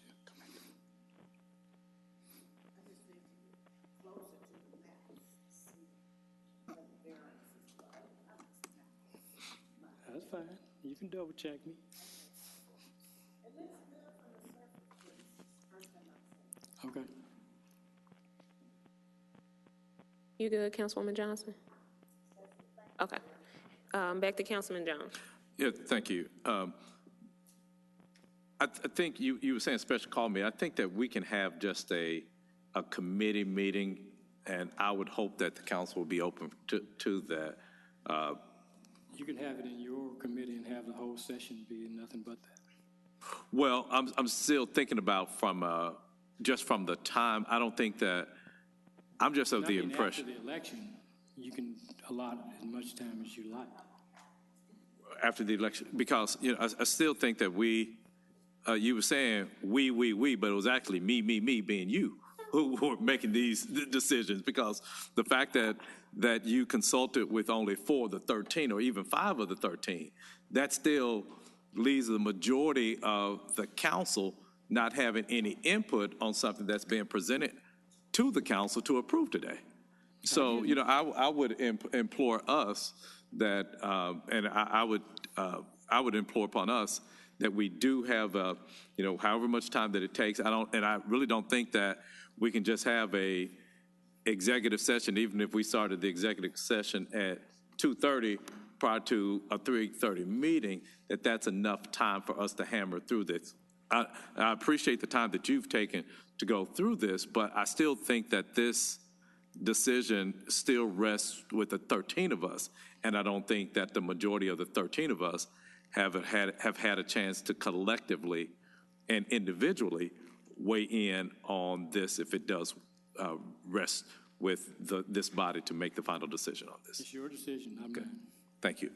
That's fine. You can double check me. Okay. You good, Councilwoman Johnson? Okay. Back to Councilman Jones. Yeah, thank you. I think you were saying special call meeting. I think that we can have just a committee meeting, and I would hope that the council will be open to that. You can have it in your committee and have the whole session be nothing but that. Well, I'm still thinking about just from the time. I don't think that, I'm just of the impression. After the election, you can allot as much time as you like. After the election, because, you know, I still think that you were saying we, but it was actually me being you who were making these decisions, because the fact that you consulted with only 4 of the 13 or even 5 of the 13, that still leaves the majority of the council not having any input on something that's being presented to the council to approve today. So, you know, I would implore us that, and I would implore upon us that we do have, you know, however much time that it takes. I really don't think that we can just have a executive session, even if we started the executive session at 2:30 prior to a 3:30 meeting, that's enough time for us to hammer through this. I appreciate the time that you've taken to go through this, but I still think that this decision still rests with the 13 of us, and I don't think that the majority of the 13 of us have had a chance to collectively and individually weigh in on this if it does rest with this body to make the final decision on this. It's your decision. Okay. Thank you.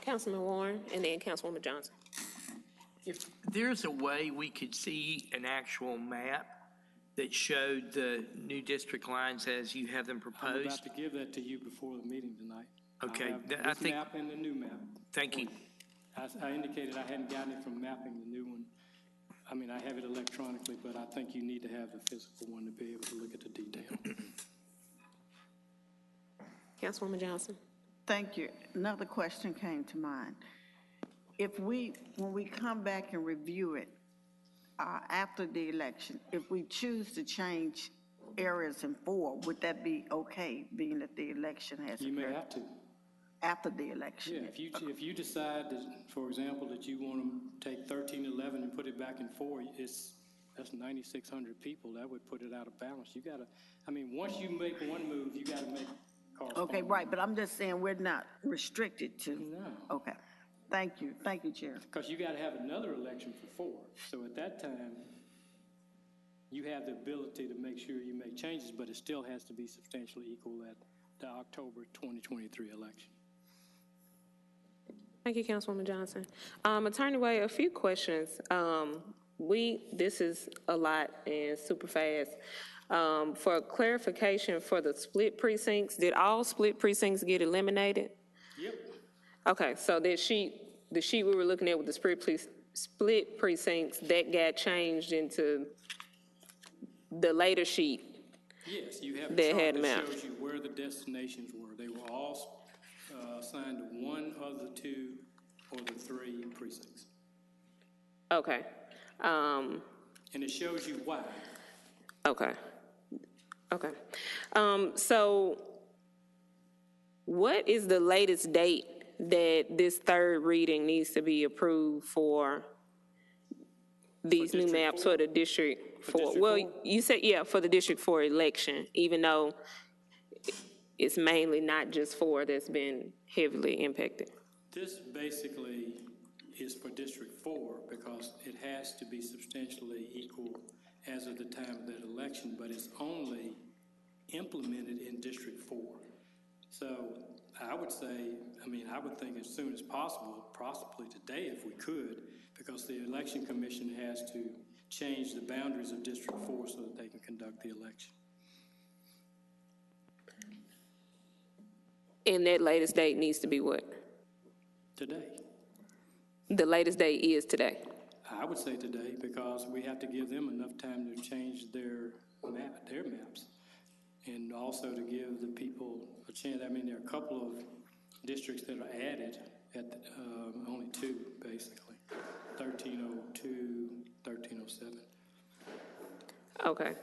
Councilman Warren, and then Councilwoman Johnson. If there's a way we could see an actual map that showed the new district lines as you have them proposed. I'm about to give that to you before the meeting tonight. Okay. I think map and the new map. Thank you. I indicated I hadn't gotten it from mapping the new one I mean, I have it electronically, but I think you need to have the physical one to be able to look at the detail. Councilwoman Johnson. Thank you. Another question came to mind. When we come back and review it after the election, if we choose to change areas in 4, would that be okay, being that the election has occurred? You may have to. After the election? Yeah, if you decide that, for example, that you want to take 1311 and put it back in 4, that's 9,600 people. That would put it out of balance. You got to, I mean, once you make one move, you got to make corresponding. Okay, right, but I'm just saying we're not restricted to. No. Okay. Thank you, Chair. Because you got to have another election for 4. So at that time, you have the ability to make sure you make changes, but it still has to be substantially equal at the October 2023 election. Thank you, Councilwoman Johnson. Attorney Wade, a few questions. This is a lot and super fast. For clarification for the split precincts, did all split precincts get eliminated? Yep. Okay, so the sheet we were looking at with the split precincts, that got changed into the later sheet. Yes, you have a that chart had that them out. shows you where the destinations were. They were all assigned to one of the 2 or the 3 precincts. Okay. And it shows you why. Okay. Okay. So what is the latest date that this 3rd reading needs to be approved for these new maps for the District 4? Well, you said, yeah, for the District 4 election, even though it's mainly not just 4 that's been heavily impacted. This basically is for District 4 because it has to be substantially equal as of the time of that election, but it's only implemented in District 4. So I would say, I would think as soon as possible, possibly today if we could, because the Election Commission has to change the boundaries of District 4 so that they can conduct the election. And that latest date needs to be what? Today. The latest date is today. I would say today because we have to give them enough time to change their maps, and also to give the people a chance. I mean, there are a couple of districts that are added at only 2, basically, 1302, 1307. Okay.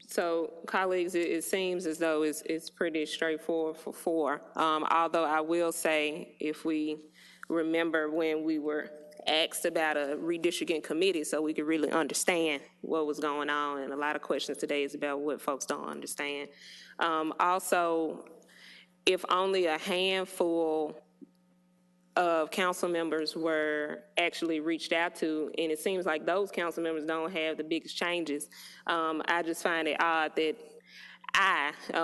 So, colleagues, it seems as though it's pretty straightforward for 4. Although I will say, if we remember when we were asked about a redistricting committee so we could really understand what was going on, and a lot of questions today is about what folks don't understand. Also, if only a handful of council members were actually reached out to, and it seems like those council members don't have the biggest changes, I just find it odd that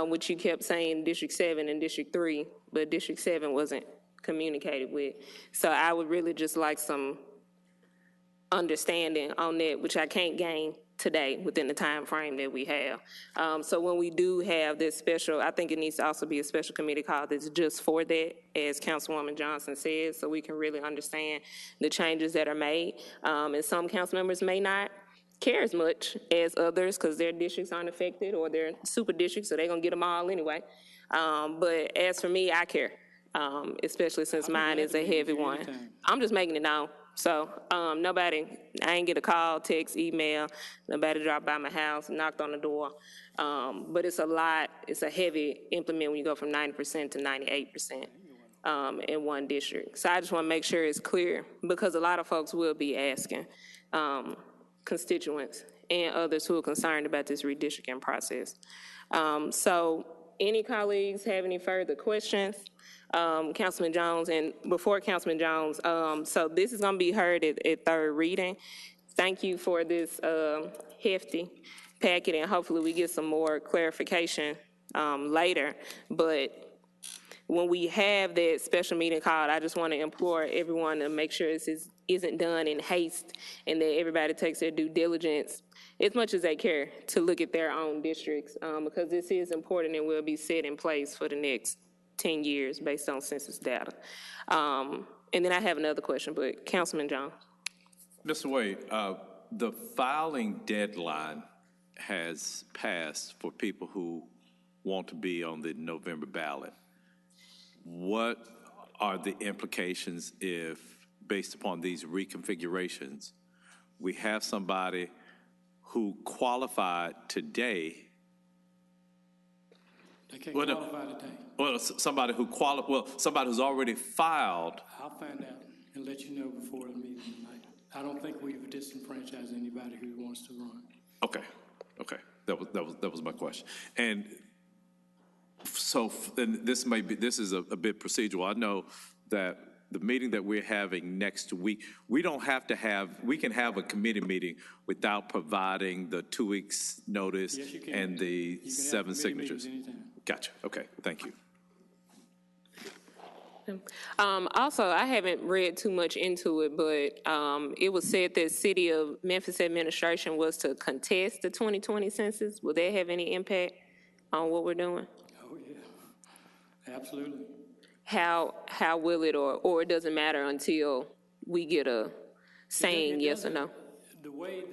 which you kept saying District 7 and District 3, but District 7 wasn't communicated with. So I would really just like some understanding on that, which I can't gain today within the time frame that we have. So when we do have this special, I think it needs to also be a special committee called that's just for that, as Councilwoman Johnson said, so we can really understand the changes that are made. And some council members may not care as much as others because their districts aren't affected or they're super districts, so they're gonna get them all anyway. But as for me, I care. Especially since mine is a heavy one. I'm just making it known. So I ain't get a call, text, email, nobody dropped by my house, knocked on the door. But it's a heavy implement when you go from 90% to 98% in one district. So I just want to make sure it's clear because a lot of folks will be asking constituents and others who are concerned about this redistricting process. So any colleagues have any further questions? Councilman Jones, and before Councilman Jones, so this is going to be heard at 3rd reading. Thank you for this hefty packet, and hopefully we get some more clarification later. But when we have that special meeting called, I just want to implore everyone to make sure this isn't done in haste and that everybody takes their due diligence as much as they care to look at their own districts because this is important and will be set in place for the next 10 years based on census data. And then I have another question, but Councilman Jones. Mr. Wade, the filing deadline has passed for people who want to be on the November ballot. What are the implications if, based upon these reconfigurations, we have somebody who qualified today? They can't qualify today. Well, somebody somebody who's already filed. I'll find out and let you know before the meeting tonight. I don't think we've disenfranchised anybody who wants to run. Okay, that was my question. And so then this is a bit procedural. I know that the meeting that we're having next week, we can have a committee meeting without providing the 2 weeks notice Yes, you can. and the You can have 7 committee signatures. meetings anytime. Gotcha, okay, thank you. Also, I haven't read too much into it, but it was said that City of Memphis administration was to contest the 2020 census. Will that have any impact on what we're doing? Oh, yeah, absolutely. How will it, or it doesn't matter until we get a saying yes or no? The way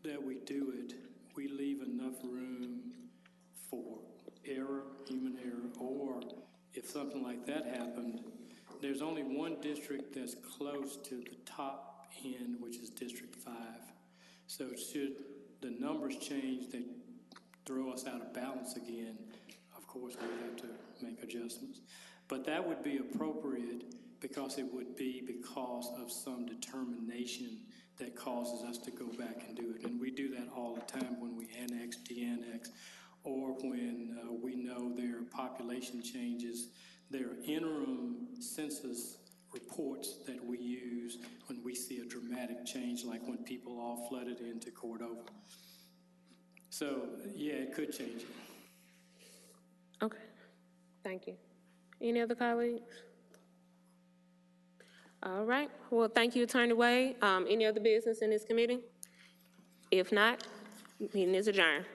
that we do it, we leave enough room for error, human error, or if something like that happened, there's only one district that's close to the top end, which is District 5. So should the numbers change that throw us out of balance again, of course, we have to make adjustments. But that would be appropriate because it would be because of some determination that causes us to go back and do it. And we do that all the time when we annex, de-annex, or when we know there are population changes. There are interim census reports that we use when we see a dramatic change, like when people all flooded into Cordova. So, yeah, it could change it. Okay, thank you. Any other colleagues? All right, well, thank you, Attorney Wade. Any other business in this committee? If not, meeting is adjourned.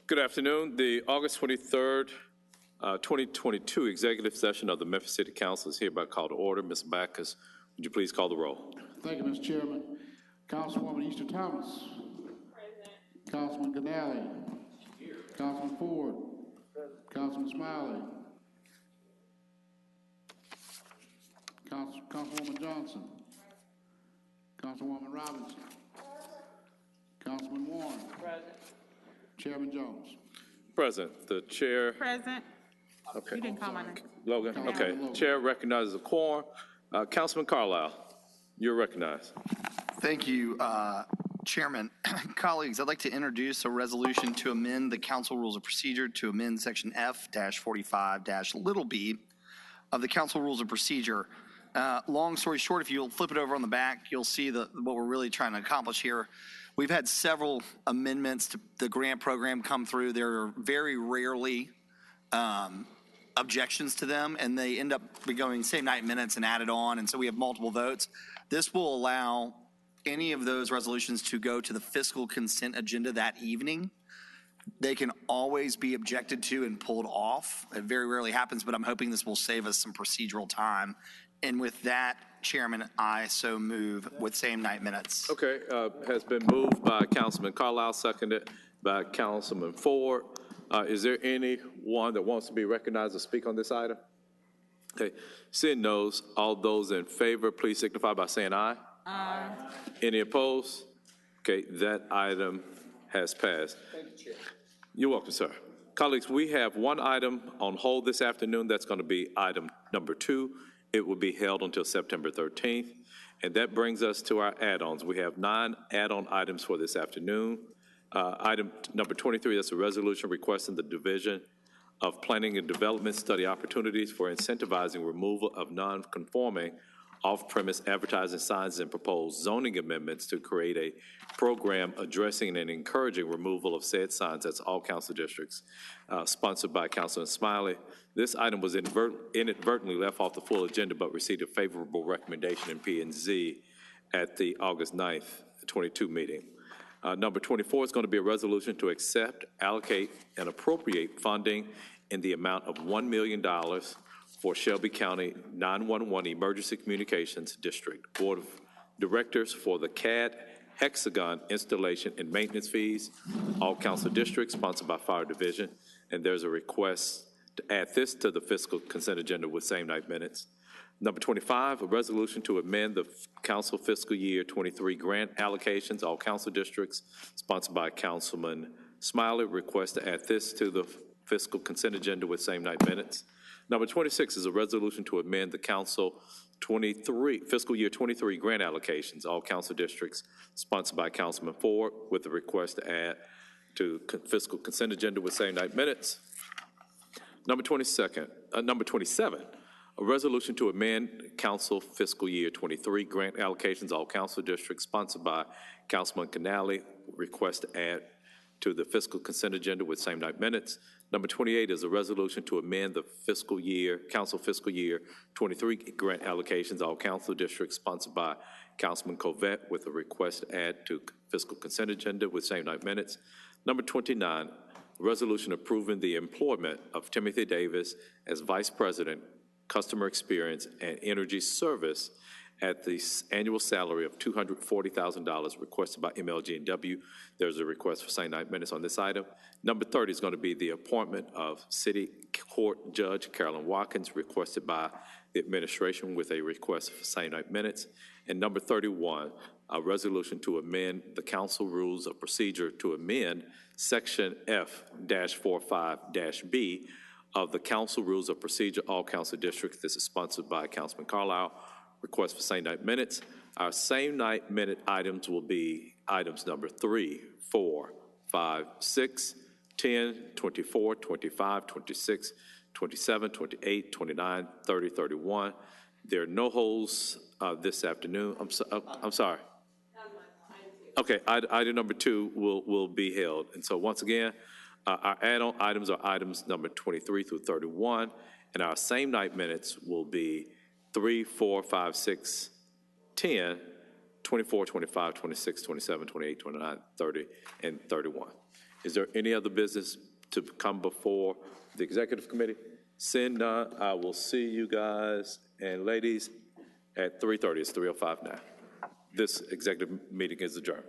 Good afternoon. The August 23rd, 2022 executive session of the Memphis City Council is hereby called to order. Ms. Backus, would you please call the roll? Thank you, Mr. Chairman. Councilwoman Easter Thomas. Present. Councilman Canale. Here. Councilman Ford. Present. Councilman Smiley. Councilwoman Johnson. Present. Councilwoman Robinson. Councilman Warren. Present. Chairman Jones. Present. The chair. Present. Okay. You didn't call my name. Logan. Okay. Chair recognizes a quorum. Councilman Carlisle, you're recognized. Thank you, Chairman. Colleagues, I'd like to introduce a resolution to amend the council rules of procedure to amend section F-45-b of the council rules of procedure. Long story short, if you'll flip it over on the back, you'll see what we're really trying to accomplish here. We've had several amendments to the grant program come through. There are very rarely objections to them, and they end up going same night minutes and added on, and so we have multiple votes. This will allow any of those resolutions to go to the fiscal consent agenda that evening. They can always be objected to and pulled off. It very rarely happens, but I'm hoping this will save us some procedural time. And with that, Chairman, I so move with same night minutes. Okay, has been moved by Councilman Carlisle, seconded by Councilman Ford. Is there anyone that wants to be recognized to speak on this item? Okay, seeing no's, all those in favor, please signify by saying aye. Aye. Any opposed? Okay, that item has passed. Thank you, Chair. You're welcome, sir. Colleagues, we have one item on hold this afternoon. That's going to be item number 2. It will be held until September 13th. And that brings us to our add-ons. We have 9 add-on items for this afternoon. Item number 23, that's a resolution requesting the Division of Planning and Development study opportunities for incentivizing removal of non-conforming off-premise advertising signs and propose zoning amendments to create a program addressing and encouraging removal of said signs. That's all council districts, sponsored by Councilman Smiley. This item was inadvertently left off the full agenda, but received a favorable recommendation in P&Z at the August 9th, 22 meeting. Number 24 is going to be a resolution to accept, allocate, and appropriate funding in the amount of $1 million for Shelby County 911 Emergency Communications District Board of Directors for the CAD Hexagon installation and maintenance fees, all council districts, sponsored by Fire Division. And there's a request to add this to the fiscal consent agenda with same night minutes. Number 25, a resolution to amend the council fiscal year 23 grant allocations, all council districts, sponsored by Councilman Smiley. Request to add this to the fiscal consent agenda with same night minutes. Number 26 is a resolution to amend the council fiscal year 23 grant allocations, all council districts, sponsored by Councilman Ford, with a request to add to fiscal consent agenda with same night minutes. Number 27, a resolution to amend council fiscal year 23 grant allocations, all council districts, sponsored by Councilman Canale, request to add to the fiscal consent agenda with same night minutes. Number 28 is a resolution to amend the council fiscal year 23 grant allocations, all council districts, sponsored by Councilman Covette, with a request to add to fiscal consent agenda with same night minutes. Number 29, a resolution approving the employment of Timothy Davis as Vice President, Customer Experience and Energy Service at the annual salary of $240,000 requested by MLGW. There's a request for same night minutes on this item. Number 30 is going to be the appointment of City Court Judge Carolyn Watkins, requested by the administration with a request for same night minutes. And number 31, a resolution to amend the council rules of procedure to amend section F-45-B of the council rules of procedure, all council districts. This is sponsored by Councilman Carlisle. Request for same night minutes. Our same night minute items will be items number 3, 4, 5, 6, 10, 24, 25, 26, 27, 28, 29, 30, 31. There are no holds this afternoon. I'm sorry. Okay, item number 2 will be held. And so once again, our add-on items are items number 23 through 31, and our same night minutes will be 3, 4, 5, 6, 10, 24, 25, 26, 27, 28, 29, 30, and 31. Is there any other business to come before the executive committee? Seeing none, I will see you guys and ladies at 3:30. It's 3:05 now. This executive meeting is adjourned.